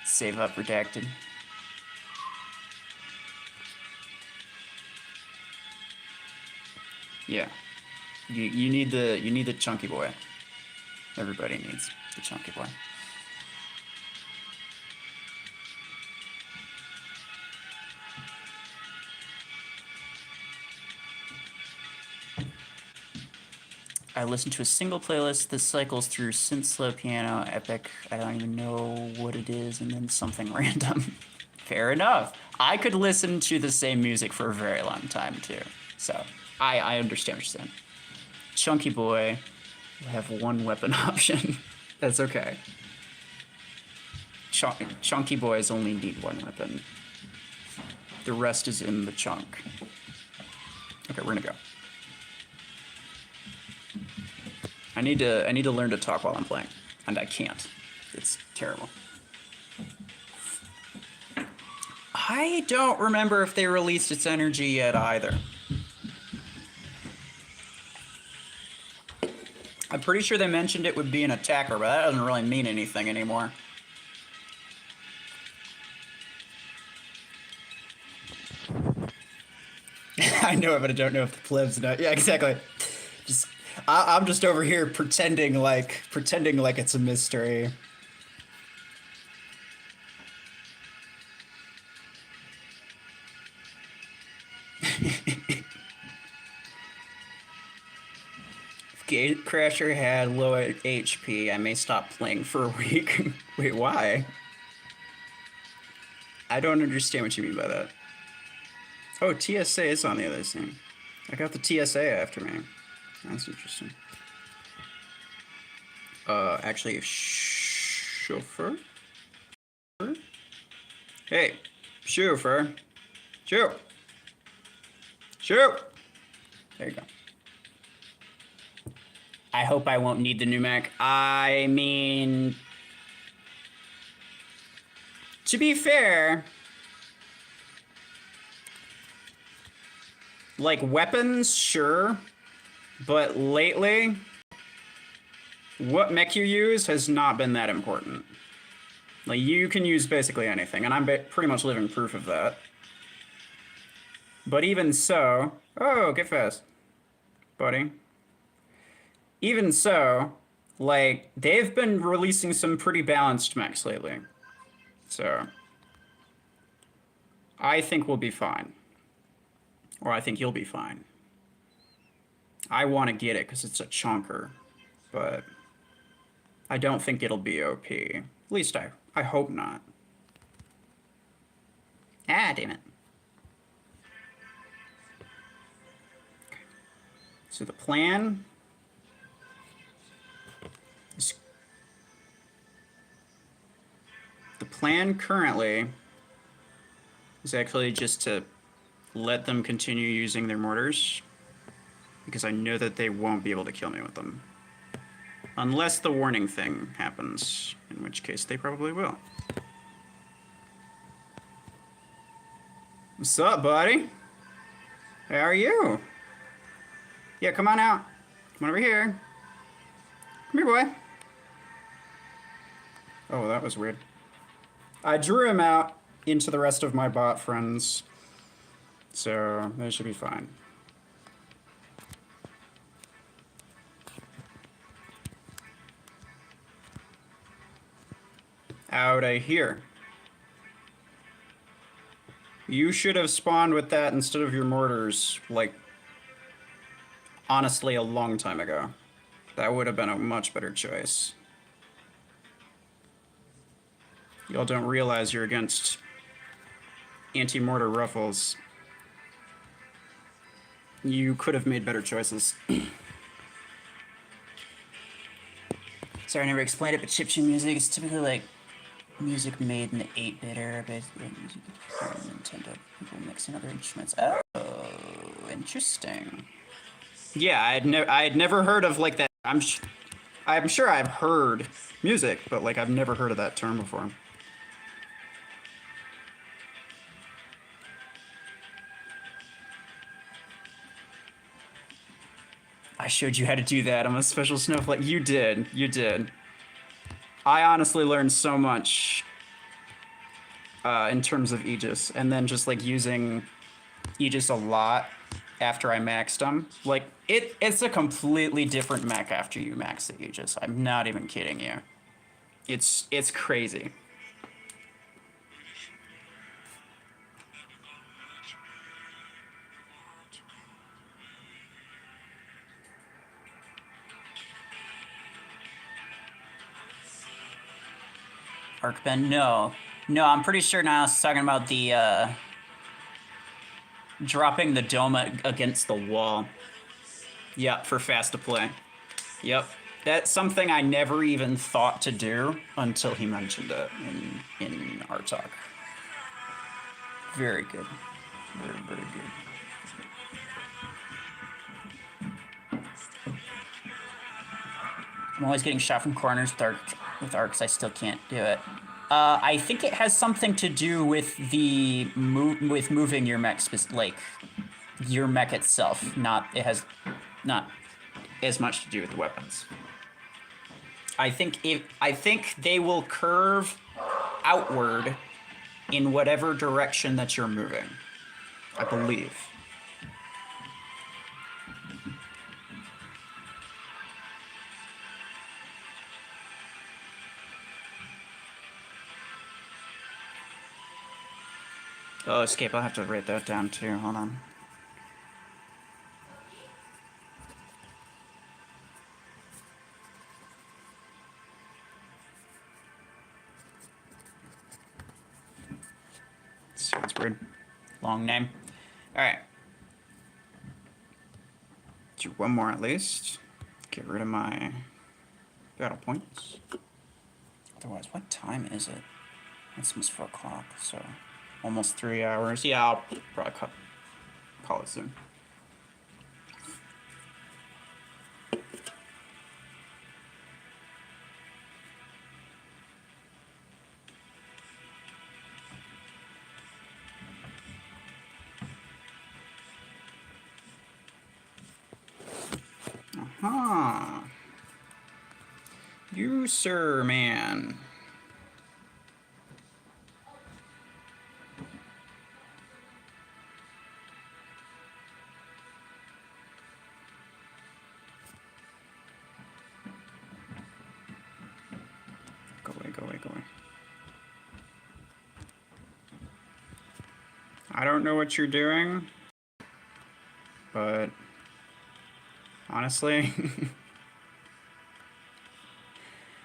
Save up redacted. Yeah. You need the chunky boy. Everybody needs the chunky boy. I listen to a single playlist that cycles through synth, slow piano, epic. I don't even know what it is, and then something random. Fair enough. I could listen to the same music for a very long time too. So I understand what you're saying. Chunky boy will have one weapon option. That's okay. Chunky boys only need one weapon. The rest is in the chunk. Okay, we're gonna go. I need to learn to talk while I'm playing, and I can't. It's terrible. I don't remember if they released its energy yet either. I'm pretty sure they mentioned it would be an attacker, but that doesn't really mean anything anymore. I know it, but I don't know if the plebs know. Yeah, exactly. I'm just over here pretending like it's a mystery. If Gatecrasher had low HP, I may stop playing for a week. Wait, why? I don't understand what you mean by that. Oh, TSA is on the other thing. I got the TSA after me. That's interesting. Actually, chauffeur? Hey, chauffeur. Shoot. Shoot. There you go. I hope I won't need the new mech. I mean, to be fair, like weapons, sure, but lately, what mech you use has not been that important. Like, you can use basically anything, and I'm pretty much living proof of that. But even so... Oh, get fast, buddy. Even so, like, they've been releasing some pretty balanced mechs lately. So, I think we'll be fine. Or I think you'll be fine. I want to get it because it's a chunker, but I don't think it'll be OP. At least I hope not. Ah, damn it. Okay. So the plan is... The plan currently is actually just to let them continue using their mortars, because I know that they won't be able to kill me with them. Unless the warning thing happens, in which case they probably will. What's up, buddy? How are you? Yeah, come on out. Come on over here. Come here, boy. Oh, that was weird. I drew him out into the rest of my bot friends, so they should be fine. Out of here. You should have spawned with that instead of your mortars, like, honestly, a long time ago. That would have been a much better choice. Y'all don't realize you're against anti-mortar ruffles. You could have made better choices. Sorry, I never explained it, but chiptune music is typically like music made in the 8-bit era, basically music from Nintendo. People mixing other instruments. Oh, interesting. Yeah, I had never heard of like that. I'm sure I've heard music, but like I've never heard of that term before. I showed you how to do that. I'm a special snowflake. You did. You did. I honestly learned so much in terms of Aegis, and then just like using Aegis a lot after I maxed them. Like it's a completely different mech after you max the Aegis. I'm not even kidding you. It's crazy. Arc bend? No. No, I'm pretty sure now it's talking about the, dropping the dome against the wall. Yep, for fast to play. Yep. That's something I never even thought to do until he mentioned it in our talk. Very good. Very, very good. I'm always getting shot from corners with arcs. I still can't do it. I think it has something to do with the moving your mech, like your mech itself. It has not as much to do with the weapons. I think they will curve outward in whatever direction that you're moving. I believe. Oh, escape. I'll have to write that down too. Hold on. Sounds weird. Long name. Alright. Do one more at least. Get rid of my battle points. Otherwise, what time is it? It's almost 4 o'clock, so almost 3 hours. Yeah, I'll probably call it soon. Aha. You, sir, man. Go away, go away, go away. I don't know what you're doing, but honestly,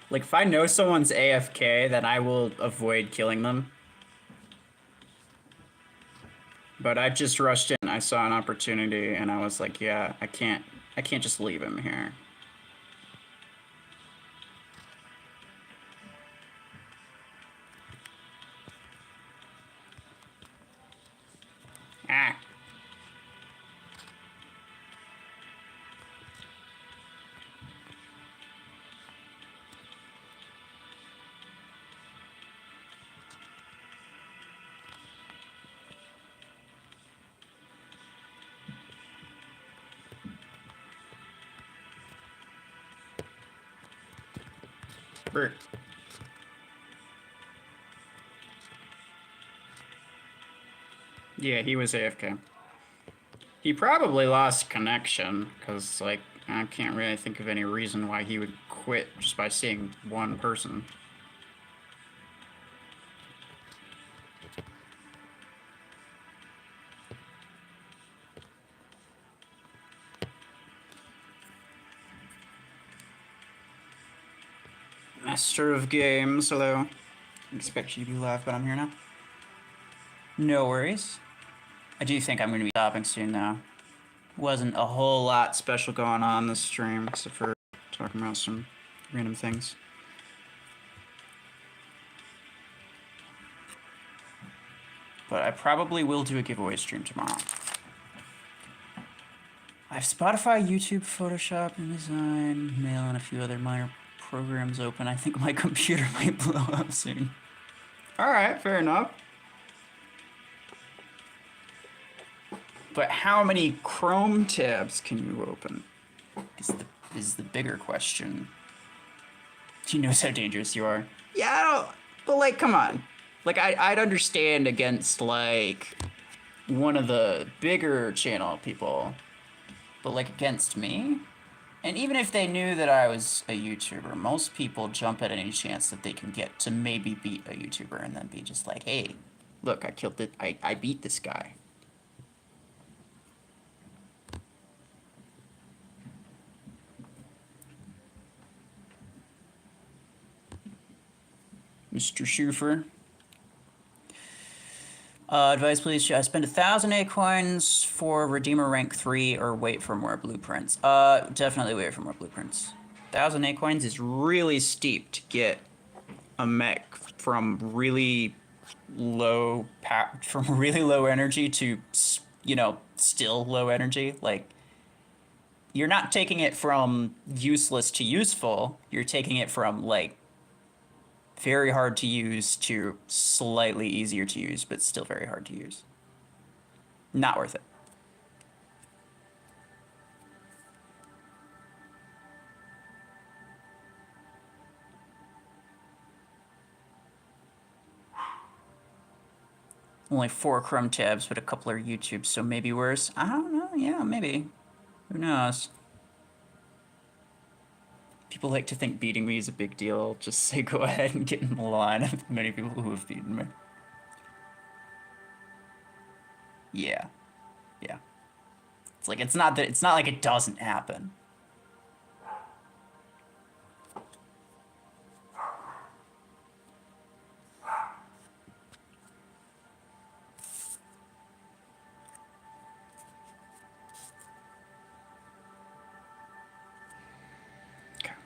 like if I know someone's AFK, then I will avoid killing them. But I just rushed in, I saw an opportunity, and I was like, yeah, I can't just leave him here. Ah. Bert. Yeah, he was AFK. He probably lost connection, because, like, I can't really think of any reason why he would quit just by seeing one person. Master of games, although I expect you to be live, but I'm here now. No worries. I do think I'm going to be stopping soon, though. Wasn't a whole lot special going on this stream, except for talking about some random things. But I probably will do a giveaway stream tomorrow. I have Spotify, YouTube, Photoshop, InDesign, Mail, and a few other minor programs open. I think my computer might blow up soon. Alright, fair enough. But how many Chrome tabs can you open? Is the bigger question. He knows how dangerous you are. Yeah, I don't, but like, come on. Like, I'd understand against, like, one of the bigger channel people, but, like, against me? And even if they knew that I was a YouTuber, most people jump at any chance that they can get to maybe beat a YouTuber and then be just like, hey, look, I killed it. I beat this guy. Mr. Schufer. Advice, please. Should I spend 1,000 acorns for Redeemer rank 3 or wait for more blueprints? Definitely wait for more blueprints. 1,000 acorns is really steep to get a mech from really low energy to, you know, still low energy. Like, you're not taking it from useless to useful. You're taking it from, like, very hard to use to slightly easier to use, but still very hard to use. Not worth it. Only 4 Chrome tabs, but a couple are YouTube, so maybe worse. I don't know. Yeah, maybe. Who knows? People like to think beating me is a big deal. Just say go ahead and get in the line of many people who have beaten me. Yeah. Yeah. It's like it's not like it doesn't happen.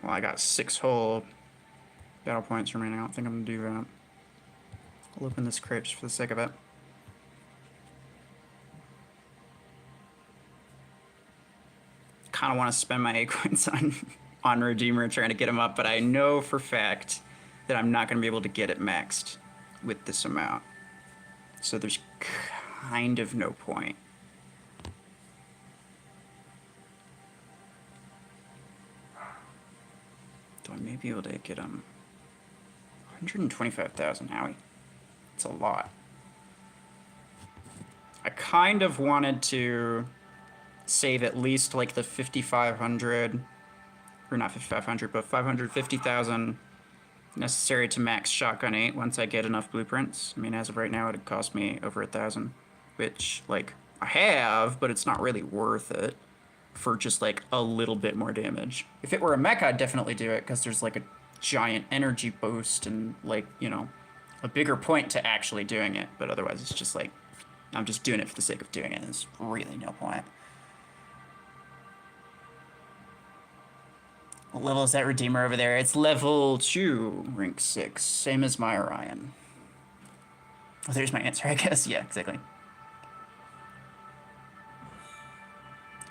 Well, I got 6 whole battle points remaining. I don't think I'm gonna do that. I'll open this crate just for the sake of it. Kind of want to spend my acorns on Redeemer trying to get him up, but I know for fact that I'm not gonna be able to get it maxed with this amount. So there's kind of no point. Though I may be able to get him 125,000, Howie. It's a lot. I kind of wanted to save at least like the 5,500, or not 5,500, but 550,000 necessary to max Shotgun 8 once I get enough blueprints. I mean, as of right now, it'd cost me over 1,000, which, like, I have, but it's not really worth it for just, like, a little bit more damage. If it were a mech, I'd definitely do it, because there's, like, a giant energy boost and, like, you know, a bigger point to actually doing it, but otherwise it's just, like, I'm just doing it for the sake of doing it. There's really no point. What level is that Redeemer over there? It's level 2, rank 6, same as my Orion. Oh, there's my answer, I guess. Yeah, exactly.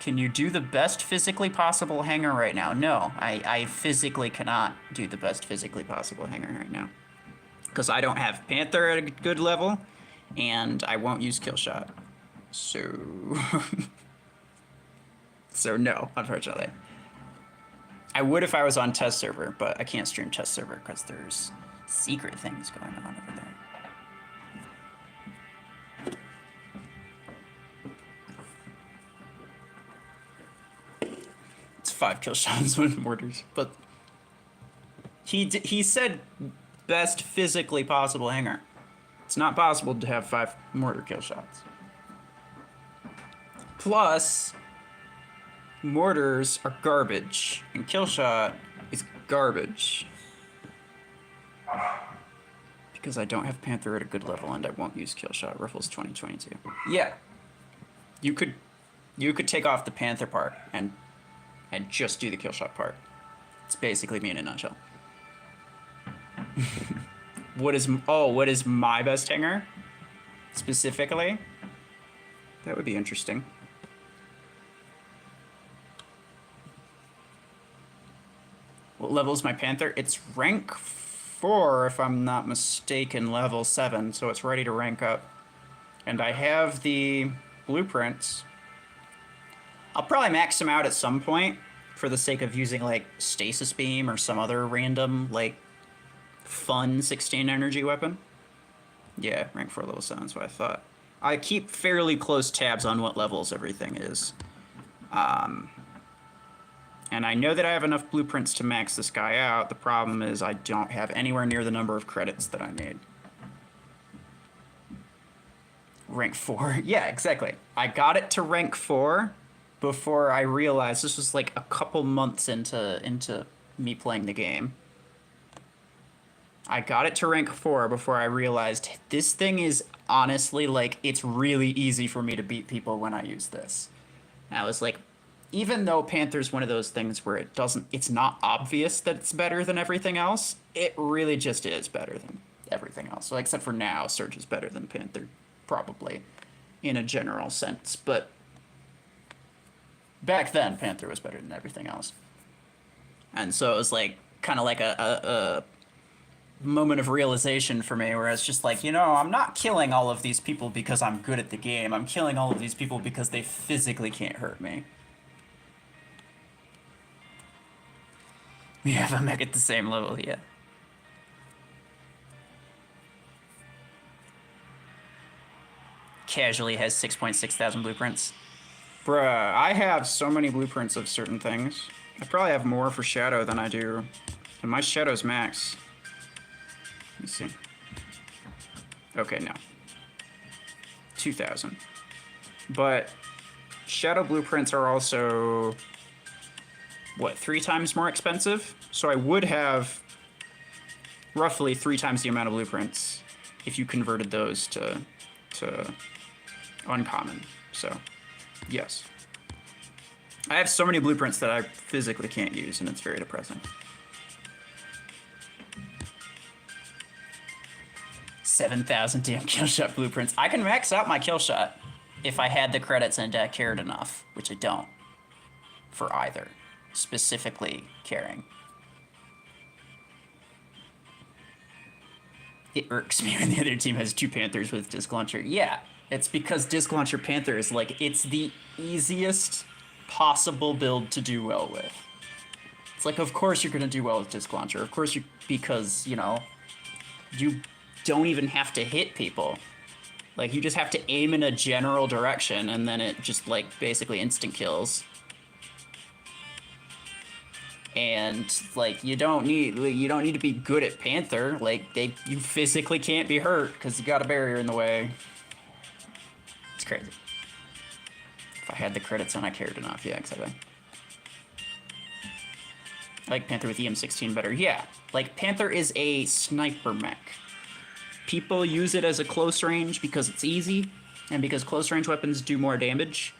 Can you do the best physically possible hanger right now? No, I physically cannot do the best physically possible hanger right now. Because I don't have Panther at a good level, and I won't use Killshot. So... so no, unfortunately. I would if I was on test server, but I can't stream test server because there's secret things going on over there. It's 5 kill shots with mortars, but he said best physically possible hanger. It's not possible to have 5 mortar kill shots. Plus, mortars are garbage, and Killshot is garbage. Because I don't have Panther at a good level, and I won't use Killshot. Riffles 2022. Yeah. You could take off the Panther part and just do the Killshot part. It's basically me in a nutshell. What is my best hanger? Specifically? That would be interesting. What level is my Panther? It's rank 4, if I'm not mistaken, level 7, so it's ready to rank up. And I have the blueprints. I'll probably max them out at some point for the sake of using, like, Stasis Beam or some other random, like, fun 16 energy weapon. Yeah, rank 4, level 7 is what I thought. I keep fairly close tabs on what levels everything is. And I know that I have enough blueprints to max this guy out. The problem is I don't have anywhere near the number of credits that I need. Rank 4. Yeah, exactly. I got it to rank 4 before I realized this was like a couple months into me playing the game. I got it to rank 4 before I realized this thing is honestly, like, it's really easy for me to beat people when I use this. And I was like, even though Panther's one of those things where it's not obvious that it's better than everything else, it really just is better than everything else. So, except for now, Surge is better than Panther, probably, in a general sense. But back then, Panther was better than everything else. And so it was like, kind of like a moment of realization for me where it's just like, I'm not killing all of these people because I'm good at the game. I'm killing all of these people because they physically can't hurt me. We have a mech at the same level, yeah. Casually has 6.6 thousand blueprints. Bruh, I have so many blueprints of certain things. I probably have more for Shadow than I do. And my Shadow's max. Let me see. Okay, no. 2,000. But Shadow blueprints are also, what, 3 times more expensive? So I would have roughly 3 times the amount of blueprints if you converted those to uncommon. So, yes. I have so many blueprints that I physically can't use, and it's very depressing. 7,000 damn kill shot blueprints. I can max out my kill shot if I had the credits and I cared enough, which I don't for either. Specifically caring. It irks me when the other team has 2 Panthers with Disc Launcher. Yeah, it's because Disc Launcher Panther is like, it's the easiest possible build to do well with. It's like, of course you're gonna do well with Disc Launcher. Of course because, you don't even have to hit people. Like, you just have to aim in a general direction, and then it just, like, basically instant kills. And, like, you don't need to be good at Panther. Like, you physically can't be hurt because you got a barrier in the way. It's crazy. If I had the credits and I cared enough, yeah, exactly. I like Panther with EM16 better. Yeah, like, Panther is a sniper mech. People use it as a close range because it's easy, and because close range weapons do more damage.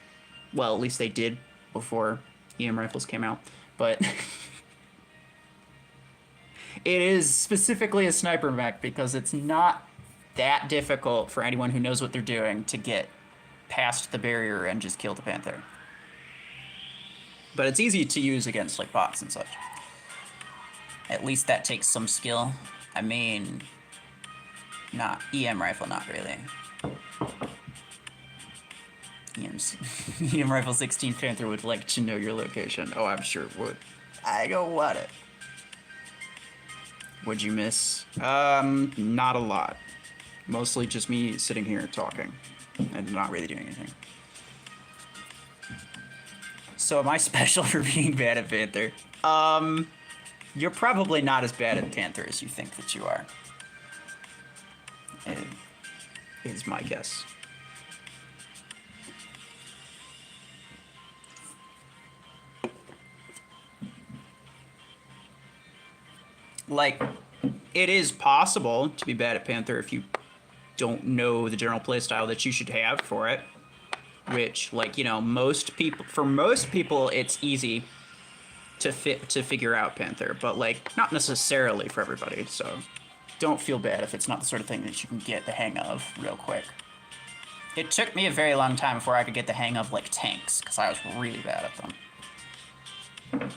Well, at least they did before EM rifles came out. But it is specifically a sniper mech because it's not that difficult for anyone who knows what they're doing to get past the barrier and just kill the Panther. But it's easy to use against, like, bots and such. At least that takes some skill. I mean, not EM rifle, not really. EM rifle 16 Panther would like to know your location. Oh, I'm sure it would. I don't want it. What'd you miss? Not a lot. Mostly just me sitting here talking and not really doing anything. So am I special for being bad at Panther? You're probably not as bad at Panther as you think that you are. Is my guess. Like, it is possible to be bad at Panther if you don't know the general playstyle that you should have for it. Which, like, for most people, it's easy to figure out Panther, but, like, not necessarily for everybody, so don't feel bad if it's not the sort of thing that you can get the hang of real quick. It took me a very long time before I could get the hang of, like, tanks, because I was really bad at them.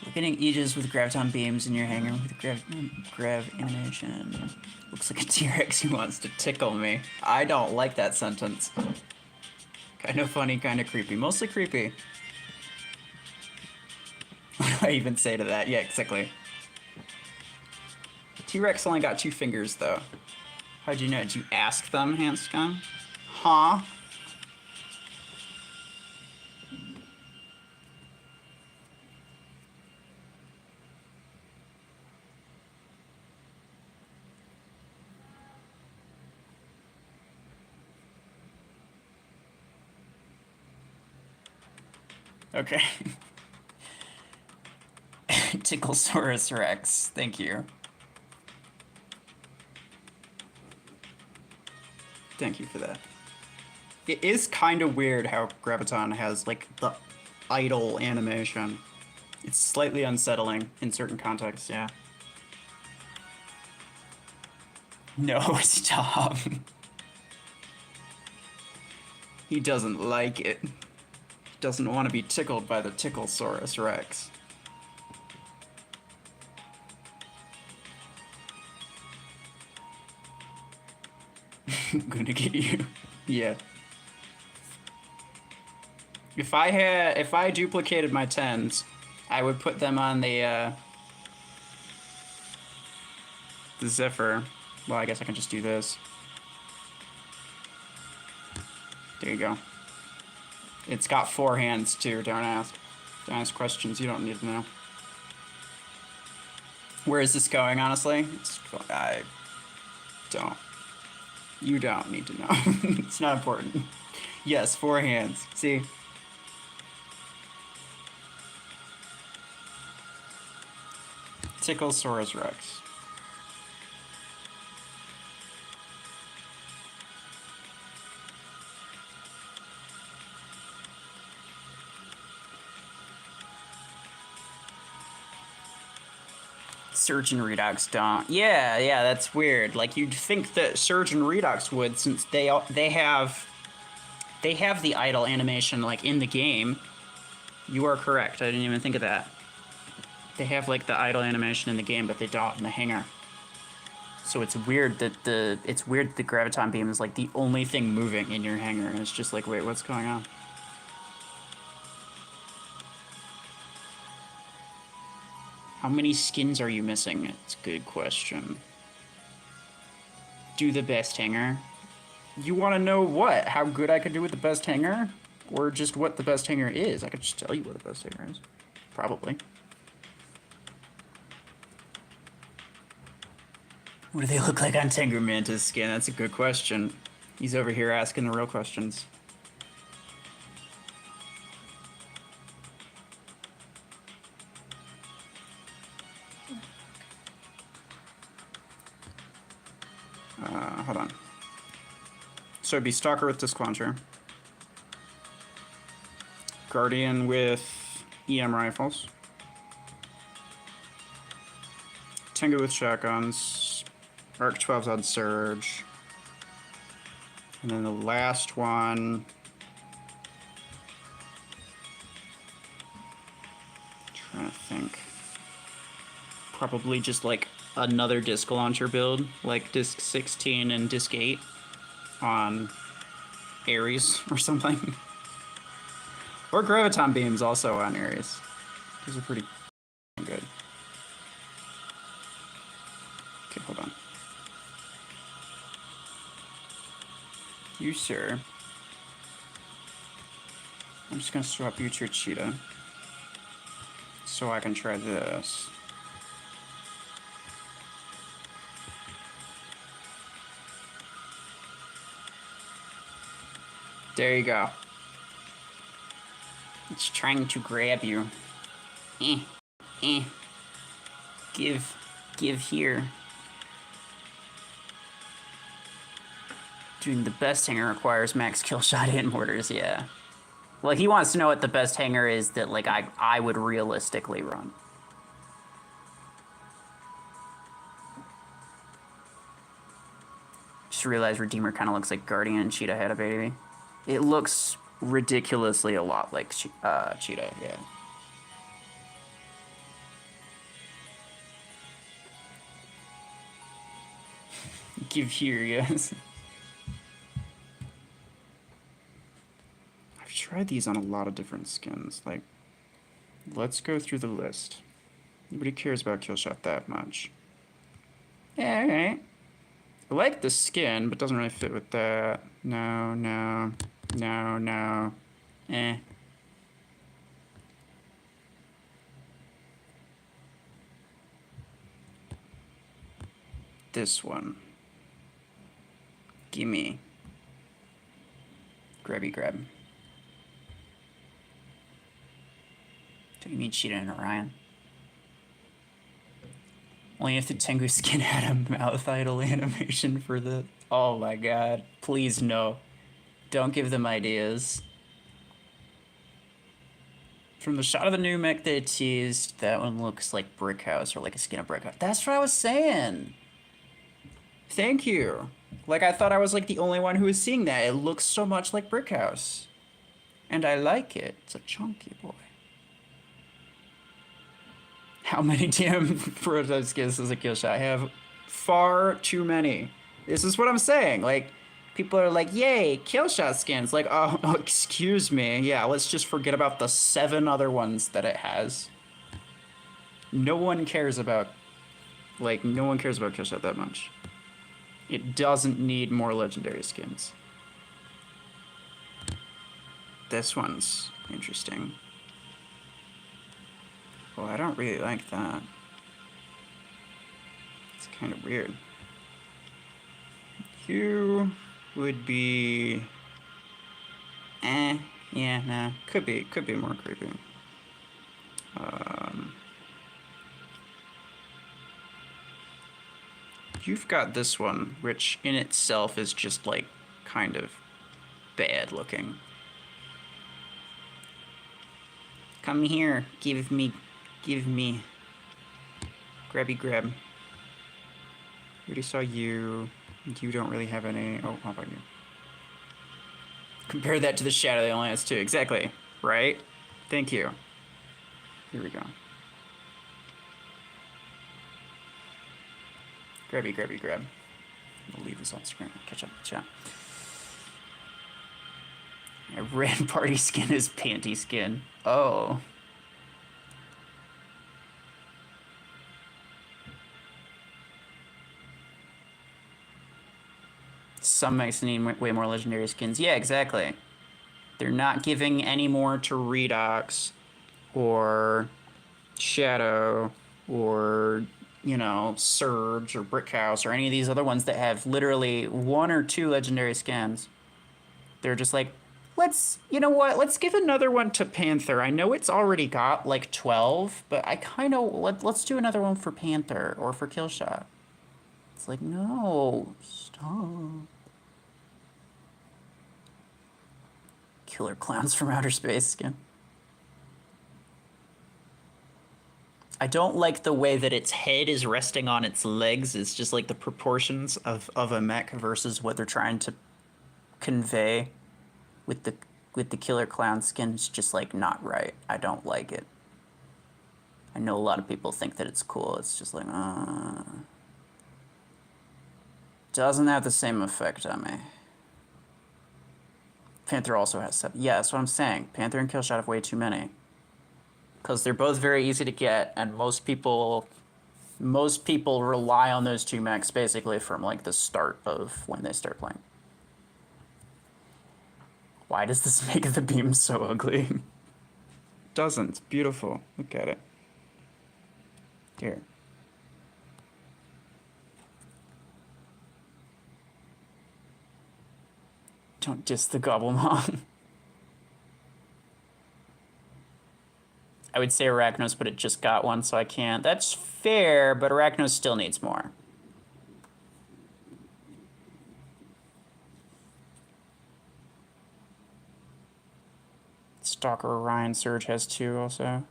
We're getting Aegis with graviton beams in your hangar with grav animation. Looks like a T-Rex who wants to tickle me. I don't like that sentence. Kind of funny, kind of creepy. Mostly creepy. What do I even say to that? Yeah, exactly. T-Rex only got 2 fingers, though. How'd you know? Did you ask them, Hanscom? Huh? Okay. Ticklesaurus Rex. Thank you. Thank you for that. It is kind of weird how Graviton has, like, the idle animation. It's slightly unsettling in certain contexts, yeah. No, stop. He doesn't like it. He doesn't want to be tickled by the Ticklesaurus Rex. I'm gonna get you. Yeah. If I duplicated my 10s, I would put them on the Zephyr. Well, I guess I can just do this. There you go. It's got 4 hands too, don't ask. Don't ask questions you don't need to know. Where is this going, honestly? I don't. You don't need to know. It's not important. Yes, 4 hands. See? Ticklesaurus Rex. Surge and Redux don't. Yeah, that's weird. Like, you'd think that Surge and Redux would, since they have the idle animation, like, in the game. You are correct. I didn't even think of that. They have, like, the idle animation in the game, but they don't in the hangar. So it's weird that the Graviton Beam is, like, the only thing moving in your hangar, and it's just like, wait, what's going on? How many skins are you missing? It's a good question. Do the best hangar. You want to know what? How good I could do with the best hangar? Or just what the best hangar is? I could just tell you what the best hangar is. Probably. What do they look like on Tengu Manta's skin? That's a good question. He's over here asking the real questions. Hold on. So it'd be Stalker with Disc Launcher. Guardian with EM rifles. Tengu with shotguns. Arc 12s on Surge. And then the last one... trying to think. Probably just like another disc launcher build, like disc 16 and disc 8 on Ares or something. Or Graviton Beams also on Ares. Those are pretty good. Okay, hold on. You, sir. I'm just gonna swap you to your cheetah. So I can try this. There you go. It's trying to grab you. Give here. Doing the best hanger requires max kill shot hit mortars, yeah. Well, he wants to know what the best hanger is that, like, I would realistically run. Just realized Redeemer kind of looks like Guardian and Cheetah had a baby. It looks ridiculously a lot like Cheetah, yeah. Give here, yes. I've tried these on a lot of different skins. Like, let's go through the list. Nobody cares about Killshot that much. Yeah, alright. I like the skin, but doesn't really fit with that. No. This one. Gimme. Grabby grab. Do you mean Cheetah and Orion? Only if the Tengu skin had a mouth idle animation for the... Oh my god. Please no. Don't give them ideas. From the shot of the new mech they teased, that one looks like Brick House or like a skin of Brick House. That's what I was saying. Thank you. Like, I thought I was like the only one who was seeing that. It looks so much like Brick House. And I like it. It's a chunky boy. How many damn prototype skins does a kill shot have? Far too many. This is what I'm saying. Like, people are like, yay, kill shot skins. Like, oh, excuse me. Yeah, let's just forget about the 7 other ones that it has. No one cares about, like, no one cares about kill shot that much. It doesn't need more legendary skins. This one's interesting. Well, I don't really like that. It's kind of weird. You would be... yeah, nah. Could be more creepy. You've got this one, which in itself is just, like, kind of bad looking. Come here, give me. Grabby grab. Already saw you. You don't really have any. Oh, how about you? Compare that to the shadow that only has 2. Exactly. Right? Thank you. Here we go. Grabby grab. I'll leave this on screen. Catch up in the chat. A red party skin is panty skin. Oh. Some mechs need way more legendary skins. Yeah, exactly. They're not giving any more to Redox or Shadow or, you know, Surge or Brick House or any of these other ones that have literally 1 or 2 legendary skins. They're just like, you know what, let's give another one to Panther. I know it's already got like 12, but I kind of, let's do another one for Panther or for Killshot. It's like, no, stop. Killer Clowns from Outer Space skin. I don't like the way that its head is resting on its legs. It's just like the proportions of a mech versus what they're trying to convey with the Killer Clown skin. It's just like not right. I don't like it. I know a lot of people think that it's cool. It's just like, doesn't have the same effect on me. Panther also has 7. Yeah, that's what I'm saying. Panther and Killshot have way too many. Because they're both very easy to get, and most people rely on those 2 mechs basically from like the start of when they start playing. Why does this make the beam so ugly? Doesn't. It's beautiful. Look at it. Here. Don't diss the Gobblemon. I would say Arachnos, but it just got one, so I can't. That's fair, but Arachnos still needs more. Stalker, Orion, Surge has 2 also.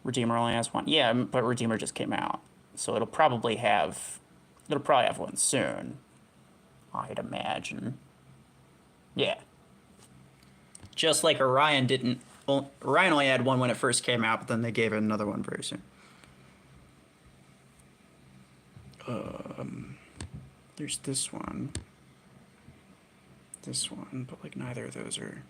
Redeemer only has 1. Yeah, but Redeemer just came out, so it'll probably have one soon, I'd imagine. Yeah. Just like Orion didn't... Well, Orion only had 1 when it first came out, but then they gave it another one very soon. There's this one. This one, but like neither of those are...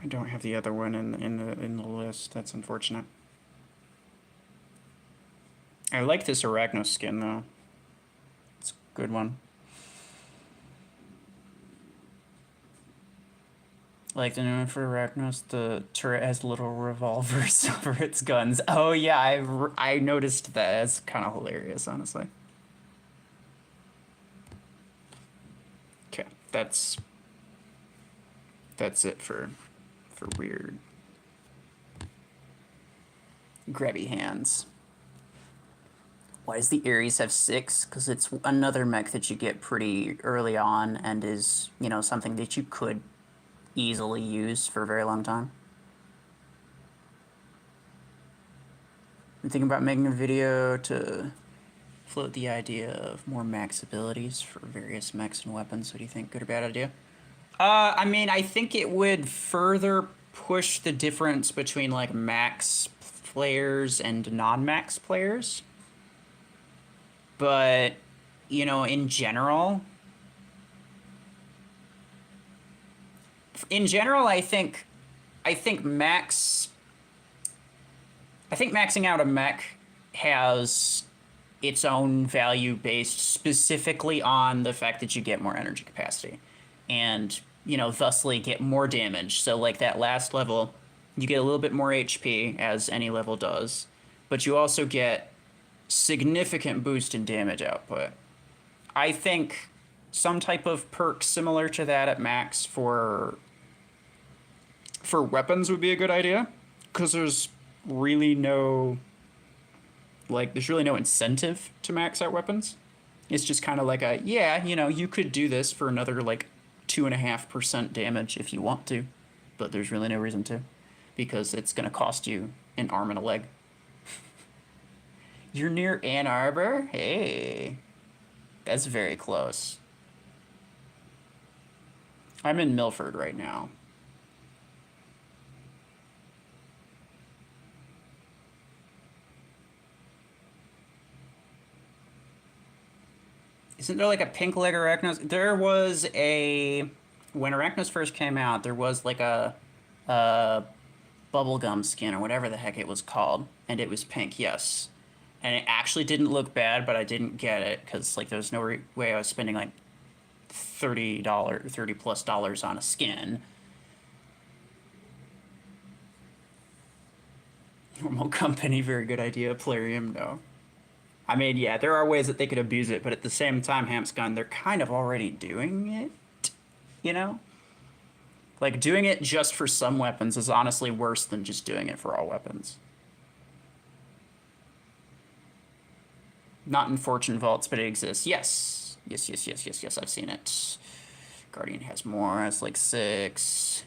I don't have the other one in the list. That's unfortunate. I like this Arachnos skin though. It's a good one. Like the new one for Arachnos, the turret has little revolvers over its guns. Oh yeah, I noticed that. It's kind of hilarious, honestly. Okay, that's it for weird grabby hands. Why does the Ares have 6? Because it's another mech that you get pretty early on and is, you know, something that you could easily use for a very long time. I'm thinking about making a video to float the idea of more max abilities for various mechs and weapons. What do you think? Good or bad idea? I mean, I think it would further push the difference between like max players and non-max players. But, you know, in general, I think maxing out a mech has its own value based specifically on the fact that you get more energy capacity and, you know, thusly get more damage. So like that last level, you get a little bit more HP, as any level does, but you also get significant boost in damage output. I think some type of perk similar to that at max for weapons would be a good idea, because there's really no incentive to max out weapons. It's just kind of like a, yeah, you know, you could do this for another like 2.5% damage if you want to, but there's really no reason to, because it's going to cost you an arm and a leg. You're near Ann Arbor? Hey, that's very close. I'm in Milford right now. Isn't there like a pink leg Arachnos? There was a... When Arachnos first came out, there was like a bubblegum skin or whatever the heck it was called, and it was pink, yes. And it actually didn't look bad, but I didn't get it because like there was no way I was spending like $30 on a skin. Normal company, very good idea. Plarium, no. I mean, yeah, there are ways that they could abuse it, but at the same time, Hampscon, they're kind of already doing it, you know? Like, doing it just for some weapons is honestly worse than just doing it for all weapons. Not in Fortune Vaults, but it exists. Yes. Yes, I've seen it. Guardian has more, it's like 6.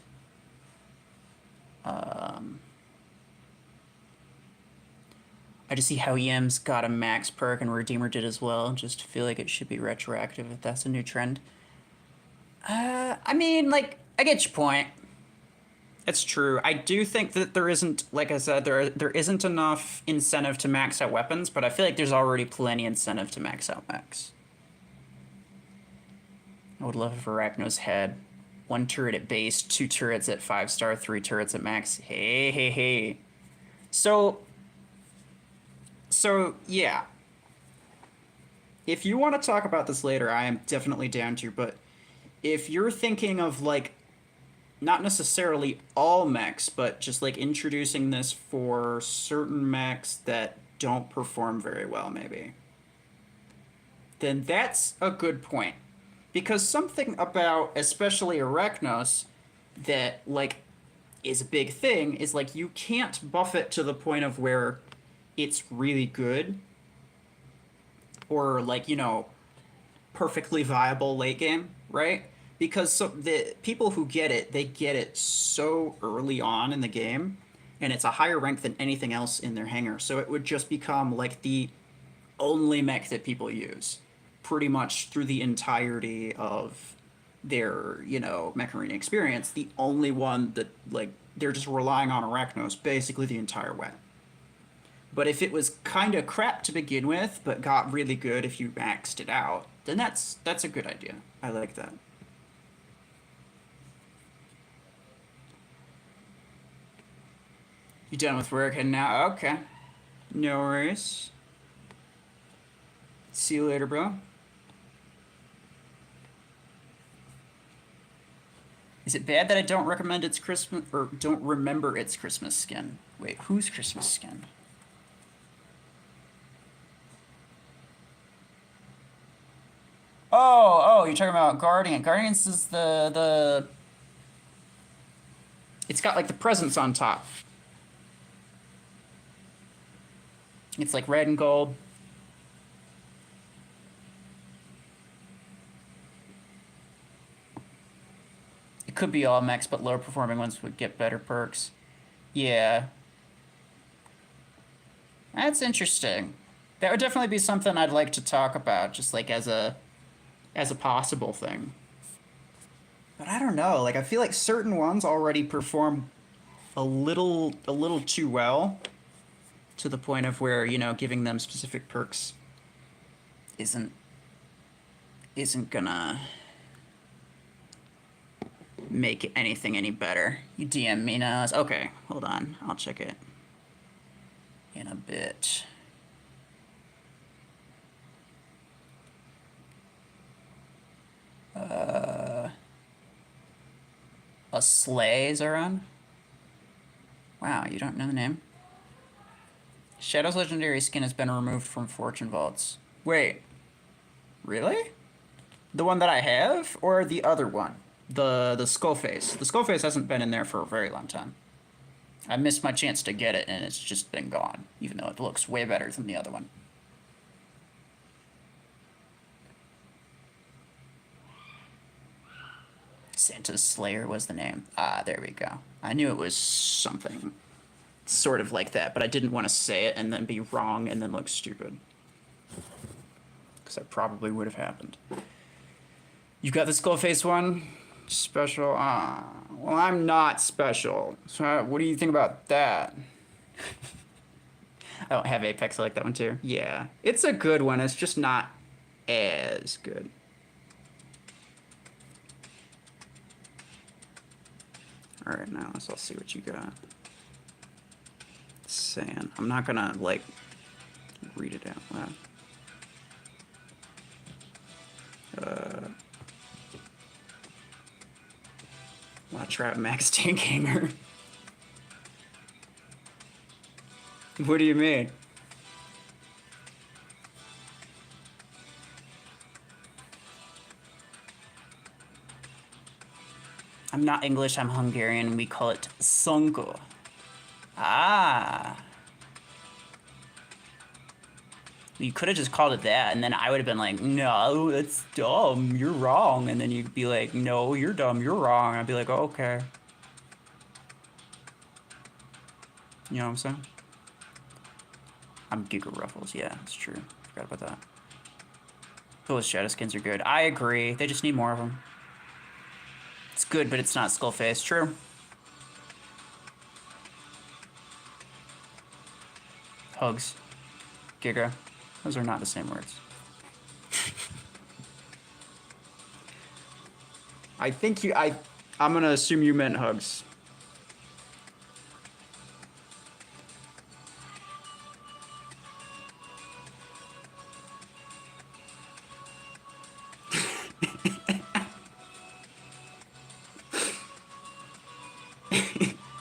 I just see how EM's got a max perk and Redeemer did as well. Just feel like it should be retroactive if that's a new trend. I mean, like, I get your point. It's true. I do think that there isn't, like I said, there isn't enough incentive to max out weapons, but I feel like there's already plenty incentive to max out mechs. I would love if Arachnos had 1 turret at base, 2 turrets at 5-star, 3 turrets at max. Hey. So yeah. If you want to talk about this later, I am definitely down to, but if you're thinking of like not necessarily all mechs, but just like introducing this for certain mechs that don't perform very well, maybe, then that's a good point. Because something about, especially Arachnos, that like is a big thing is like you can't buff it to the point of where it's really good or like, you know, perfectly viable late game, right? Because so the people who get it, they get it so early on in the game, and it's a higher rank than anything else in their hangar. So it would just become like the only mech that people use pretty much through the entirety of their, you know, Mech Arena experience. The only one that like they're just relying on Arachnos basically the entire way. But if it was kind of crap to begin with, but got really good if you maxed it out, then that's a good idea. I like that. You done with work and now? Okay. No worries. See you later, bro. Is it bad that I don't recommend its Christmas or don't remember its Christmas skin? Wait, whose Christmas skin? Oh, you're talking about Guardian. Guardians is the it's got like the presents on top. It's like red and gold. It could be all mechs, but lower performing ones would get better perks. Yeah. That's interesting. That would definitely be something I'd like to talk about, just like as a possible thing. But I don't know, like I feel like certain ones already perform a little too well to the point of where, you know, giving them specific perks isn't gonna make anything any better. You DM me now. Okay, hold on. I'll check it in a bit. A Slay's are on? Wow, you don't know the name? Shadow's legendary skin has been removed from Fortune Vaults. Wait, really? The one that I have, or the other one? The Skullface. The Skullface hasn't been in there for a very long time. I missed my chance to get it, and it's just been gone, even though it looks way better than the other one. Santa's Slayer was the name. Ah, there we go. I knew it was something sort of like that, but I didn't want to say it and then be wrong and then look stupid. Because that probably would have happened. You got the Skullface one? Special? Ah, well, I'm not special. So what do you think about that? I don't have Apex. I like that one too. Yeah, it's a good one. It's just not as good. All right, now let's all see what you got. Saying, I'm not gonna like read it out loud. Wanna trap Max Tank Hanger? What do you mean? I'm not English, I'm Hungarian. We call it Sonko. Ah. You could have just called it that, and then I would have been like, no, that's dumb, you're wrong. And then you'd be like, no, you're dumb, you're wrong. I'd be like, oh, okay. You know what I'm saying? I'm Giga Ruffles, yeah, that's true. Forgot about that. Those shadow skins are good. I agree, they just need more of them. It's good, but it's not Skullface. True. Hugs. Giga. Those are not the same words. I think I'm gonna assume you meant hugs.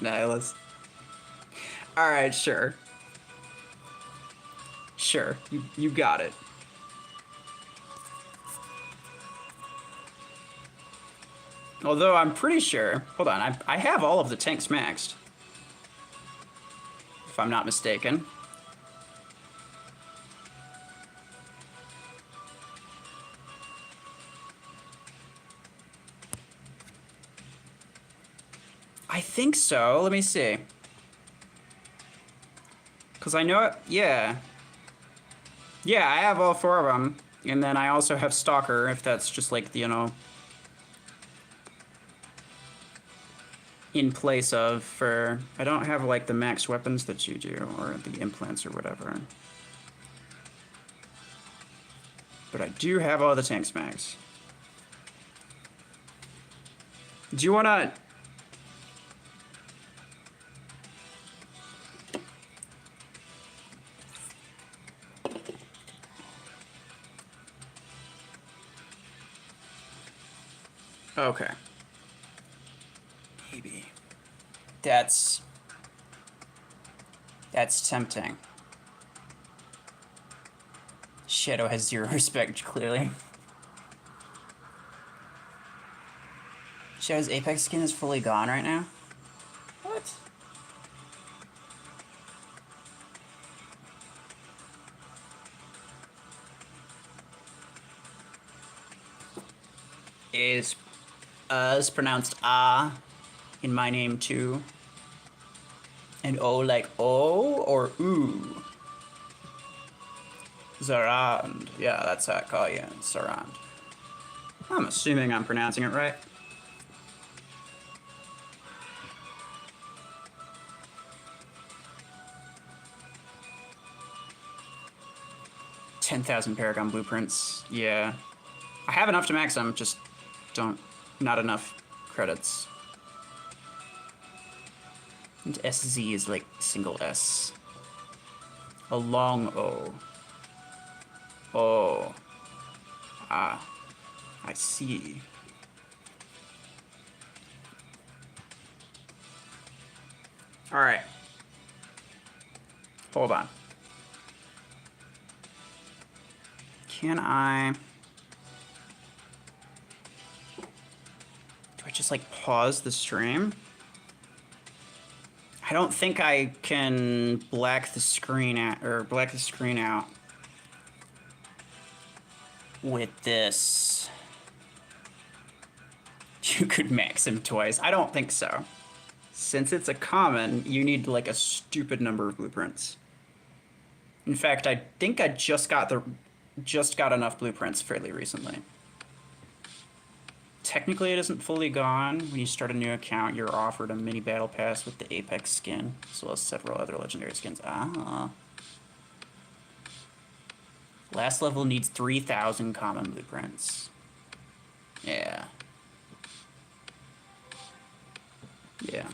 Nihilist. Alright, sure. Sure, you got it. Although I'm pretty sure, hold on, I have all of the tanks maxed. If I'm not mistaken. I think so, let me see. Cause I know it, yeah. Yeah, I have all 4 of them. And then I also have Stalker, if that's just like, you know, in place of for... I don't have like the max weapons that you do, or the implants or whatever. But I do have all the tanks max. Do you wanna... Okay. Maybe. That's tempting. Shadow has 0 respect, clearly. Shadow's Apex skin is fully gone right now? What? Is pronounced ah in my name too. And O like O or ooh? Zarand. Yeah, that's how I call you. Zarand. I'm assuming I'm pronouncing it right. $10,000 Paragon blueprints. Yeah. I have enough to max them, just not enough credits. And SZ is like single S. A long O. Oh. Ah. I see. Alright. Hold on. Can I... Do I just like pause the stream? I don't think I can black the screen out with this. You could max him twice. I don't think so. Since it's a common, you need like a stupid number of blueprints. In fact, I think I just got enough blueprints fairly recently. Technically, it isn't fully gone. When you start a new account, you're offered a mini battle pass with the Apex skin, as well as several other legendary skins. Ah. Last level needs 3,000 common blueprints. Yeah. Yeah.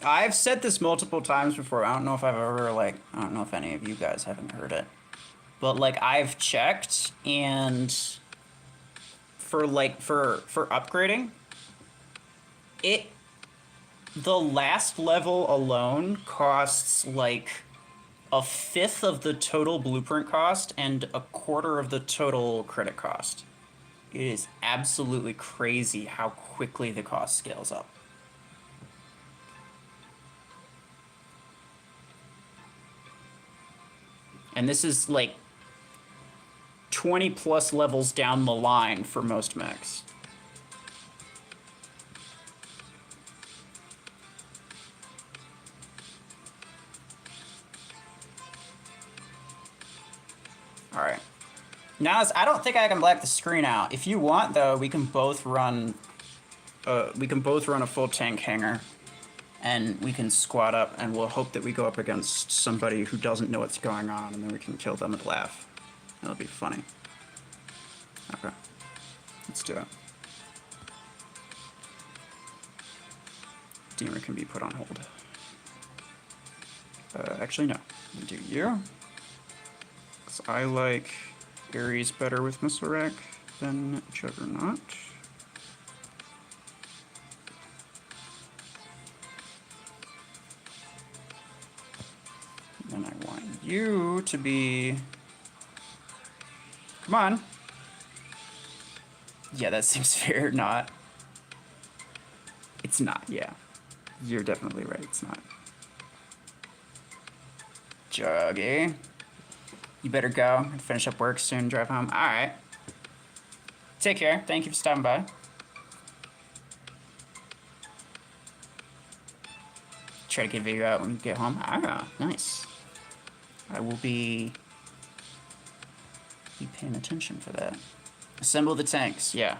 I've said this multiple times before. I don't know if I've ever, I don't know if any of you guys haven't heard it. But, I've checked, and for upgrading, the last level alone costs, a fifth of the total blueprint cost and a quarter of the total credit cost. It is absolutely crazy how quickly the cost scales up. And this is 20 plus levels down the line for most mechs. All right. Now, I don't think I can black the screen out. If you want, though, we can both run a full tank hanger, and we can squad up, and we'll hope that we go up against somebody who doesn't know what's going on, and then we can kill them and laugh. That'll be funny. Okay. Let's do it. Deemer can be put on hold. Actually, no. We'll do you. Because I like Ares better with Missile Rack than Juggernaut. And then I want you to be... Come on. Yeah, that seems fair or not. It's not, yeah. You're definitely right, it's not. Juggy. You better go and finish up work soon, drive home. Alright. Take care. Thank you for stopping by. Try to get a video out when you get home. Ah, nice. I will be paying attention for that. Assemble the tanks, yeah.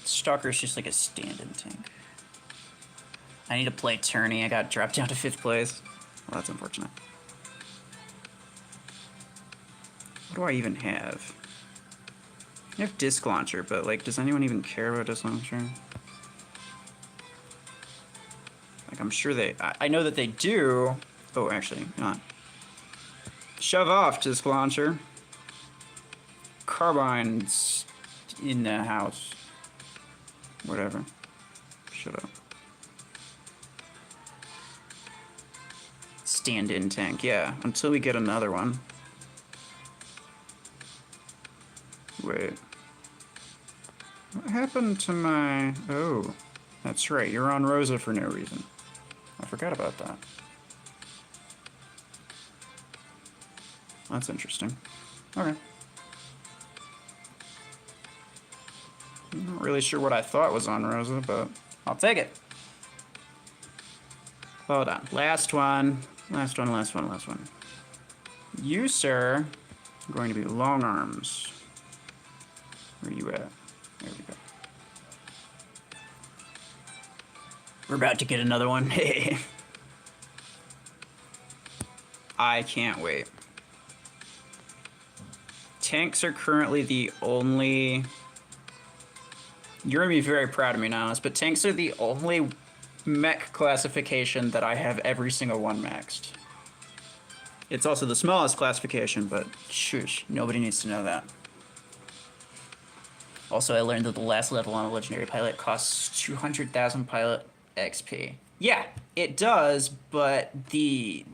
Stalker is just like a stand-in tank. I need to play tourney. I got dropped down to 5th place. Well, that's unfortunate. What do I even have? I have Disc Launcher, but, does anyone even care about Disc Launcher? I'm sure I know that they do. Oh, actually, not. Shove off, Disc Launcher. Carbines in the house. Whatever. Shut up. Stand-in tank, yeah. Until we get another one. Wait. What happened to my... Oh, that's right. You're on Rosa for no reason. I forgot about that. That's interesting. Okay. I'm not really sure what I thought was on Rosa, but I'll take it. Hold on. Last one. Last one, last one, last one. You, sir, are going to be long arms. Where are you at? There we go. We're about to get another one. I can't wait. Tanks are currently the only... You're going to be very proud of me now, but tanks are the only mech classification that I have every single one maxed. It's also the smallest classification, but shush, nobody needs to know that. Also, I learned that the last level on a legendary pilot costs 200,000 pilot XP. Yeah, it does, but the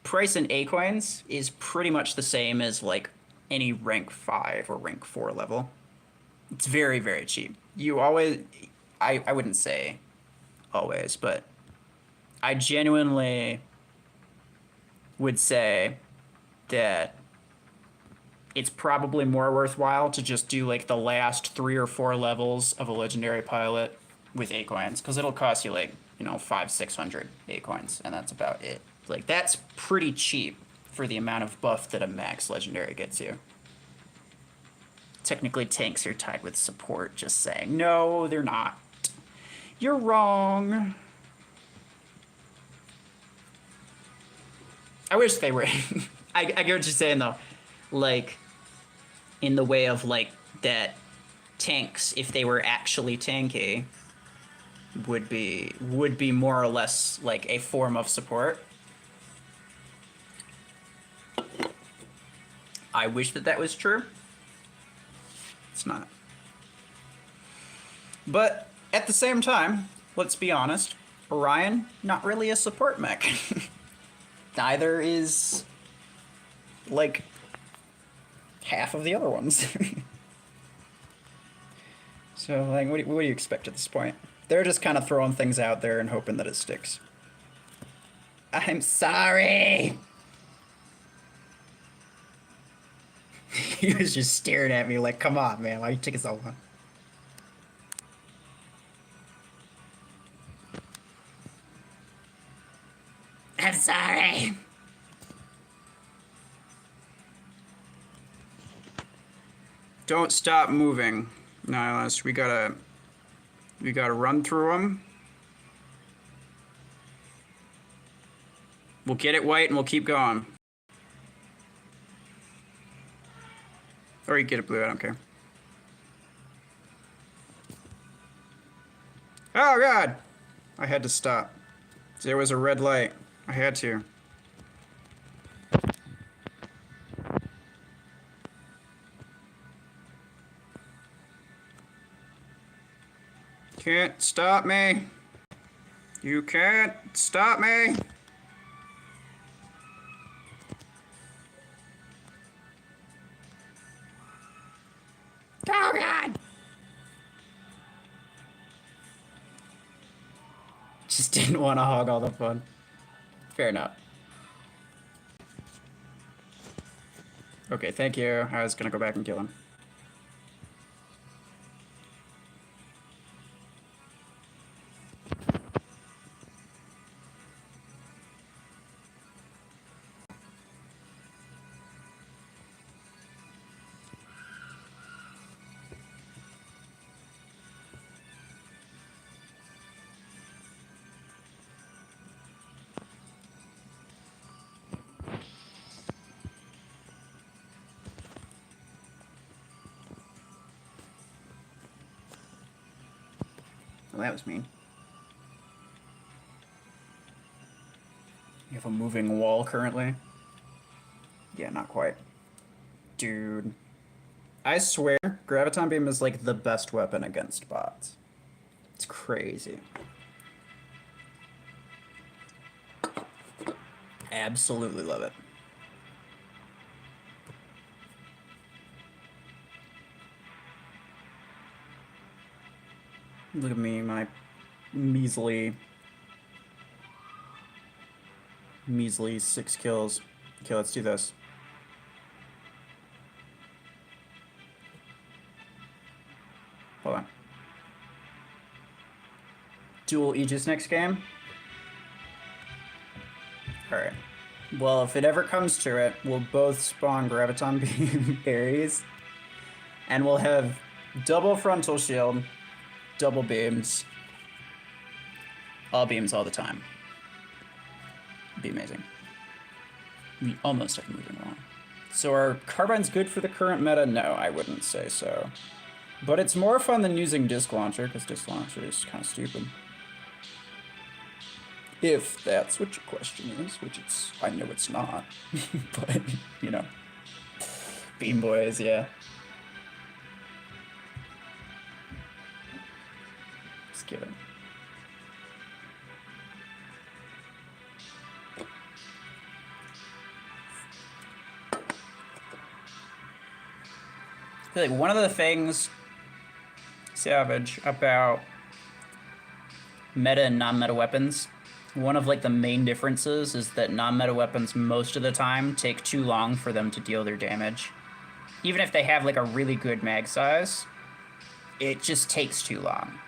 price in A coins is pretty much the same as like any rank 5 or rank 4 level. It's very, very cheap. You always... I wouldn't say always, but I genuinely would say that it's probably more worthwhile to just do like the last 3 or 4 levels of a legendary pilot with A coins, because it'll cost you like, you know, 500-600 A coins, and that's about it. Like, that's pretty cheap for the amount of buff that a max legendary gets you. Technically, tanks are tied with support, just saying. No, they're not. You're wrong. I wish they were. I get what you're saying, though. Like, in the way of, like, that tanks, if they were actually tanky, would be more or less, like, a form of support. I wish that that was true. It's not. But at the same time, let's be honest, Orion, not really a support mech. Neither is, like, half of the other ones. So, like, what do you expect at this point? They're just kind of throwing things out there and hoping that it sticks. I'm sorry! He was just staring at me like, come on, man, why you taking so long? I'm sorry! Don't stop moving, Nihilus. We gotta run through them. We'll get it white and we'll keep going. Or you get it blue, I don't care. Oh god! I had to stop. There was a red light. I had to. Can't stop me. You can't stop me. Oh god! Just didn't want to hog all the fun. Fair enough. Okay, thank you. I was gonna go back and kill him. Well, that was mean. You have a moving wall currently? Yeah, not quite. Dude. I swear, Graviton Beam is like the best weapon against bots. It's crazy. Absolutely love it. Look at me, my measly 6 kills. Okay, let's do this. Hold on. Dual Aegis next game? Alright. Well, if it ever comes to it, we'll both spawn Graviton Beam berries. And we'll have double frontal shield, double beams. All beams all the time. It'd be amazing. We almost have moving along. So are carbines good for the current meta? No, I wouldn't say so. But it's more fun than using Disc Launcher, because Disc Launcher is kind of stupid. If that's what your question is, which it's, I know it's not. But, you know. Beam Boys, yeah. Just kidding. I feel like one of the things, Savage, about meta and non-meta weapons, one of like the main differences is that non-meta weapons most of the time take too long for them to deal their damage. Even if they have like a really good mag size, it just takes too long.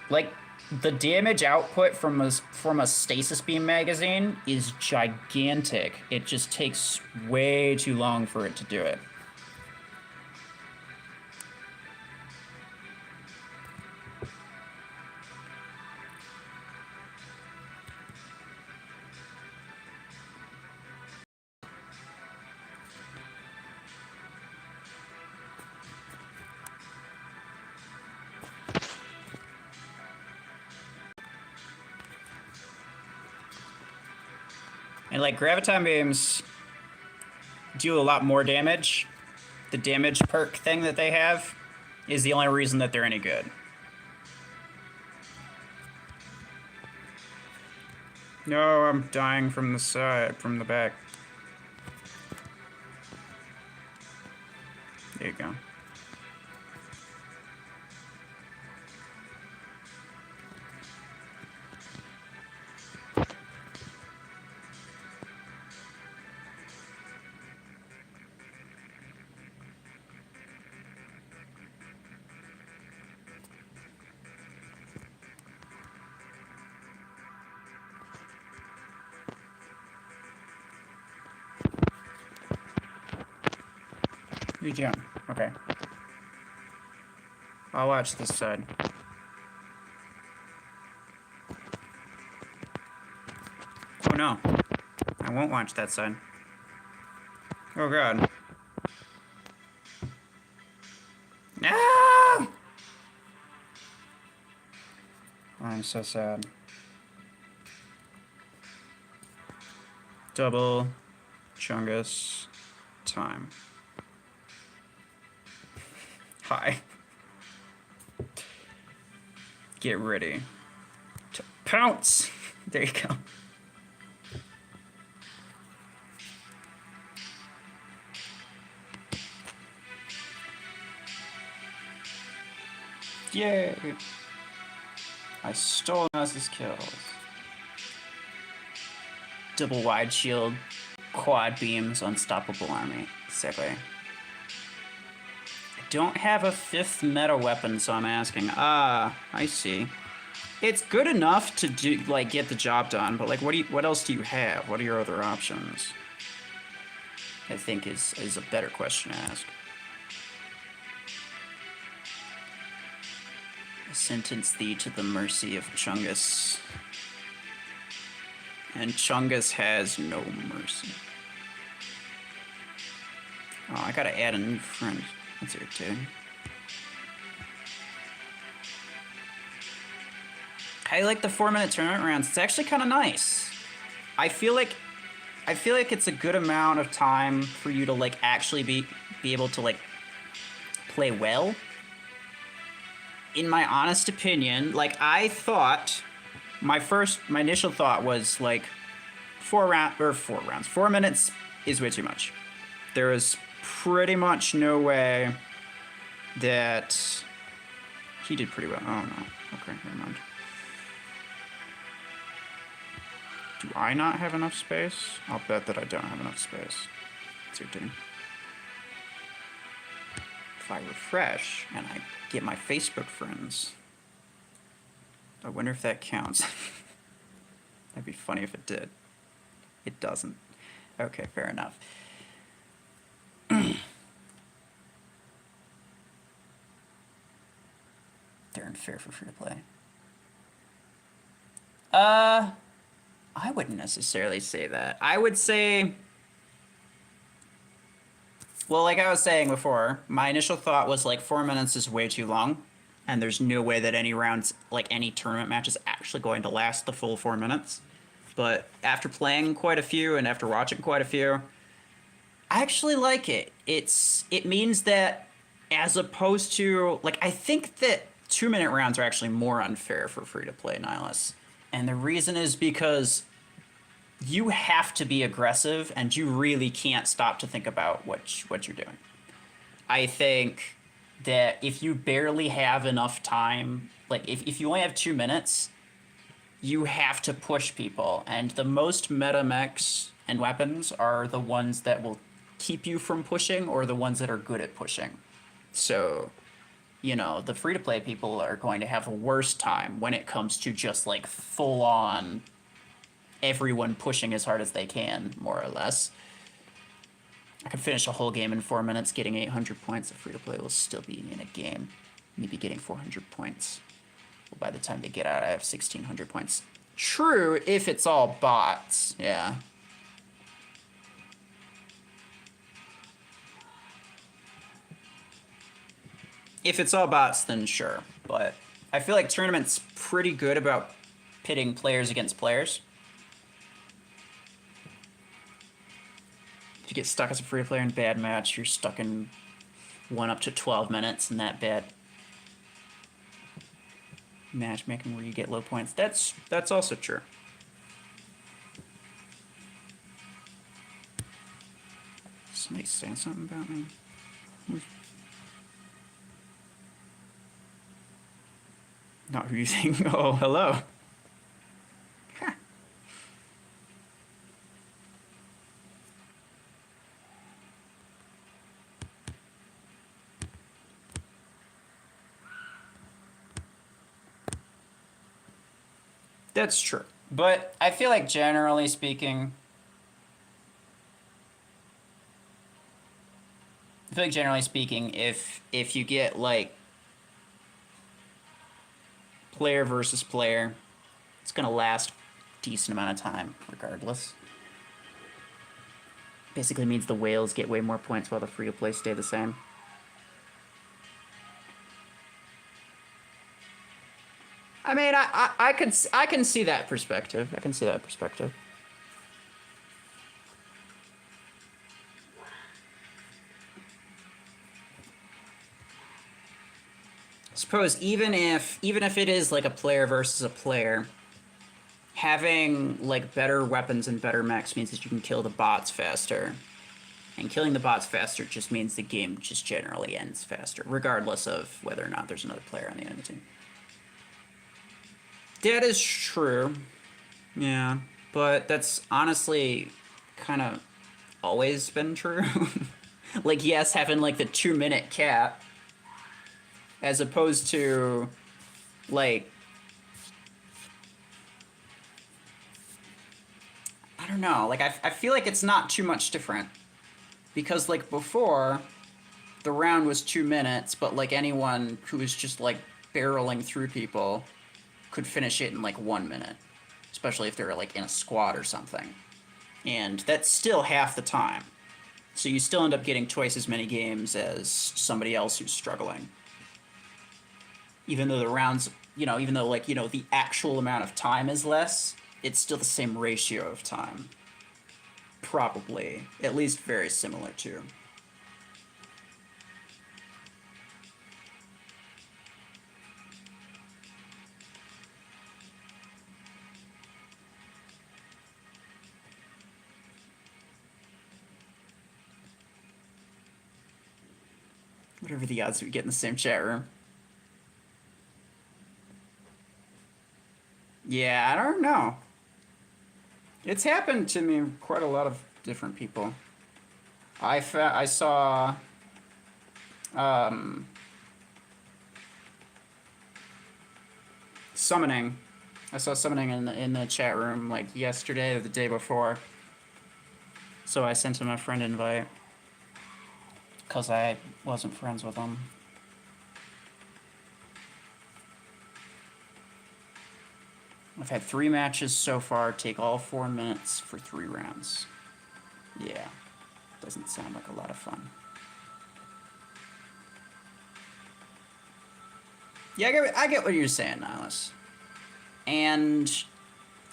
Like the damage output from a stasis beam magazine is gigantic. It just takes way too long for it to do it. And like Graviton Beams do a lot more damage. The damage perk thing that they have is the only reason that they're any good. No, I'm dying from the side, from the back. There you go. You jump. Okay. I'll watch this side. Oh no. I won't watch that side. Oh god. No! I'm so sad. Double Chungus time. Hi. Get ready to pounce. There you go. Yay! I stole Nuz's kills. Double wide shield, quad beams, unstoppable army. Exactly. Don't have a 5th meta weapon, so I'm asking. Ah, I see. It's good enough to do like get the job done, but like what else do you have? What are your other options? I think is a better question to ask. I sentence thee to the mercy of Chungus. And Chungus has no mercy. Oh, I gotta add a new friend. That's irritating. I like the 4-minute tournament rounds. It's actually kind of nice. I feel like it's a good amount of time for you to like actually be able to like play well. In my honest opinion, like I thought, my initial thought was like 4 minutes is way too much. There is pretty much no way that he did pretty well. Oh no. Okay, never mind. Do I not have enough space? I'll bet that I don't have enough space. It's your team. If I refresh and I get my Facebook friends, I wonder if that counts. That'd be funny if it did. It doesn't. Okay, fair enough. They're unfair for free to play. I wouldn't necessarily say that. I would say, well, like I was saying before, my initial thought was like 4 minutes is way too long, and there's no way that any rounds, like any tournament match, is actually going to last the full 4 minutes. But after playing quite a few and after watching quite a few, I actually like it. It means that as opposed to, like, I think that 2-minute rounds are actually more unfair for free-to-play Nihilus. And the reason is because you have to be aggressive and you really can't stop to think about what you're doing. I think that if you barely have enough time, like if you only have 2 minutes, you have to push people. And the most meta mechs and weapons are the ones that will keep you from pushing or the ones that are good at pushing. So, you know, the free-to-play people are going to have a worse time when it comes to just like full-on everyone pushing as hard as they can, more or less. I could finish a whole game in 4 minutes getting 800 points. The free-to-play will still be in a game, maybe getting 400 points. Well, by the time they get out, I have 1,600 points. True, if it's all bots, yeah. If it's all bots, then sure. But I feel like tournaments pretty good about pitting players against players. If you get stuck as a free player in a bad match, you're stuck in 1 up to 12 minutes in that bad matchmaking where you get low points. That's also true. Somebody saying something about me? Not who you think. Oh, hello. Huh. That's true. But I feel like generally speaking, if you get like player versus player, it's gonna last a decent amount of time regardless. Basically means the whales get way more points while the free to play stay the same. I mean, I can see that perspective. I can see that perspective. Suppose even if it is like a player versus a player, having like better weapons and better mechs means that you can kill the bots faster. And killing the bots faster just means the game just generally ends faster, regardless of whether or not there's another player on the enemy team. That is true. Yeah, but that's honestly kind of always been true. Like, yes, having like the 2-minute cap, as opposed to like, I don't know, like I feel like it's not too much different, because like before the round was 2 minutes, but like anyone who was just like barreling through people could finish it in like 1 minute, especially if they're like in a squad or something, and that's still half the time, so you still end up getting twice as many games as somebody else who's struggling. Even though the rounds, even though like, the actual amount of time is less, it's still the same ratio of time. Probably. At least very similar to. Whatever the odds we get in the same chat room. Yeah, I don't know. It's happened to me quite a lot of different people. I saw summoning. I saw summoning in the chat room like yesterday or the day before. So I sent him a friend invite because I wasn't friends with him. I've had 3 matches so far, take all 4 minutes for 3 rounds. Yeah, doesn't sound like a lot of fun. Yeah, I get what you're saying, Nihilus. And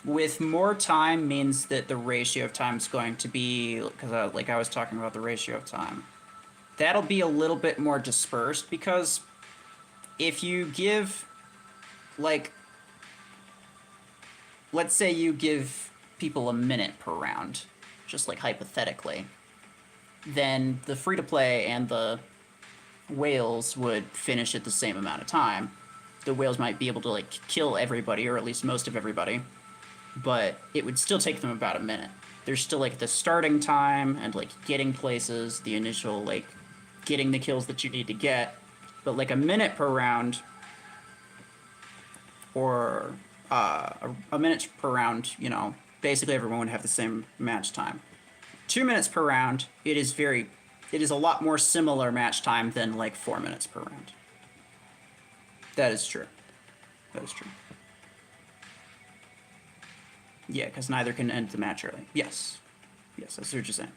with more time means that the ratio of time is going to be, because like I was talking about the ratio of time, that'll be a little bit more dispersed, because if you give, like, let's say you give people a minute per round, just like hypothetically, then the free-to-play and the whales would finish at the same amount of time. The whales might be able to, like, kill everybody, or at least most of everybody, but it would still take them about a minute. There's still, like, the starting time and, like, getting places, the initial, like, getting the kills that you need to get, but, like, a minute per round, or a minute per round, you know, basically everyone would have the same match time. 2 minutes per round, it is a lot more similar match time than, like, 4 minutes per round. That is true. That is true. Yeah, because neither can end the match early. Yes. Yes, I see what you're saying.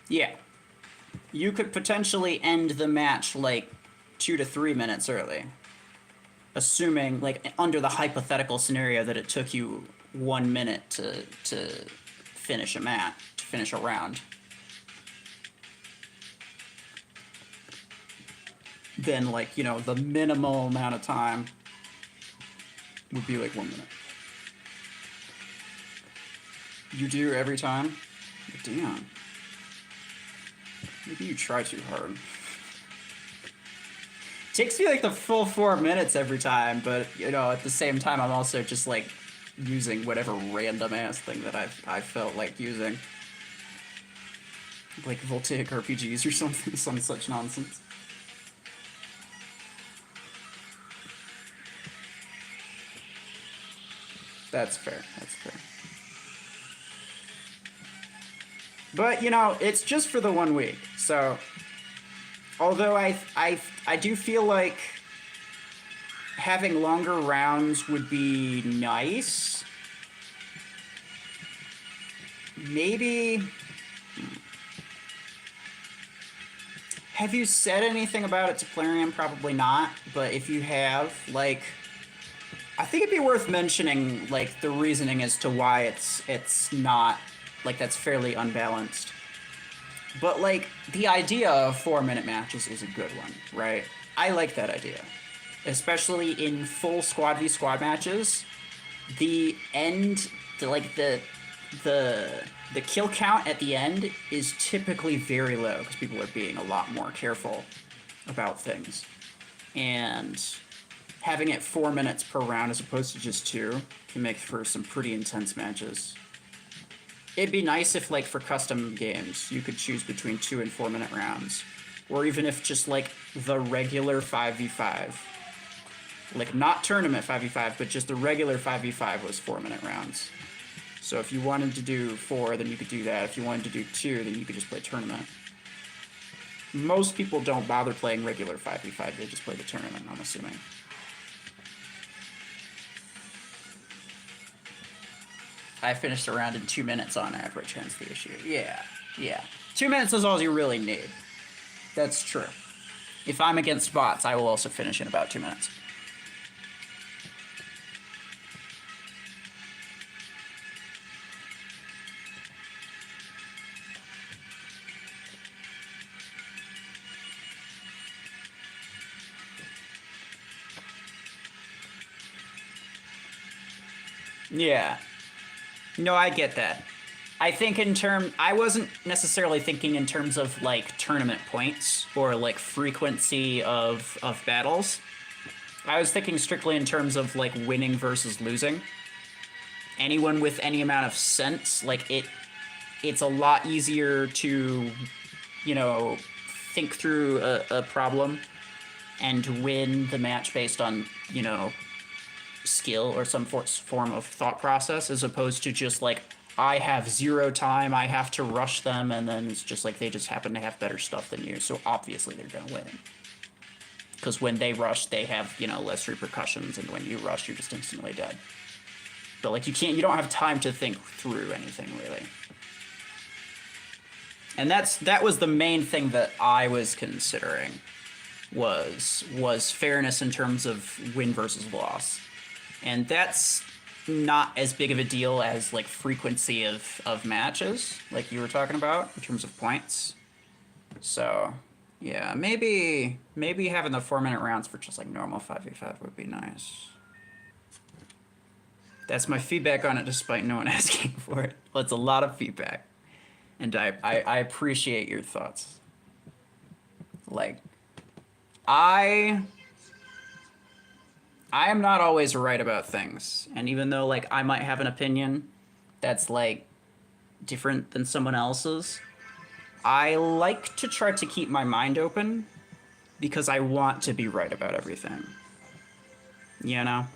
Yeah. You could potentially end the match, like, 2 to 3 minutes early. Assuming, like, under the hypothetical scenario that it took you 1 minute to finish a match, to finish a round. Then, like, you know, the minimal amount of time would be, like, 1 minute. You do every time? Damn. Maybe you try too hard. Takes me, like, the full 4 minutes every time, but, you know, at the same time, I'm also just, like, using whatever random-ass thing that I felt like using. Like voltaic RPGs or something, some such nonsense. That's fair, that's fair. But, you know, it's just for the 1 week, so... Although I do feel like having longer rounds would be nice. Maybe... Have you said anything about it to Plarium? Probably not, but if you have, like... I think it'd be worth mentioning, like, the reasoning as to why it's not... Like, that's fairly unbalanced. But, like, the idea of 4-minute matches is a good one, right? I like that idea. Especially in full squad v squad matches. The end, the kill count at the end is typically very low because people are being a lot more careful about things. And having it 4 minutes per round as opposed to just 2 can make for some pretty intense matches. It'd be nice if, like, for custom games, you could choose between 2 and 4 minute rounds. Or even if just, like, the regular 5v5. Like, not tournament 5v5, but just the regular 5v5 was 4 minute rounds. So if you wanted to do 4, then you could do that. If you wanted to do 2, then you could just play tournament. Most people don't bother playing regular 5v5, they just play the tournament, I'm assuming. I finished a round in 2 minutes on average, hence the issue. Yeah, yeah. 2 minutes is all you really need. That's true. If I'm against bots, I will also finish in about 2 minutes. Yeah. No, I get that. I think I wasn't necessarily thinking in terms of like tournament points or like frequency of battles. I was thinking strictly in terms of like winning versus losing. Anyone with any amount of sense, like it's a lot easier to, you know, think through a problem and win the match based on, you know, skill or some form of thought process, as opposed to just like, I have 0 time, I have to rush them, and then it's just like they just happen to have better stuff than you, so obviously they're gonna win. Because when they rush, they have, you know, less repercussions, and when you rush, you're just instantly dead. But like you don't have time to think through anything really. And that was the main thing that I was considering was fairness in terms of win versus loss. And that's not as big of a deal as like frequency of matches, like you were talking about in terms of points. So yeah, maybe having the 4-minute rounds for just like normal 5v5 would be nice. That's my feedback on it, despite no one asking for it. Well, it's a lot of feedback, and I appreciate your thoughts. Like, I am not always right about things, and even though like I might have an opinion that's like different than someone else's, I like to try to keep my mind open because I want to be right about everything. You know?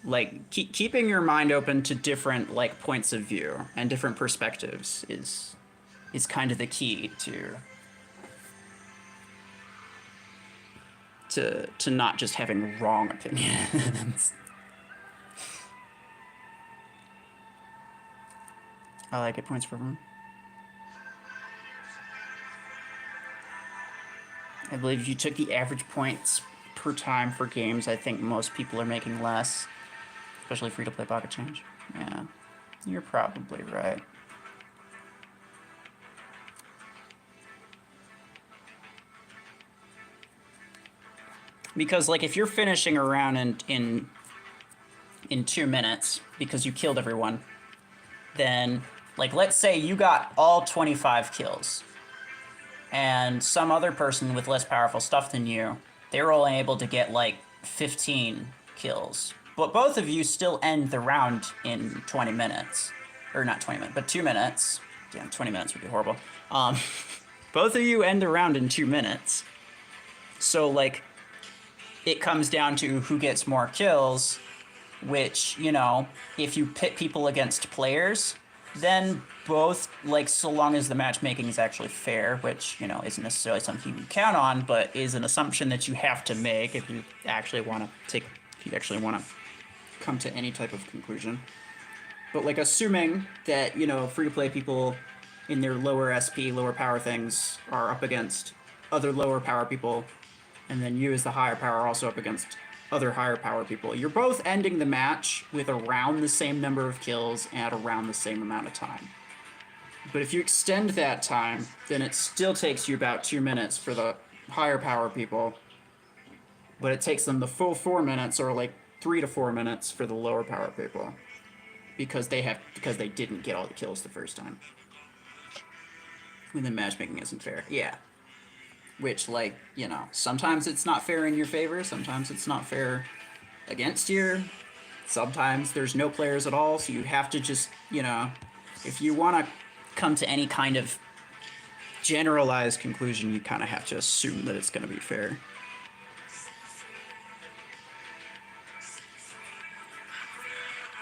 Like keeping your mind open to different like points of view and different perspectives is kind of the key to not just having wrong opinions. I like it. Points per room. I believe if you took the average points per time for games, I think most people are making less, especially free-to-play pocket change. Yeah, you're probably right. Because like if you're finishing a round in 2 minutes because you killed everyone, then like let's say you got all 25 kills, and some other person with less powerful stuff than you, they were only able to get like 15 kills. But both of you still end the round in 20 minutes. Or not 20 minutes, but 2 minutes. Damn, 20 minutes would be horrible. Both of you end the round in 2 minutes. So like, it comes down to who gets more kills, which, you know, if you pit people against players, then both, like, so long as the matchmaking is actually fair, which, you know, isn't necessarily something you can count on, but is an assumption that you have to make if you actually want to come to any type of conclusion. But, like, assuming that, you know, free-to-play people in their lower SP, lower power things are up against other lower power people, and then you as the higher power are also up against other higher power people. You're both ending the match with around the same number of kills at around the same amount of time. But if you extend that time, then it still takes you about 2 minutes for the higher power people, but it takes them the full 4 minutes, or like 3 to 4 minutes for the lower power people, because they didn't get all the kills the first time. And then matchmaking isn't fair. Yeah. Which, like, you know, sometimes it's not fair in your favor, sometimes it's not fair against you, sometimes there's no players at all, so you have to just, you know, if you want to come to any kind of generalized conclusion, you kind of have to assume that it's going to be fair.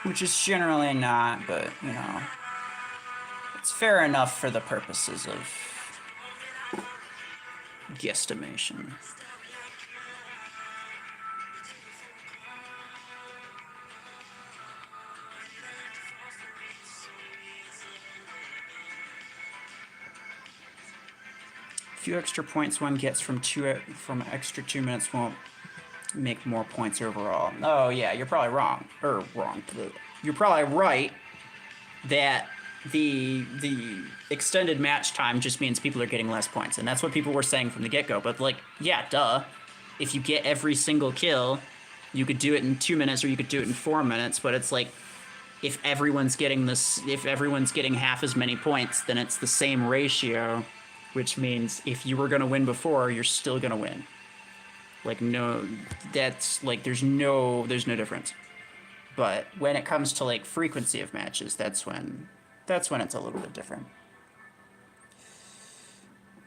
Which is generally not, but, you know, it's fair enough for the purposes of guesstimation. A few extra points one gets from extra 2 minutes won't make more points overall. Oh yeah, you're probably wrong. You're probably right that the extended match time just means people are getting less points, and that's what people were saying from the get-go. But like, yeah, duh. If you get every single kill, you could do it in 2 minutes or you could do it in 4 minutes, but it's like, if everyone's getting this, if everyone's getting half as many points, then it's the same ratio, which means if you were gonna win before, you're still gonna win. Like no, that's like there's no difference. But when it comes to like frequency of matches, that's when it's a little bit different.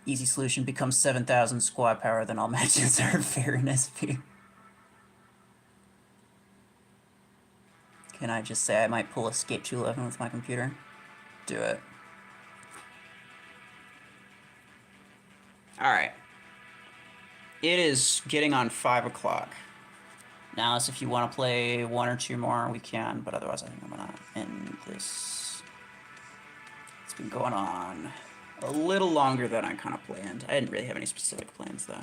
Easy solution becomes 7,000 squad power, then all matches are fair in SP. Can I just say I might pull Escape 211 with my computer? Do it. Alright. It is getting on 5 o'clock. Now, as if you want to play 1 or 2 more, we can, but otherwise I think I'm gonna end this. It's been going on a little longer than I kind of planned. I didn't really have any specific plans, though.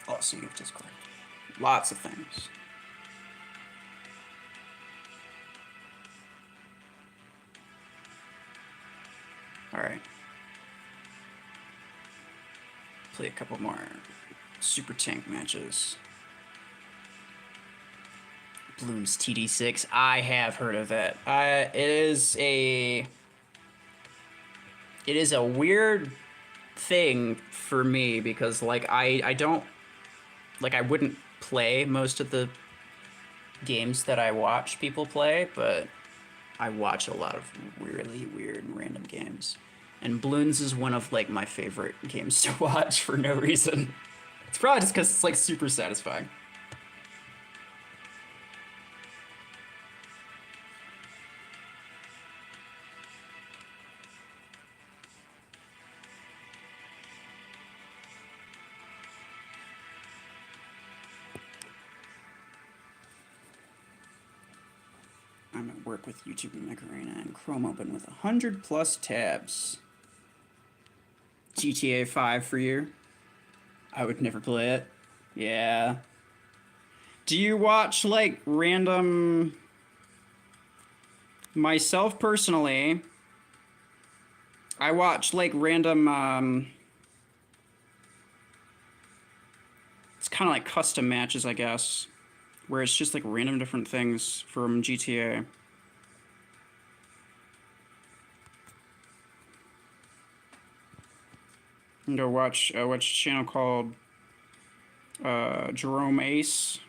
Also, you have Discord. Lots of things. Alright. Play a couple more super tank matches. Bloom's TD6. I have heard of it. It is a weird thing for me because like I don't like I wouldn't play most of the games that I watch people play, but I watch a lot of really weird and random games. And Bloons is one of like my favorite games to watch for no reason. It's probably just because it's like super satisfying. I'm at work with YouTube and Mech Arena and Chrome open with 100+ tabs. GTA 5 for you? I would never play it. Yeah. Do you watch like random... Myself personally, I watch like random it's kind of like custom matches, I guess, where it's just like random different things from GTA. And go watch a channel called Jerome Ace.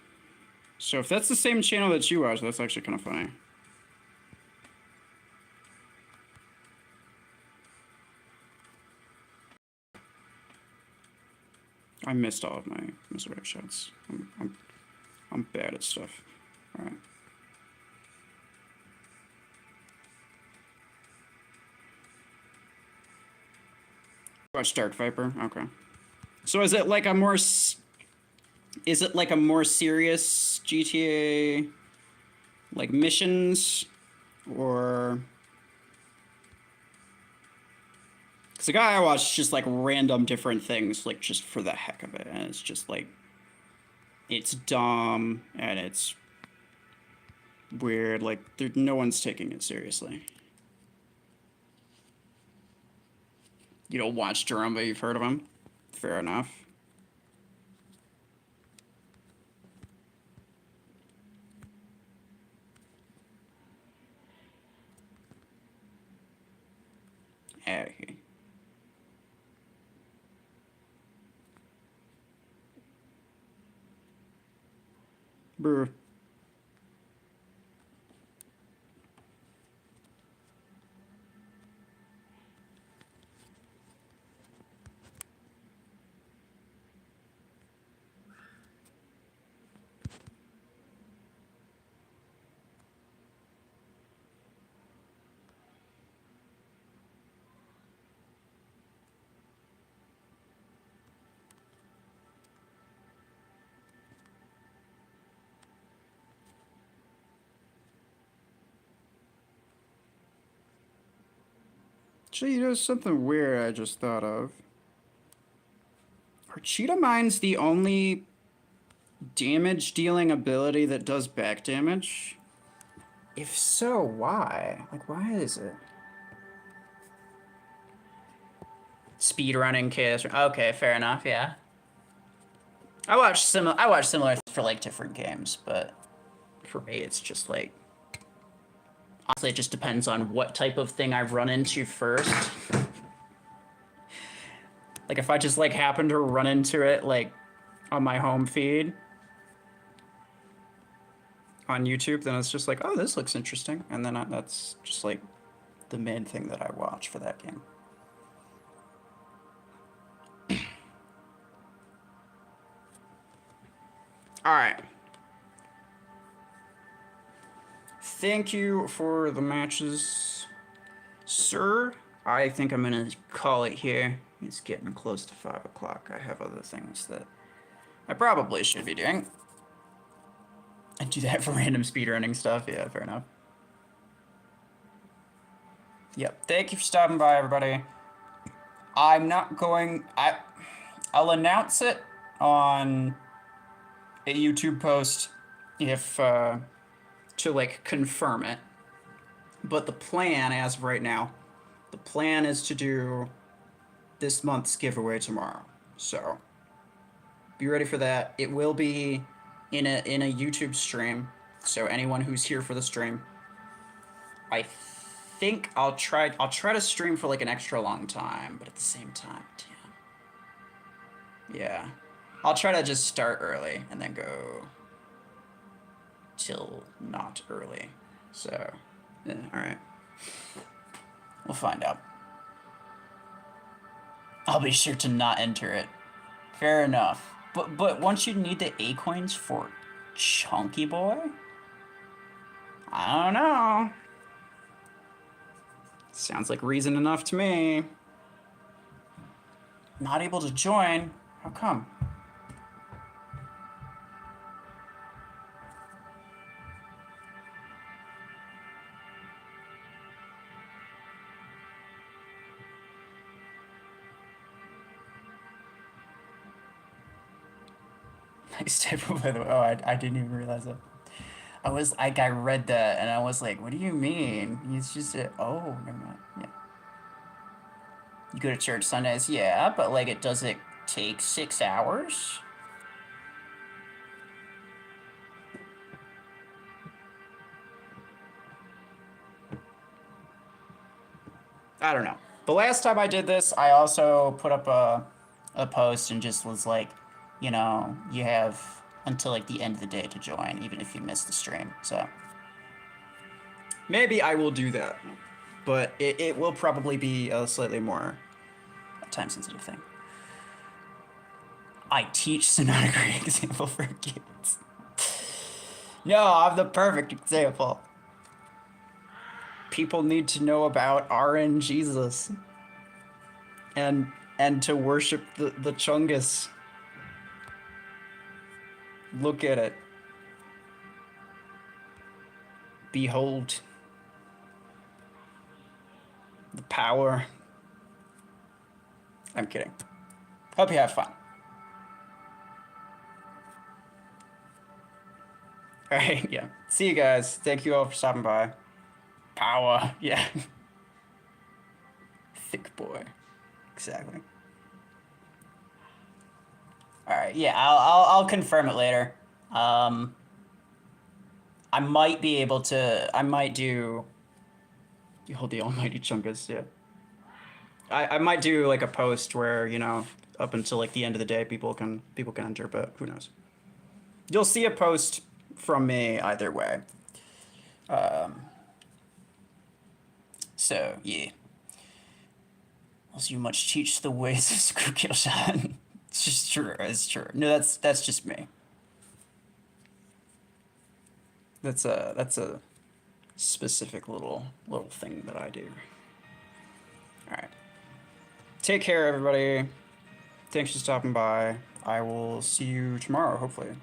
So if that's the same channel that you watch, that's actually kind of funny. I missed all of my misdirect shots. I'm bad at stuff. All right. Watch Dark Viper. Okay. So is it like a more serious GTA like missions, or because the guy I watch just like random different things like just for the heck of it, and it's just like it's dumb and it's weird. Like no one's taking it seriously. You don't watch Jerome, but you've heard of him. Fair enough. Out of here. Brr. Actually, there's something weird I just thought of. Are Cheetah Mines the only damage dealing ability that does back damage? If so, why? Like, why is it? Speedrunning chaos. Okay, fair enough. Yeah. I watch similar for like different games, but for me, it's just like honestly, it just depends on what type of thing I've run into first. Like if I just like happen to run into it like on my home feed on YouTube, then it's just like, oh, this looks interesting, and then that's just like the main thing that I watch for that game. All right. Thank you for the matches, sir. I think I'm gonna call it here. It's getting close to 5 o'clock. I have other things that I probably should be doing. I do that for random speedrunning stuff. Yeah, fair enough. Yep. Thank you for stopping by, everybody. I'm not going. I'll announce it on a YouTube post if to like confirm it. But the plan, as of right now, the plan is to do this month's giveaway tomorrow. So be ready for that. It will be in a YouTube stream. So anyone who's here for the stream, I think I'll try to stream for like an extra long time, but at the same time, damn. Yeah. I'll try to just start early and then go till not early. So, yeah, all right. We'll find out. I'll be sure to not enter it. Fair enough. But once you need the A coins for Chunky Boy? I don't know. Sounds like reason enough to me. Not able to join? How come? Nice typo, by the way. Oh, I didn't even realize that. I read that and I was like, what do you mean? He's just oh, never mind. Yeah. You go to church Sundays? Yeah, but like, does it take 6 hours? I don't know. The last time I did this, I also put up a post and just was like, you know, you have until like the end of the day to join, even if you miss the stream. So maybe I will do that, but it will probably be a slightly more time-sensitive thing. I teach, so not a great example for kids. No, I'm the perfect example. People need to know about RN Jesus and to worship the Chungus. Look at it. Behold the power. I'm kidding. Hope you have fun. All right, yeah. See you guys. Thank you all for stopping by. Power, yeah. Thick boy. Exactly. All right, yeah. I'll confirm it later. I might be able to. I might do. You hold the almighty Chungus, yeah. I might do like a post where, you know, up until like the end of the day, people can enter, but who knows? You'll see a post from me either way. So yeah. Also, you much teach the ways of screw kill shot. It's just true. It's true. No, that's just me. That's a specific little thing that I do. All right. Take care, everybody. Thanks for stopping by. I will see you tomorrow, hopefully.